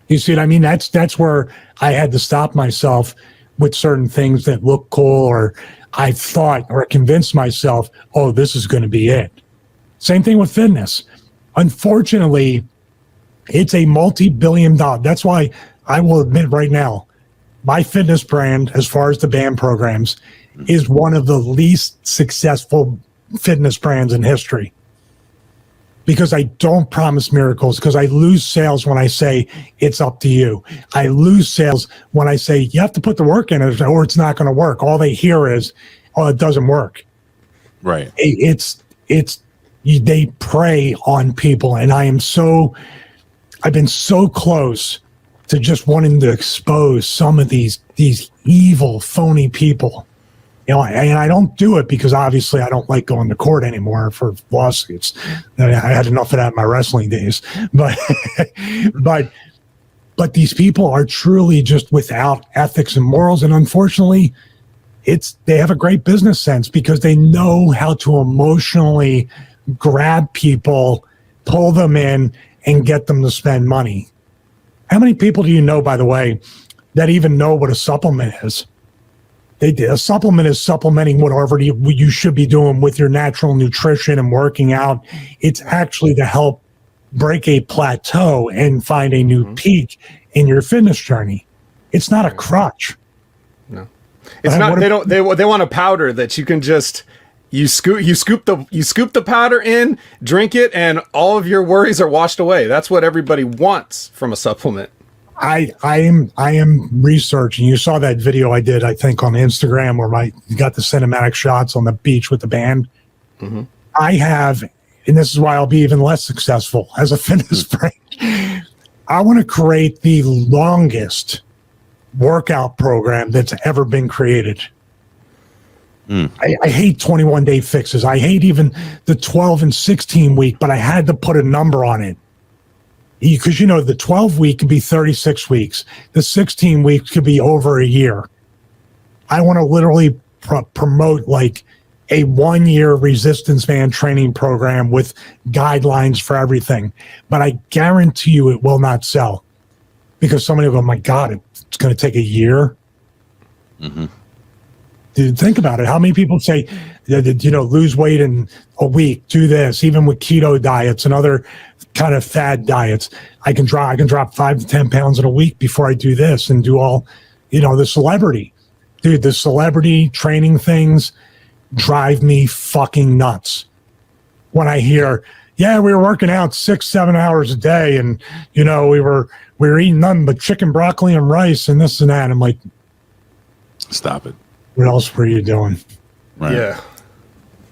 You see what I mean? That's where I had to stop myself with certain things that look cool, or I thought or convinced myself, oh, this is going to be it. Same thing with fitness. Unfortunately, it's a multi-billion-dollar. That's why I will admit right now, my fitness brand, as far as the band programs, is one of the least successful fitness brands in history. Because I don't promise miracles, because I lose sales when I say it's up to you. I lose sales when I say you have to put the work in it or it's not going to work. All they hear is, oh, it doesn't work. Right. They prey on people. And I've been so close to just wanting to expose some of these evil, phony people. And I don't do it because obviously I don't like going to court anymore for lawsuits. I had enough of that in my wrestling days. But these people are truly just without ethics and morals. And unfortunately, they have a great business sense because they know how to emotionally grab people, pull them in, and get them to spend money. How many people do you know, by the way, that even know what a supplement is? A supplement is supplementing whatever you should be doing with your natural nutrition and working out. It's actually to help break a plateau and find a new peak in your fitness journey. It's not a crutch. No, it's not. They want a powder that you can just you scoop the powder in, drink it, and all of your worries are washed away. That's what everybody wants from a supplement. I am researching. You saw that video I did, I think, on Instagram where you got the cinematic shots on the beach with the band. I have, and this is why I'll be even less successful as a fitness brand. I want to create the longest workout program that's ever been created. I hate 21-day fixes. I hate even the 12 and 16 week, but I had to put a number on it. Because, the 12 week could be 36 weeks. The 16 weeks could be over a year. I want to literally promote like a 1-year resistance band training program with guidelines for everything. But I guarantee you it will not sell. Because somebody will go, my God, it's going to take a year. Dude, think about it. How many people say, lose weight in a week, do this, even with keto diets and other kind of fad diets. I can drop 5 to 10 pounds in a week before I do this and do all, the celebrity. Dude, the celebrity training things, drive me fucking nuts. When I hear, yeah, we were working out 6-7 hours a day, and we were eating nothing but chicken, broccoli, and rice, and this and that. I'm like, stop it. What else were you doing? Right.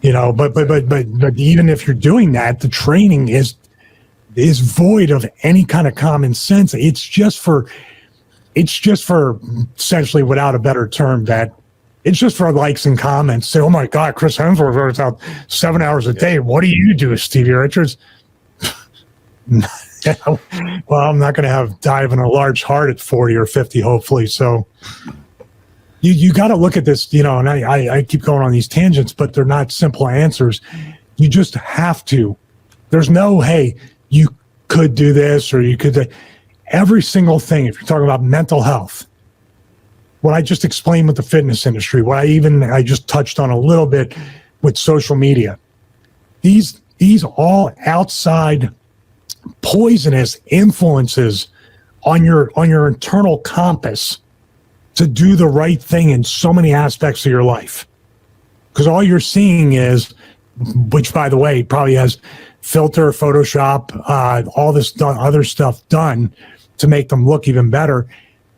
Yeah. But even if you're doing that, the training is void of any kind of common sense. It's just for essentially, without a better term, that it's just for likes and comments. Say, oh my God, Chris Hemsworth works out 7 hours a day. What do you do, Stevie Richards? Well, I'm not going to dive in a large heart at 40 or 50, hopefully. So you got to look at this, and I keep going on these tangents, but they're not simple answers. You just have to. There's no, hey, you could do this or you could. Every single thing, if you're talking about mental health, what I just explained with the fitness industry, what I just touched on a little bit with social media, these all outside poisonous influences on your internal compass to do the right thing in so many aspects of your life. Because all you're seeing is, which by the way, probably has filter, Photoshop, all this other stuff done to make them look even better.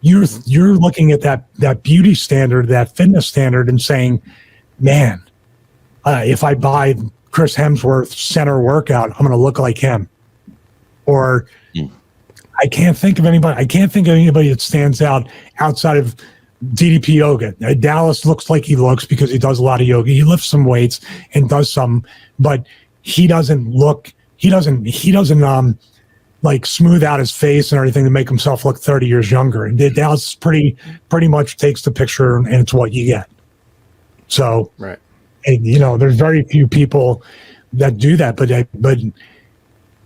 You're looking at that beauty standard, that fitness standard, and saying, man, if I buy Chris Hemsworth's center workout, I'm going to look like him. Or I can't think of anybody that stands out outside of DDP yoga. Dallas looks like he looks because he does a lot of yoga. He lifts some weights and does some, but he doesn't like smooth out his face and everything to make himself look 30 years younger. And Dallas pretty much takes the picture and it's what you get. So, right. And, there's very few people that do that, but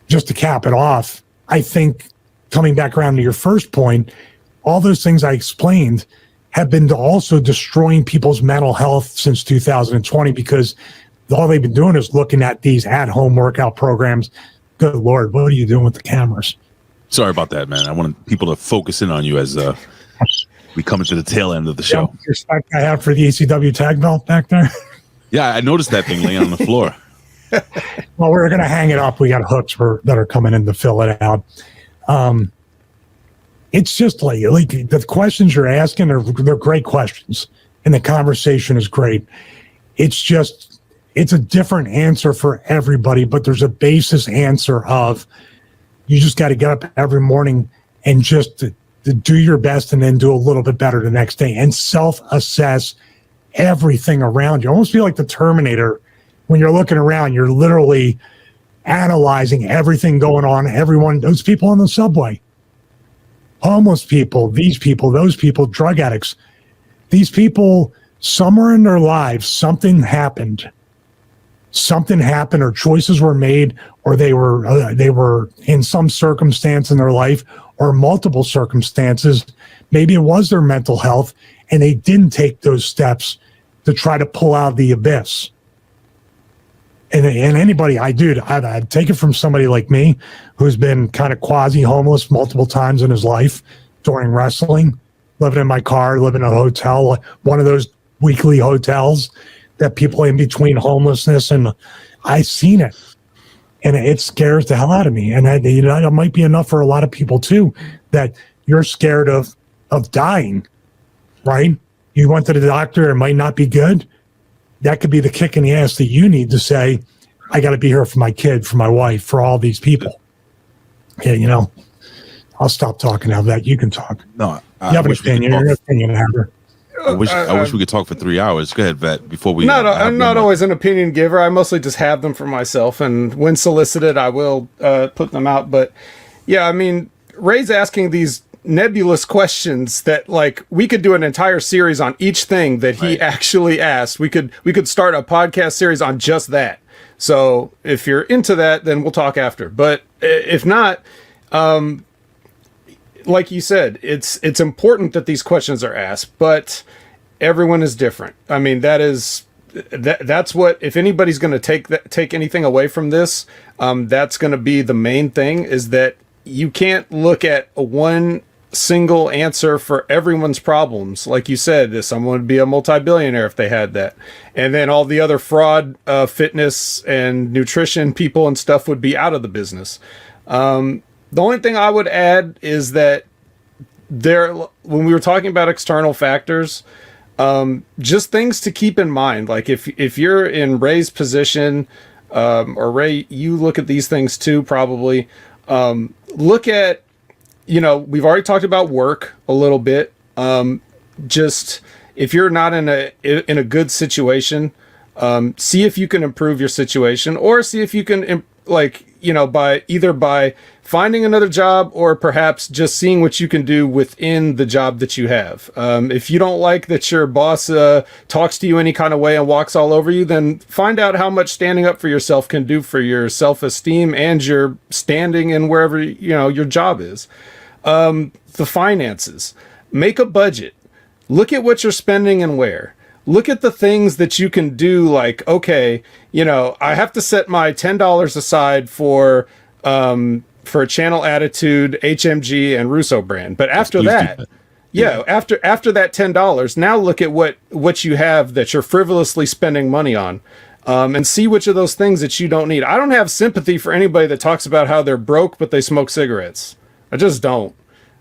just to cap it off, I think coming back around to your first point, all those things I explained have been also destroying people's mental health since 2020, because all they've been doing is looking at these at-home workout programs. Good Lord, what are you doing with the cameras? Sorry about that, man. I wanted people to focus in on you as we come into the tail end of the show. The respect I have for the ECW tag belt back there. Yeah, I noticed that thing laying on the floor. Well, we're going to hang it up. We got hooks that are coming in to fill it out. It's just like the questions you're asking they're great questions, and the conversation is great. It's a different answer for everybody, but there's a basis answer of you just got to get up every morning and just to do your best and then do a little bit better the next day and self-assess everything around you. Almost feel like the Terminator. When you're looking around, you're literally analyzing everything going on. Everyone, those people on the subway, homeless people, these people, those people, drug addicts, these people, somewhere in their lives, something happened or choices were made, or they were in some circumstance in their life or multiple circumstances. Maybe it was their mental health and they didn't take those steps to try to pull out of the abyss. And anybody, I'd take it from somebody like me who's been kind of quasi-homeless multiple times in his life during wrestling, living in my car, living in a hotel, one of those weekly hotels that people in between homelessness, and I've seen it. And it scares the hell out of me. And that might be enough for a lot of people too, that you're scared of dying, right? You went to the doctor, it might not be good. That could be the kick in the ass that you need to say, I got to be here for my kid, for my wife, for all these people. Yeah, I'll stop talking now that you can talk. No, you have an opinion. You're an opinion haver. I wish we could talk for 3 hours. Go ahead, Vet. Before we, I'm not always an opinion giver. I mostly just have them for myself, and when solicited, I will put them out. But yeah, I mean, Ray's asking these nebulous questions that, like, we could do an entire series on each thing that he actually asked. We could start a podcast series on just that. So if you're into that, then we'll talk after. But if not, like you said, it's important that these questions are asked, but everyone is different. I mean, that's what, if anybody's going to take anything away from this, that's going to be the main thing, is that you can't look at one single answer for everyone's problems. Like you said, someone would be a multi-billionaire if they had that. And then all the other fraud, fitness and nutrition people and stuff would be out of the business. The only thing I would add is that when we were talking about external factors, just things to keep in mind. Like if you're in Ray's position, or Ray, you look at these things too, probably, look at, we've already talked about work a little bit. Just if you're not in a good situation, see if you can improve your situation, or see if you can, by finding another job, or perhaps just seeing what you can do within the job that you have. If you don't like that your boss talks to you any kind of way and walks all over you, then find out how much standing up for yourself can do for your self-esteem and your standing in wherever your job is. The finances. Make a budget. Look at what you're spending and where. Look at the things that you can do, like, okay, I have to set my $10 aside for Channel Attitude, HMG, and Russo brand. But after that, after that $10, now look at what you have that you're frivolously spending money on, and see which of those things that you don't need. I don't have sympathy for anybody that talks about how they're broke but they smoke cigarettes. I just don't.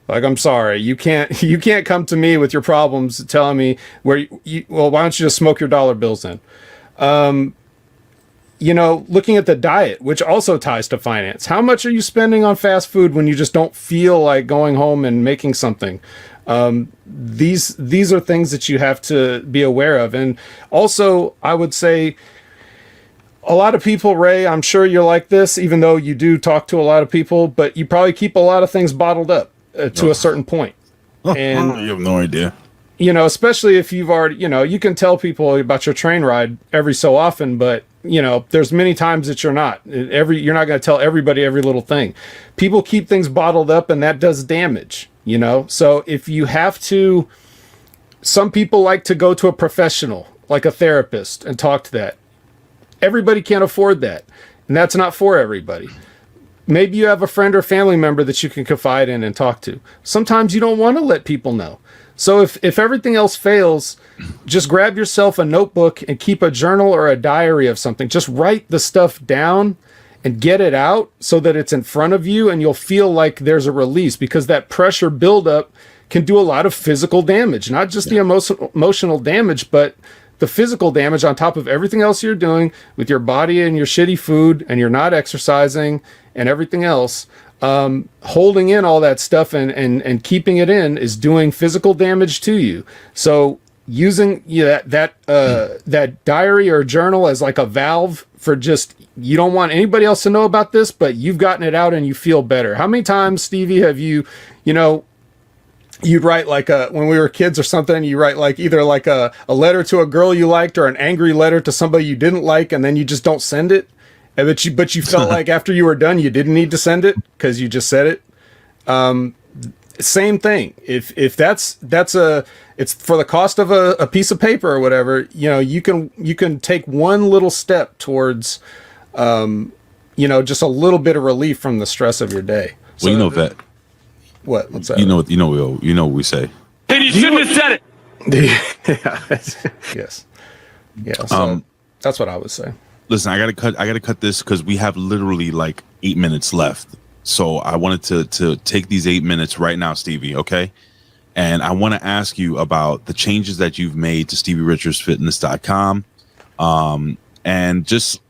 Like, I'm sorry, you can't come to me with your problems telling me why don't you just smoke your dollar bills then? Looking at the diet, which also ties to finance. How much are you spending on fast food when you just don't feel like going home and making something? These are things that you have to be aware of. And also, I would say, a lot of people, Ray, I'm sure you're like this, even though you do talk to a lot of people, but you probably keep a lot of things bottled up to a certain point. And you have no idea. Especially if you've already, you can tell people about your train ride every so often, but there's many times that you're not going to tell everybody every little thing. People keep things bottled up, and that does damage, So if you have to, some people like to go to a professional, like a therapist, and talk to that. Everybody can't afford that, and that's not for everybody. Maybe you have a friend or family member that you can confide in and talk to. Sometimes you don't want to let people know. So if everything else fails, just grab yourself a notebook and keep a journal or a diary of something. Just write the stuff down and get it out so that it's in front of you, and you'll feel like there's a release, because that pressure buildup can do a lot of physical damage, not just the emotional damage, but the physical damage on top of everything else you're doing with your body and your shitty food, and you're not exercising and everything else. Holding in all that stuff and keeping it in is doing physical damage to you. So using that diary or journal as like a valve for just, you don't want anybody else to know about this, but you've gotten it out and you feel better. How many times, Stevie, have you'd write like when we were kids or something, you write like either like a letter to a girl you liked or an angry letter to somebody you didn't like, and then you just don't send it. But you felt like after you were done, you didn't need to send it because you just said it. Same thing. If it's for the cost of a piece of paper or whatever, you can take one little step towards, just a little bit of relief from the stress of your day. Well, Vet. What? What's that? You know what we say. Then you shouldn't have said it. Yes. Yeah. So that's what I would say. Listen, I gotta cut this because we have literally like 8 minutes left. So I wanted to take these 8 minutes right now, Stevie. Okay. And I want to ask you about the changes that you've made to StevieRichardsFitness.com. And just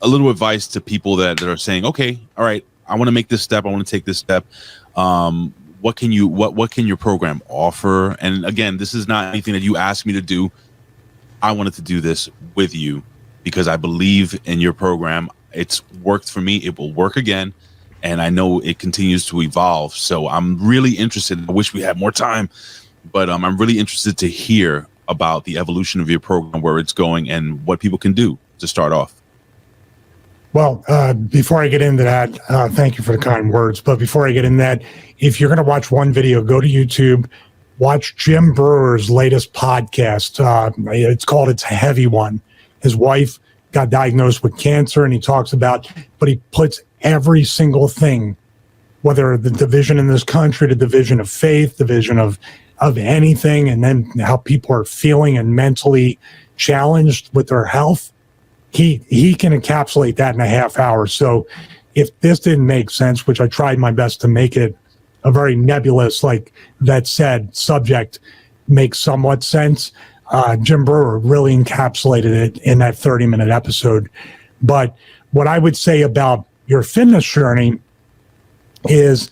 a little advice to people that are saying, okay, all right, I want to make this step. I want to take this step. What can your program offer? And again, this is not anything that you asked me to do. I wanted to do this with you because I believe in your program. It's worked for me. It will work again. And I know it continues to evolve. So I'm really interested. I wish we had more time, but I'm really interested to hear about the evolution of your program, where it's going, and what people can do to start off. Well, before I get into that, thank you for the kind words. But before I get in that, if you're going to watch one video, go to YouTube, watch Jim Brewer's latest podcast. It's called It's a Heavy One. His wife got diagnosed with cancer, and he talks about, but he puts every single thing whether the division in this country, the division of faith, division of anything, and then how people are feeling and mentally challenged with their health. He can encapsulate that in a half hour. So if this didn't make sense, which I tried my best to make it a very nebulous, like that said, subject makes somewhat sense, Jim Brewer really encapsulated it in that 30-minute episode. But what I would say about your fitness journey is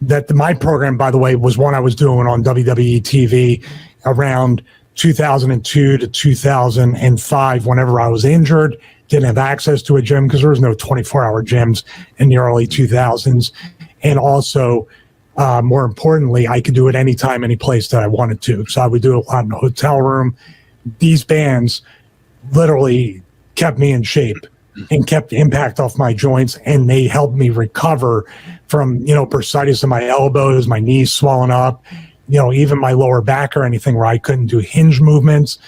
that my program, by the way, was one I was doing on WWE TV around 2002 to 2005, whenever I was injured, didn't have access to a gym because there was no 24-hour gyms in the early 2000s. And also, more importantly, I could do it anytime, any place that I wanted to. So I would do it a lot in the hotel room. These bands literally kept me in shape and kept impact off my joints, and they helped me recover from, bursitis in my elbows, my knees swelling up, even my lower back or anything where I couldn't do hinge movements.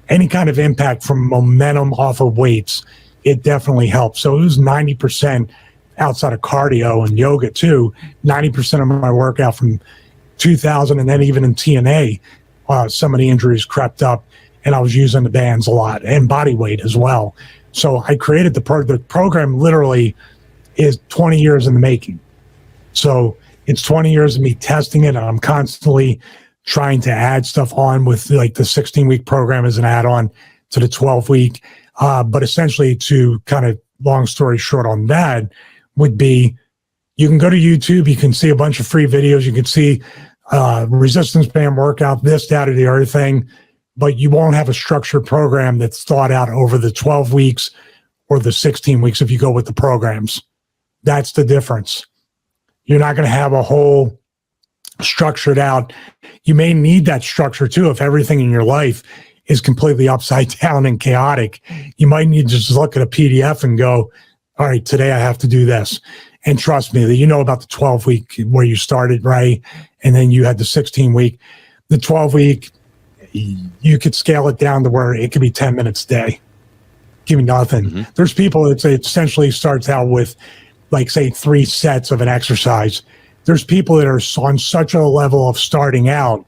Any kind of impact from momentum off of weights, it definitely helps. So it was 90% outside of cardio and yoga too, 90% of my workout from 2000, and then even in TNA, some of the injuries crept up, and I was using the bands a lot and body weight as well. So I created the program literally is 20 years in the making. So it's 20 years of me testing it, and I'm constantly trying to add stuff on with like the 16-week program as an add-on to the 12-week. But essentially, to kind of long story short on that would be, you can go to YouTube, you can see a bunch of free videos, you can see resistance band workout, this, that, or the other thing, but you won't have a structured program that's thought out over the 12 weeks or the 16 weeks if you go with the programs. That's the difference. You're not going to have a whole structured out. You may need that structure too if everything in your life is completely upside down and chaotic. You might need to just look at a PDF and go, all right, today I have to do this. And trust me, that about the 12-week where you started, right? And then you had the 16-week. The 12-week, you could scale it down to where it could be 10 minutes a day. Give me nothing. Mm-hmm. There's people that say it essentially starts out with, like, say, 3 sets of an exercise. There's people that are on such a level of starting out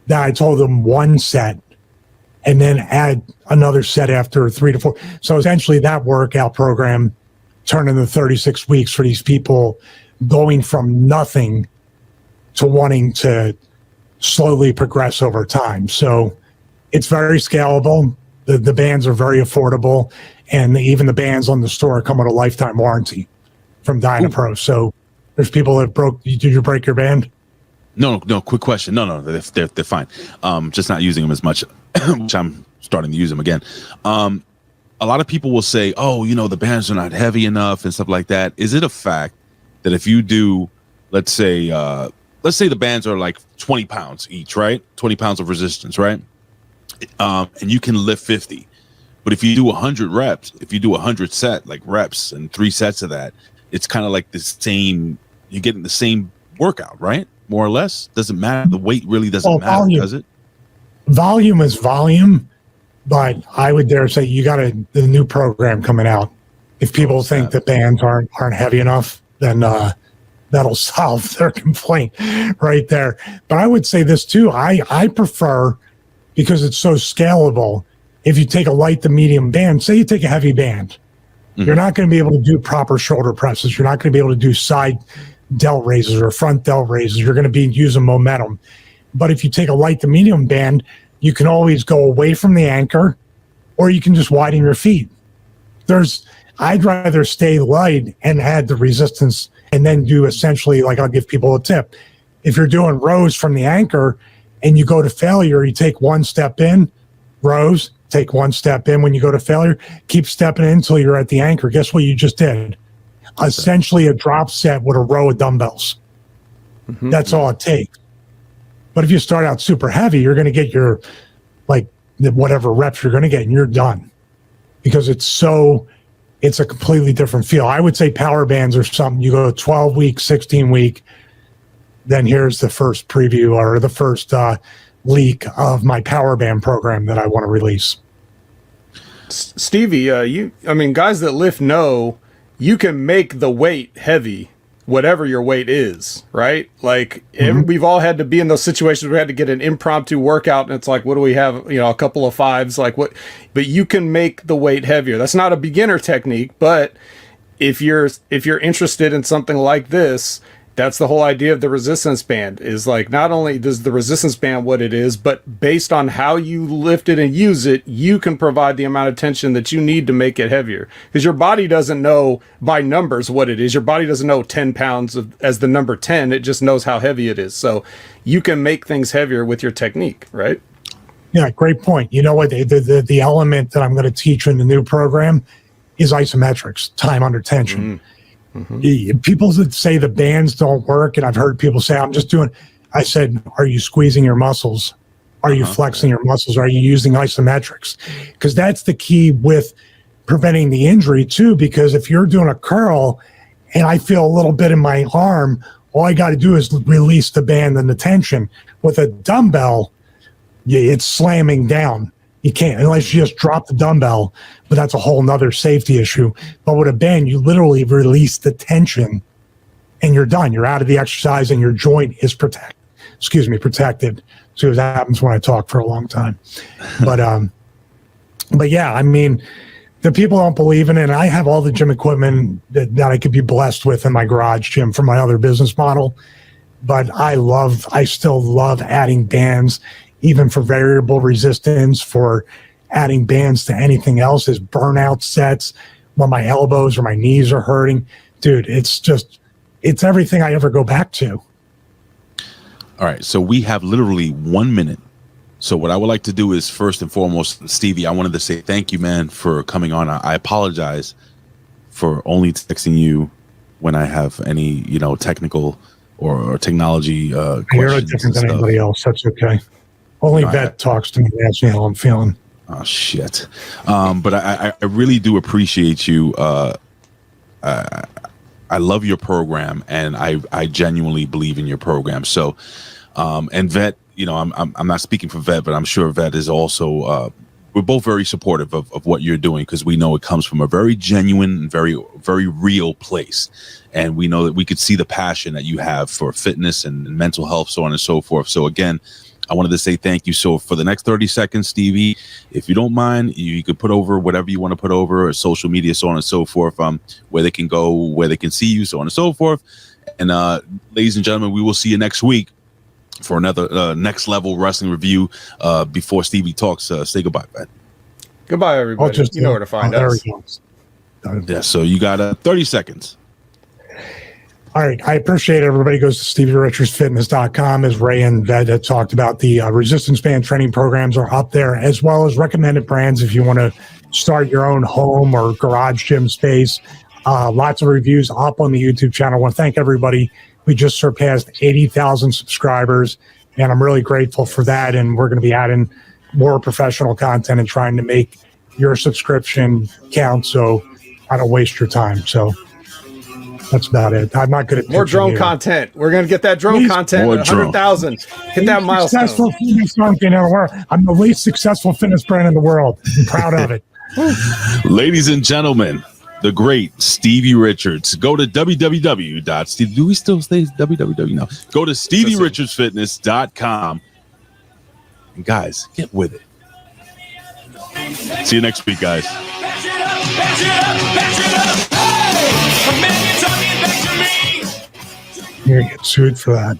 that I told them 1 set and then add another set after 3 to 4. So essentially that workout program turned into 36 weeks for these people going from nothing to wanting to slowly progress over time. So it's very scalable. The bands are very affordable, and even the bands on the store come with a lifetime warranty from Dynapro. So there's people that did you break your band? No, quick question. No, they're fine. Just not using them as much, which I'm starting to use them again. A lot of people will say, oh, the bands are not heavy enough and stuff like that. Is it a fact that if you do, let's say the bands are like 20 pounds each, right? 20 pounds of resistance, right? And you can lift 50. But if you do 100 reps, if you do 100 reps and 3 sets of that, it's kind of like the same, you're getting the same workout, right? More or less. Doesn't matter. The weight really doesn't matter, volume. Does it? Volume is volume, but I would dare say you got the new program coming out. If people think the bands aren't heavy enough, then that'll solve their complaint right there. But I would say this too. I prefer, because it's so scalable, if you take a light to medium band, say you take a heavy band, you're not going to be able to do proper shoulder presses. You're not going to be able to do side delt raises or front delt raises. You're going to be using momentum. But if you take a light to medium band, you can always go away from the anchor, or you can just widen your feet. I'd rather stay light and add the resistance, and then do essentially, like, I'll give people a tip. If you're doing rows from the anchor and you go to failure, you take 1 step in, rows, take 1 step in. When you go to failure, keep stepping in until you're at the anchor. Guess what you just did? Essentially a drop set with a row of dumbbells. Mm-hmm. That's all it takes. But if you start out super heavy, you're going to get your, whatever reps you're going to get, and you're done. Because it's a completely different feel. I would say power bands are something you go 12-week, 16-week, then here's the first preview or the first leak of my power band program that I want to release. Stevie, guys that lift know you can make the weight heavy whatever your weight is, right? Like we've all had to be in those situations where we had to get an impromptu workout and it's like, what do we have? A couple of fives, like what, but you can make the weight heavier. That's not a beginner technique, but if you're interested in something like this, that's the whole idea of the resistance band, is like, not only does the resistance band what it is, but based on how you lift it and use it, you can provide the amount of tension that you need to make it heavier. Because your body doesn't know by numbers what it is. Your body doesn't know 10 pounds as the number 10. It just knows how heavy it is. So you can make things heavier with your technique, right? Yeah, great point. You know what? The element that I'm going to teach in the new program is isometrics, time under tension. People that say the bands don't work, and I've heard people say, I said, are you squeezing your muscles? Are you flexing your muscles? Are you using isometrics? Because that's the key with preventing the injury too, because if you're doing a curl and I feel a little bit in my arm, all I got to do is release the band and the tension. With a dumbbell, it's slamming down. You can't, unless you just drop the dumbbell, but that's a whole nother safety issue. But with a band, you literally release the tension and you're done. You're out of the exercise and your joint is protected. So that happens when I talk for a long time. But yeah, I mean, the people don't believe in it. And I have all the gym equipment that I could be blessed with in my garage gym for my other business model. But I still love adding bands, even for variable resistance, for adding bands to anything else, is burnout sets when my elbows or my knees are hurting. Dude, it's everything I ever go back to. All right, so we have literally 1 minute. So what I would like to do is, first and foremost, Stevie, I wanted to say thank you, man, for coming on. I apologize for only texting you when I have any, technical or technology questions. You're no different than anybody else. That's okay. Only Vet talks to me and asks me how I'm feeling. Oh, shit. But I really do appreciate you. I love your program, and I genuinely believe in your program. So, and Vet, I'm not speaking for Vet, but I'm sure Vet is also, we're both very supportive of what you're doing, because we know it comes from a very genuine, very, very real place. And we know that we could see the passion that you have for fitness and mental health, so on and so forth. So again, I wanted to say thank you. So for the next 30 seconds, Stevie, if you don't mind, you could put over whatever you want to put over, or social media, so on and so forth, where they can go, where they can see you, so on and so forth. And ladies and gentlemen, we will see you next week for another Next Level Wrestling review. Before Stevie talks, say goodbye, man. Goodbye, everybody. You know where to find us. Yeah, so you got 30 seconds. All right. I appreciate it. Everybody goes to StevieRichardsFitness.com. As Ray and Vet had talked about, the resistance band training programs are up there, as well as recommended brands if you want to start your own home or garage gym space. Lots of reviews up on the YouTube channel. I want to thank everybody. We just surpassed 80,000 subscribers, and I'm really grateful for that. And we're going to be adding more professional content and trying to make your subscription count so I don't waste your time. So that's about it. I'm not good at more drone content. We're going to get that drone content. 100,000. Hit that milestone. Successful fitness brand in the world. I'm the least successful fitness brand in the world. I'm proud of it. Ladies and gentlemen, the great Stevie Richards. Go to www.stevie. Do we still say www? No. Go to StevieRichardsFitness.com. And guys, get with it. See you next week, guys. You're going to get sued for that.